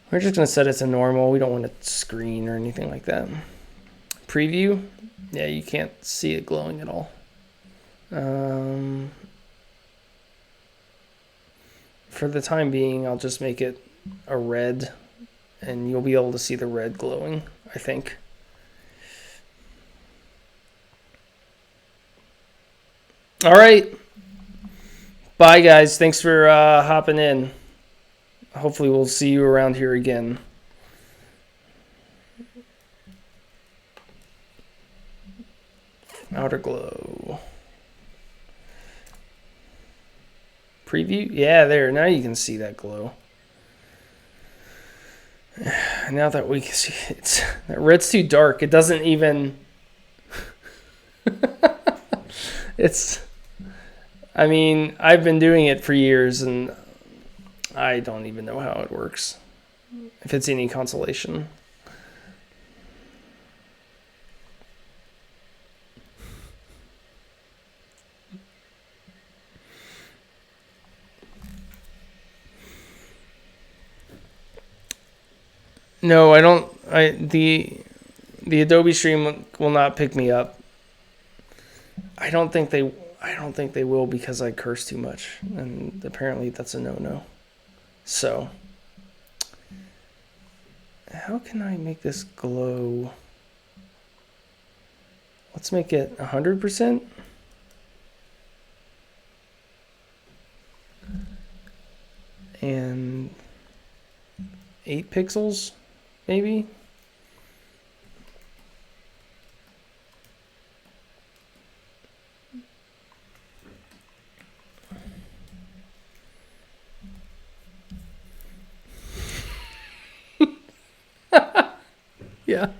We're just going to set it to normal. We don't want it screen or anything like that. Preview. Yeah, you can't see it glowing at all. For the time being, I'll just make it a red, and you'll be able to see the red glowing, I think. All right. Bye, guys. Thanks for hopping in. Hopefully we'll see you around here again. Outer glow. Preview? Yeah, there. Now you can see that glow. Now that we can see it, that red's too dark. It doesn't even. I mean, I've been doing it for years, and I don't even know how it works. If it's any consolation. No, I don't. The Adobe Stream will not pick me up. I don't think they will, because I curse too much, and apparently that's a no-no. So, how can I make this glow? Let's make it 100%. And 8 pixels, maybe. Yeah,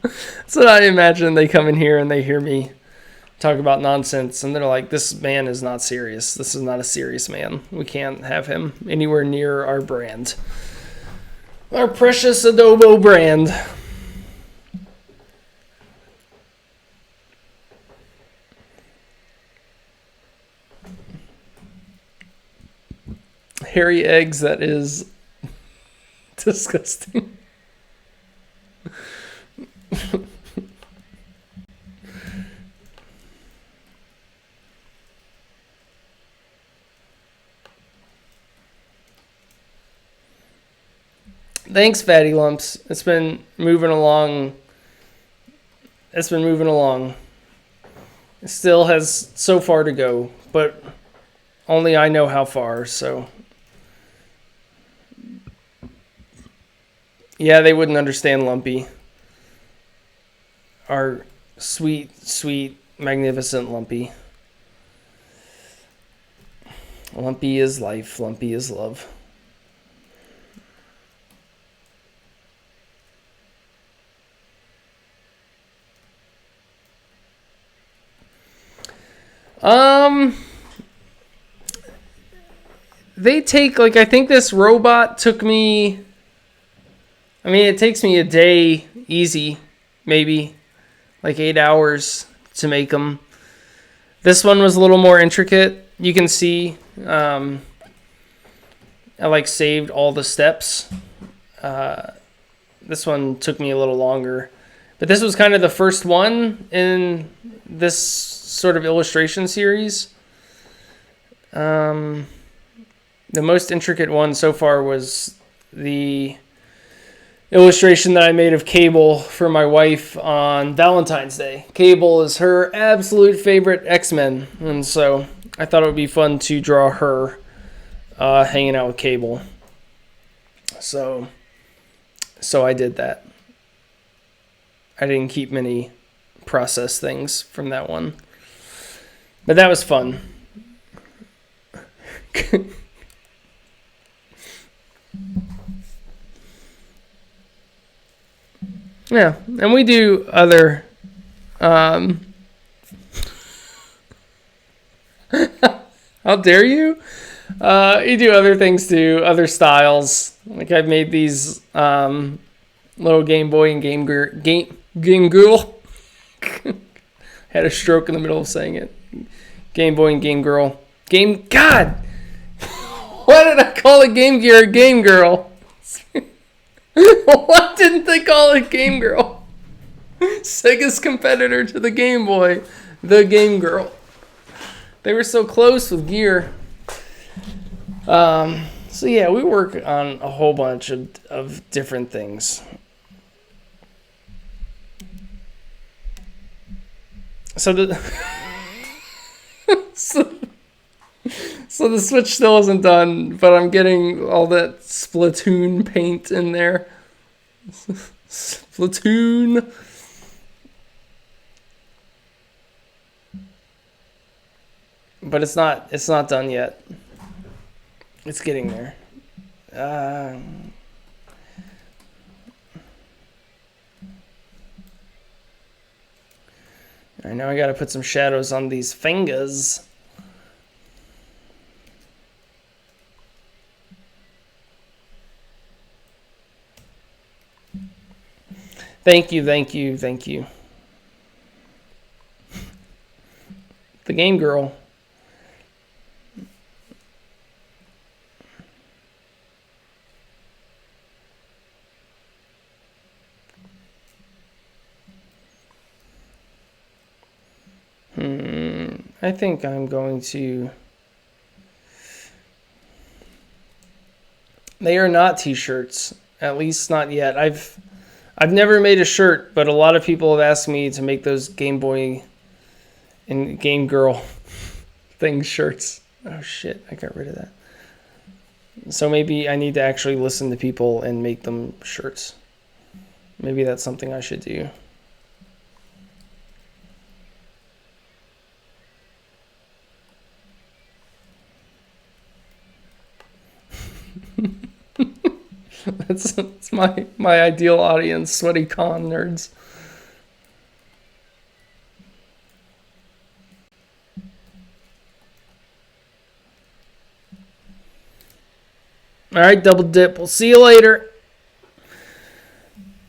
so I imagine they come in here and they hear me talk about nonsense, and they're like, this man is not serious. This is not a serious man. We can't have him anywhere near our brand. Our precious adobo brand. Hairy eggs, that is disgusting. Thanks, Fatty Lumps. It's been moving along. It still has so far to go, but only I know how far, so. Yeah, they wouldn't understand Lumpy. Our sweet, sweet, magnificent Lumpy. Lumpy is life. Lumpy is love. They take, like, I think this robot took me, it takes me a day, easy, maybe, like 8 hours to make them. This one was a little more intricate. You can see, I, like, saved all the steps. This one took me a little longer. But this was kind of the first one in this sort of illustration series. The most intricate one so far was the illustration that I made of Cable for my wife on Valentine's Day. Cable is her absolute favorite X-Men, and so I thought it would be fun to draw her hanging out with Cable. So I did that. I didn't keep many process things from that one. But that was fun. Yeah, and we do other how dare you? You do other things too, other styles. Like I've made these little Game Boy and Game Girl. Had a stroke in the middle of saying it. Game Boy and Game Girl. God! Why did I call it Game Gear Game Girl? Why didn't they call it Game Girl? Sega's competitor to the Game Boy. The Game Girl. They were so close with Gear. So yeah, we work on a whole bunch of different things. So the so the Switch still isn't done, but I'm getting all that Splatoon paint in there. Splatoon. But it's not done yet. It's getting there. I know I gotta put some shadows on these fingers. Thank you. The Game Girl. I think I'm going to... They are not t-shirts, at least not yet. I've never made a shirt, but a lot of people have asked me to make those Game Boy and Game Girl thing shirts. Oh shit, I got rid of that. So maybe I need to actually listen to people and make them shirts. Maybe that's something I should do. That's my ideal audience, sweaty con nerds. All right, double dip. We'll see you later.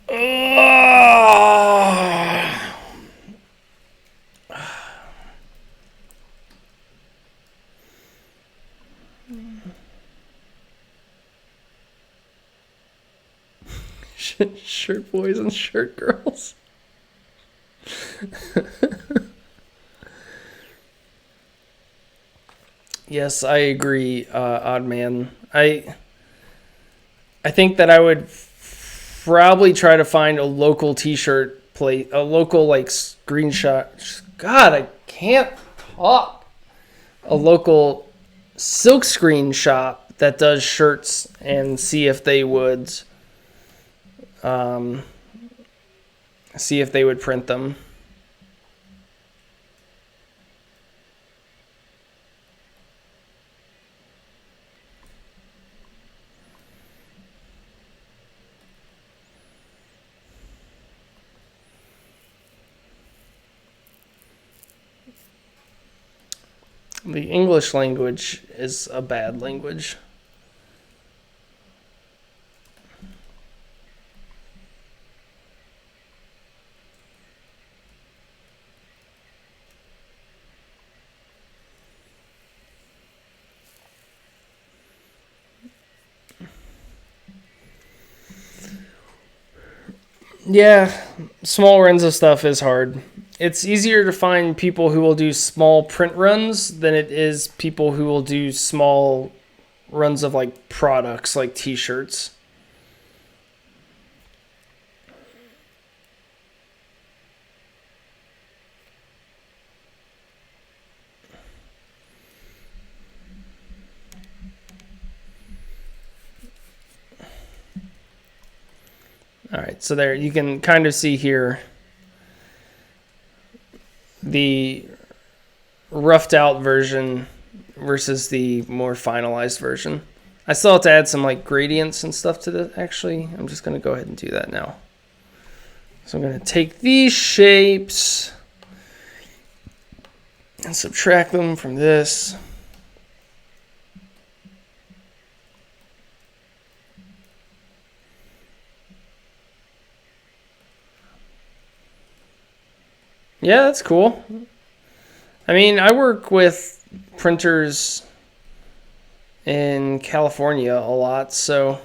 Ah. Shirt boys and shirt girls. Yes, I agree, Odd Man. I think that I would probably try to find a local T-shirt place, a local like screenshot. God, I can't talk. A local silkscreen shop that does shirts and see if they would, um, see if they would print them. The English language is a bad language. Yeah, small runs of stuff is hard. It's easier to find people who will do small print runs than it is people who will do small runs of like products like t-shirts. All right, so there you can kind of see here the roughed out version versus the more finalized version. I still have to add some like gradients and stuff to the, actually, I'm just going to go ahead and do that now. So I'm going to take these shapes and subtract them from this. Yeah, that's cool. I mean, I work with printers in California a lot, so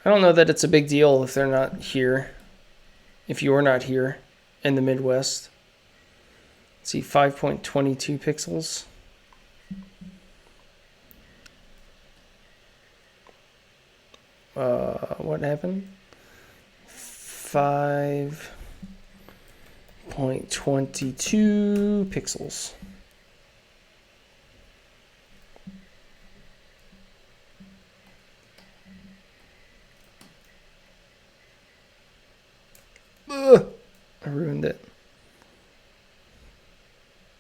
I don't know that it's a big deal if they're not here, if you're not here in the Midwest. Let's see, 5.22 pixels. What happened? 5.22 pixels. Ugh, I ruined it.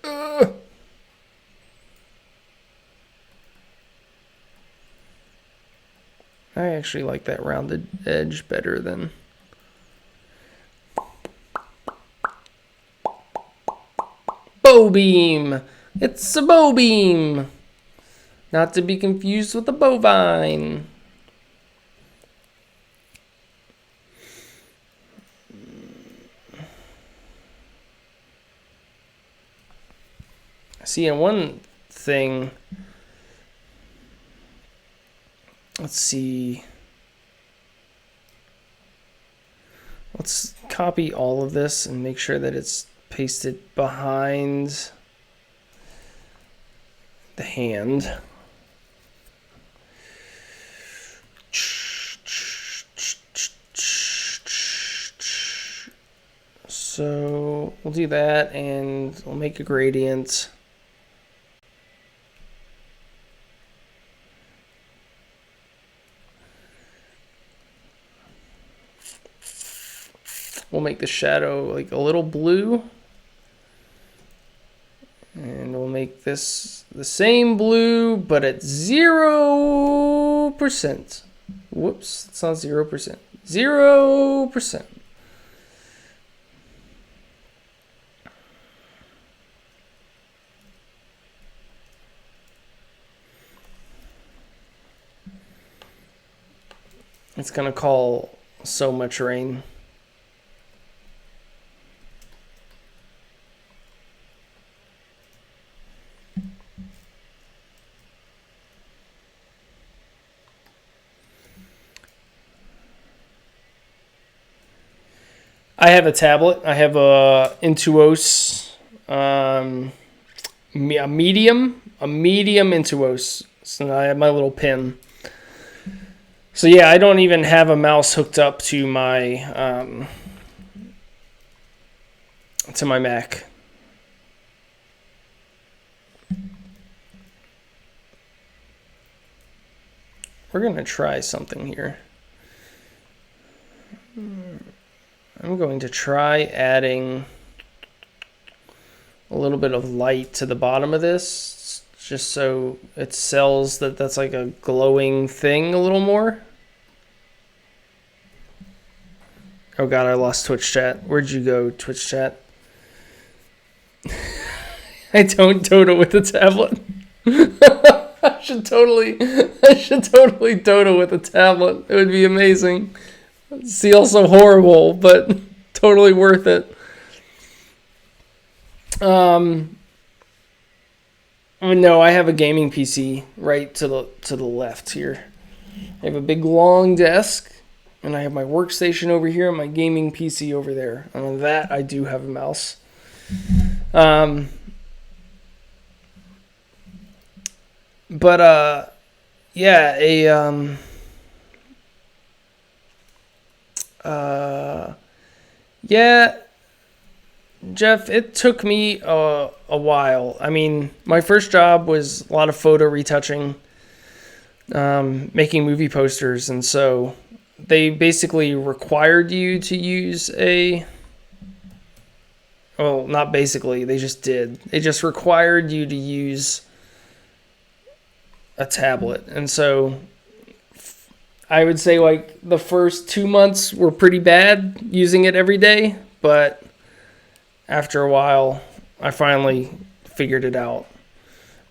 Ugh. I actually like that rounded edge better than... Bow beam! It's a bow beam! Not to be confused with a bovine. See, and one thing... Let's see. Let's copy all of this and make sure that it's pasted behind the hand. So we'll do that and we'll make a gradient. We'll make the shadow like a little blue. And we'll make this the same blue, but at 0%. Whoops, it's not 0%. 0%. It's going to call so much rain. I have a tablet. I have a Intuos, a medium Intuos. So I have my little pin. So yeah, I don't even have a mouse hooked up to my Mac. We're gonna try something here. I'm going to try adding a little bit of light to the bottom of this, just so it sells that that's like a glowing thing a little more. Oh god, I lost Twitch chat. Where'd you go, Twitch chat? I don't Dota with the tablet. I should totally Dota with a tablet. It would be amazing. See, also horrible, but totally worth it. No, I have a gaming PC right to the left here. I have a big long desk, and I have my workstation over here and my gaming PC over there. And on that, I do have a mouse. Jeff, it took me a while. I mean, my first job was a lot of photo retouching, making movie posters, and so they basically required you to use well, not basically, they just did. They just required you to use a tablet. And so I would say like the first 2 months were pretty bad using it every day, but after a while, I finally figured it out.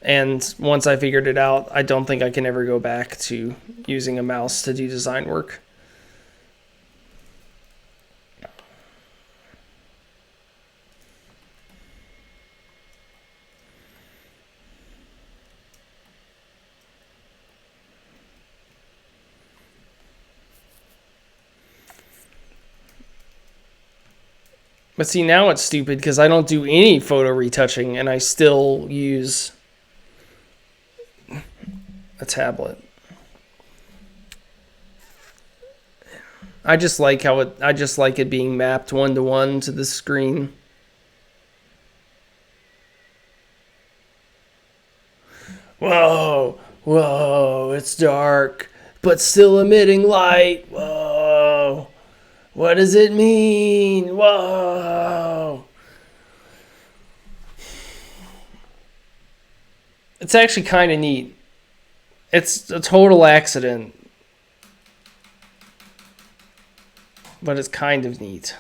And once I figured it out, I don't think I can ever go back to using a mouse to do design work. But see, now it's stupid because I don't do any photo retouching and I still use a tablet. I just like it being mapped 1-to-1 to the screen. Whoa, it's dark, but still emitting light. Whoa. What does it mean? Whoa. It's actually kind of neat. It's a total accident, but it's kind of neat.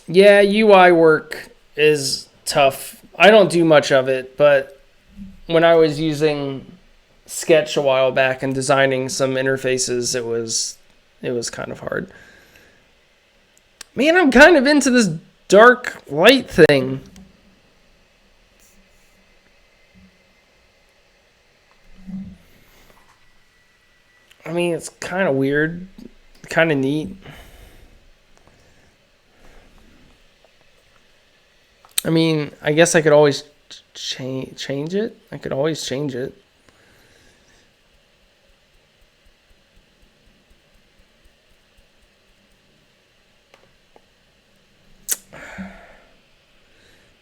Yeah, UI work is tough. I don't do much of it, but when I was using Sketch a while back and designing some interfaces, it was kind of hard. Man, I'm kind of into this dark light thing. I mean, it's kind of weird, kind of neat. I mean, I guess I could always change it. I could always change it.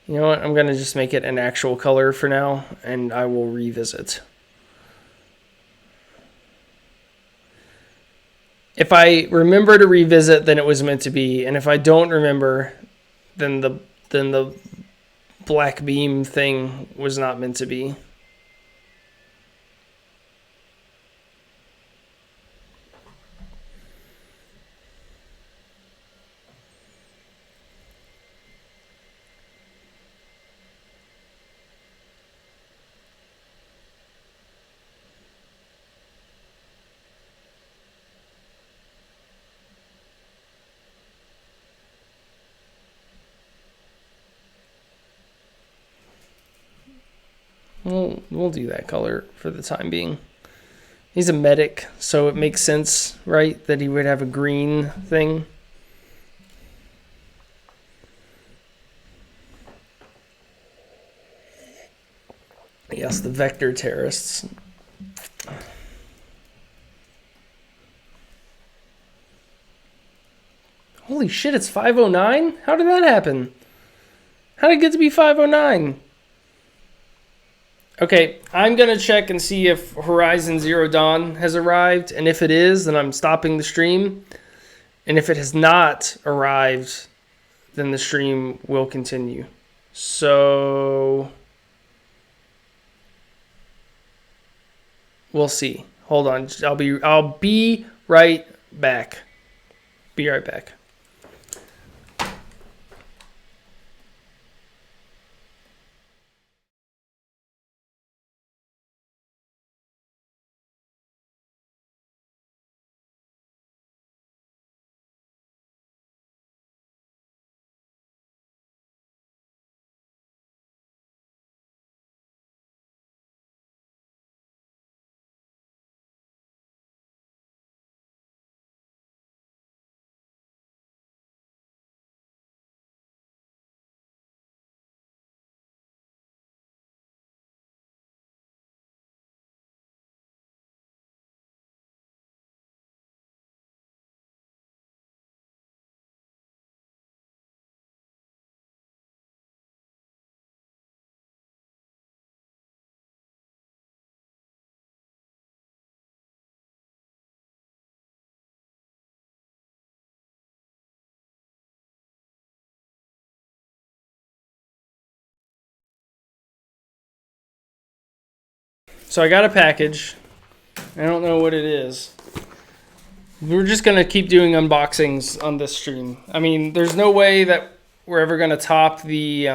You know what? I'm going to just make it an actual color for now, and I will revisit. If I remember to revisit, then it was meant to be. And if I don't remember, then the black beam thing was not meant to be. We'll do that color for the time being. He's a medic, so it makes sense, right, that he would have a green thing. Yes, the vector terrorists. Holy shit, it's 509? How did that happen? How did it get to be 509? Okay, I'm going to check and see if Horizon Zero Dawn has arrived. And if it is, then I'm stopping the stream. And if it has not arrived, then the stream will continue. So we'll see. Hold on. I'll be right back. Be right back. So I got a package. I don't know what it is. We're just going to keep doing unboxings on this stream. I mean, there's no way that we're ever going to top the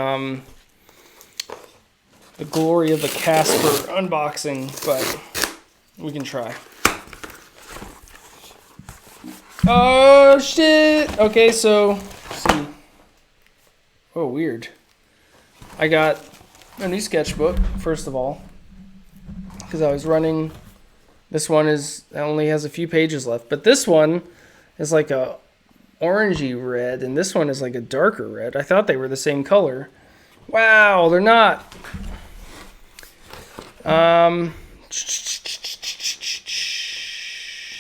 glory of the Casper unboxing, but we can try. Oh, shit. Okay, so, let's see. Oh, weird. I got a new sketchbook, first of all, because I was running. This one only has a few pages left, but this one is like a orangey red, and this one is like a darker red. I thought they were the same color. Wow, they're not.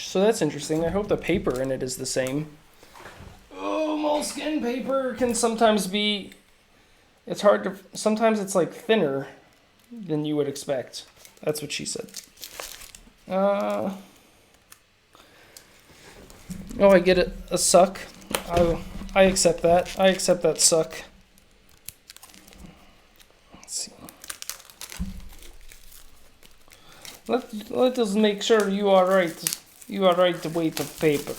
So that's interesting. I hope the paper in it is the same. Oh, moleskin paper can sometimes be. It's hard to. Sometimes it's like thinner than you would expect. That's what she said. Oh, I get it. A suck. I accept that. I accept that suck. Let's see. Let us make sure you are right. You are right to weight of paper.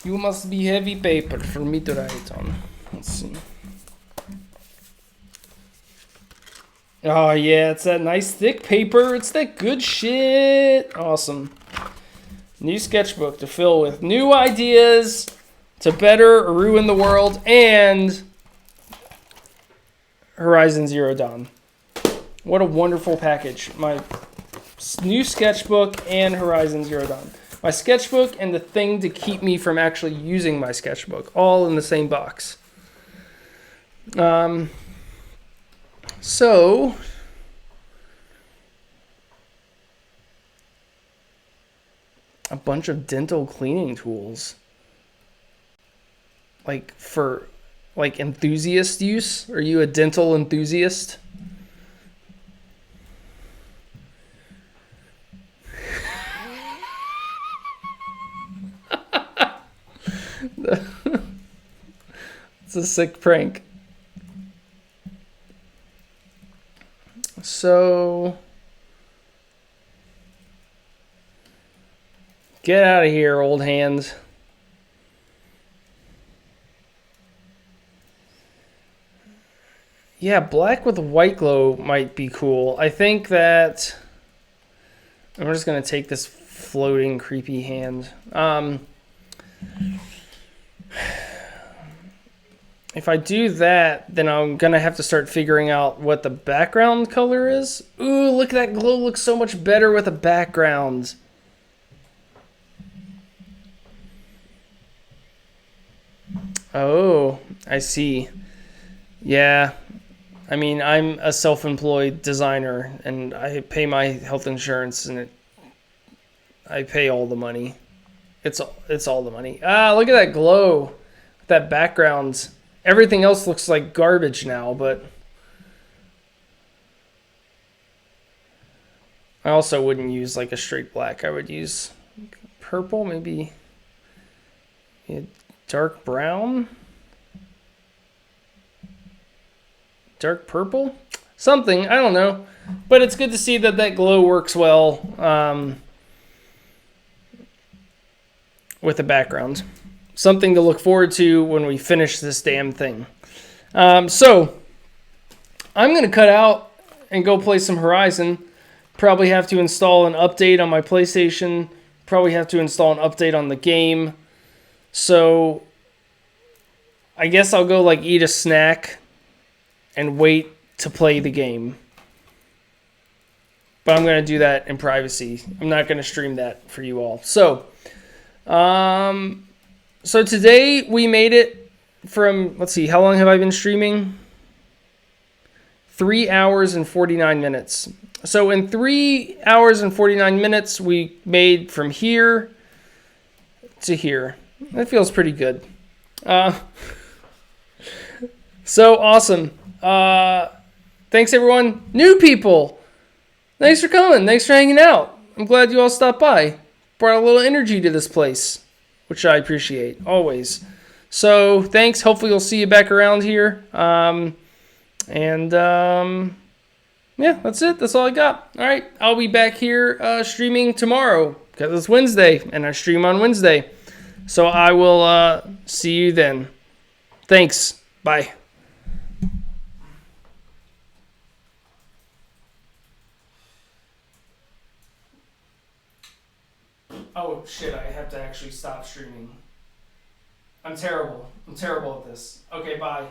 You must be heavy paper for me to write on. Let's see. Oh yeah, it's that nice thick paper. It's that good shit. Awesome. New sketchbook to fill with new ideas to better or ruin the world, and Horizon Zero Dawn. What a wonderful package. My new sketchbook and Horizon Zero Dawn. My sketchbook and the thing to keep me from actually using my sketchbook, all in the same box. So, a bunch of dental cleaning tools. Like for enthusiast use? Are you a dental enthusiast? It's a sick prank. So, get out of here, old hands. Yeah, black with white glow might be cool. I think that I'm just going to take this floating creepy hand. if I do that, then I'm going to have to start figuring out what the background color is. Ooh, look at that glow. Looks so much better with a background. Oh, I see. Yeah. I mean, I'm a self-employed designer, and I pay my health insurance, and I pay all the money. It's all the money. Ah, look at that glow. That background. Everything else looks like garbage now, but I also wouldn't use like a straight black. I would use purple, maybe dark brown, dark purple, something. I don't know, but it's good to see that that glow works well with the background. Something to look forward to when we finish this damn thing. So I'm going to cut out and go play some Horizon. Probably have to install an update on my PlayStation. Probably have to install an update on the game. So I guess I'll go like eat a snack and wait to play the game. But I'm going to do that in privacy. I'm not going to stream that for you all. So today we made it from, let's see, how long have I been streaming? 3 hours and 49 minutes. So in 3 hours and 49 minutes, we made from here to here. That feels pretty good. So awesome. Thanks everyone. New people, thanks for coming. Thanks for hanging out. I'm glad you all stopped by. Brought a little energy to this place, which I appreciate always. So thanks. Hopefully we'll see you back around here. Yeah, that's it. That's all I got. All right, I'll be back here streaming tomorrow because it's Wednesday and I stream on Wednesday. So I will see you then. Thanks. Bye. Oh shit, I have to actually stop streaming. I'm terrible. I'm terrible at this. Okay, bye.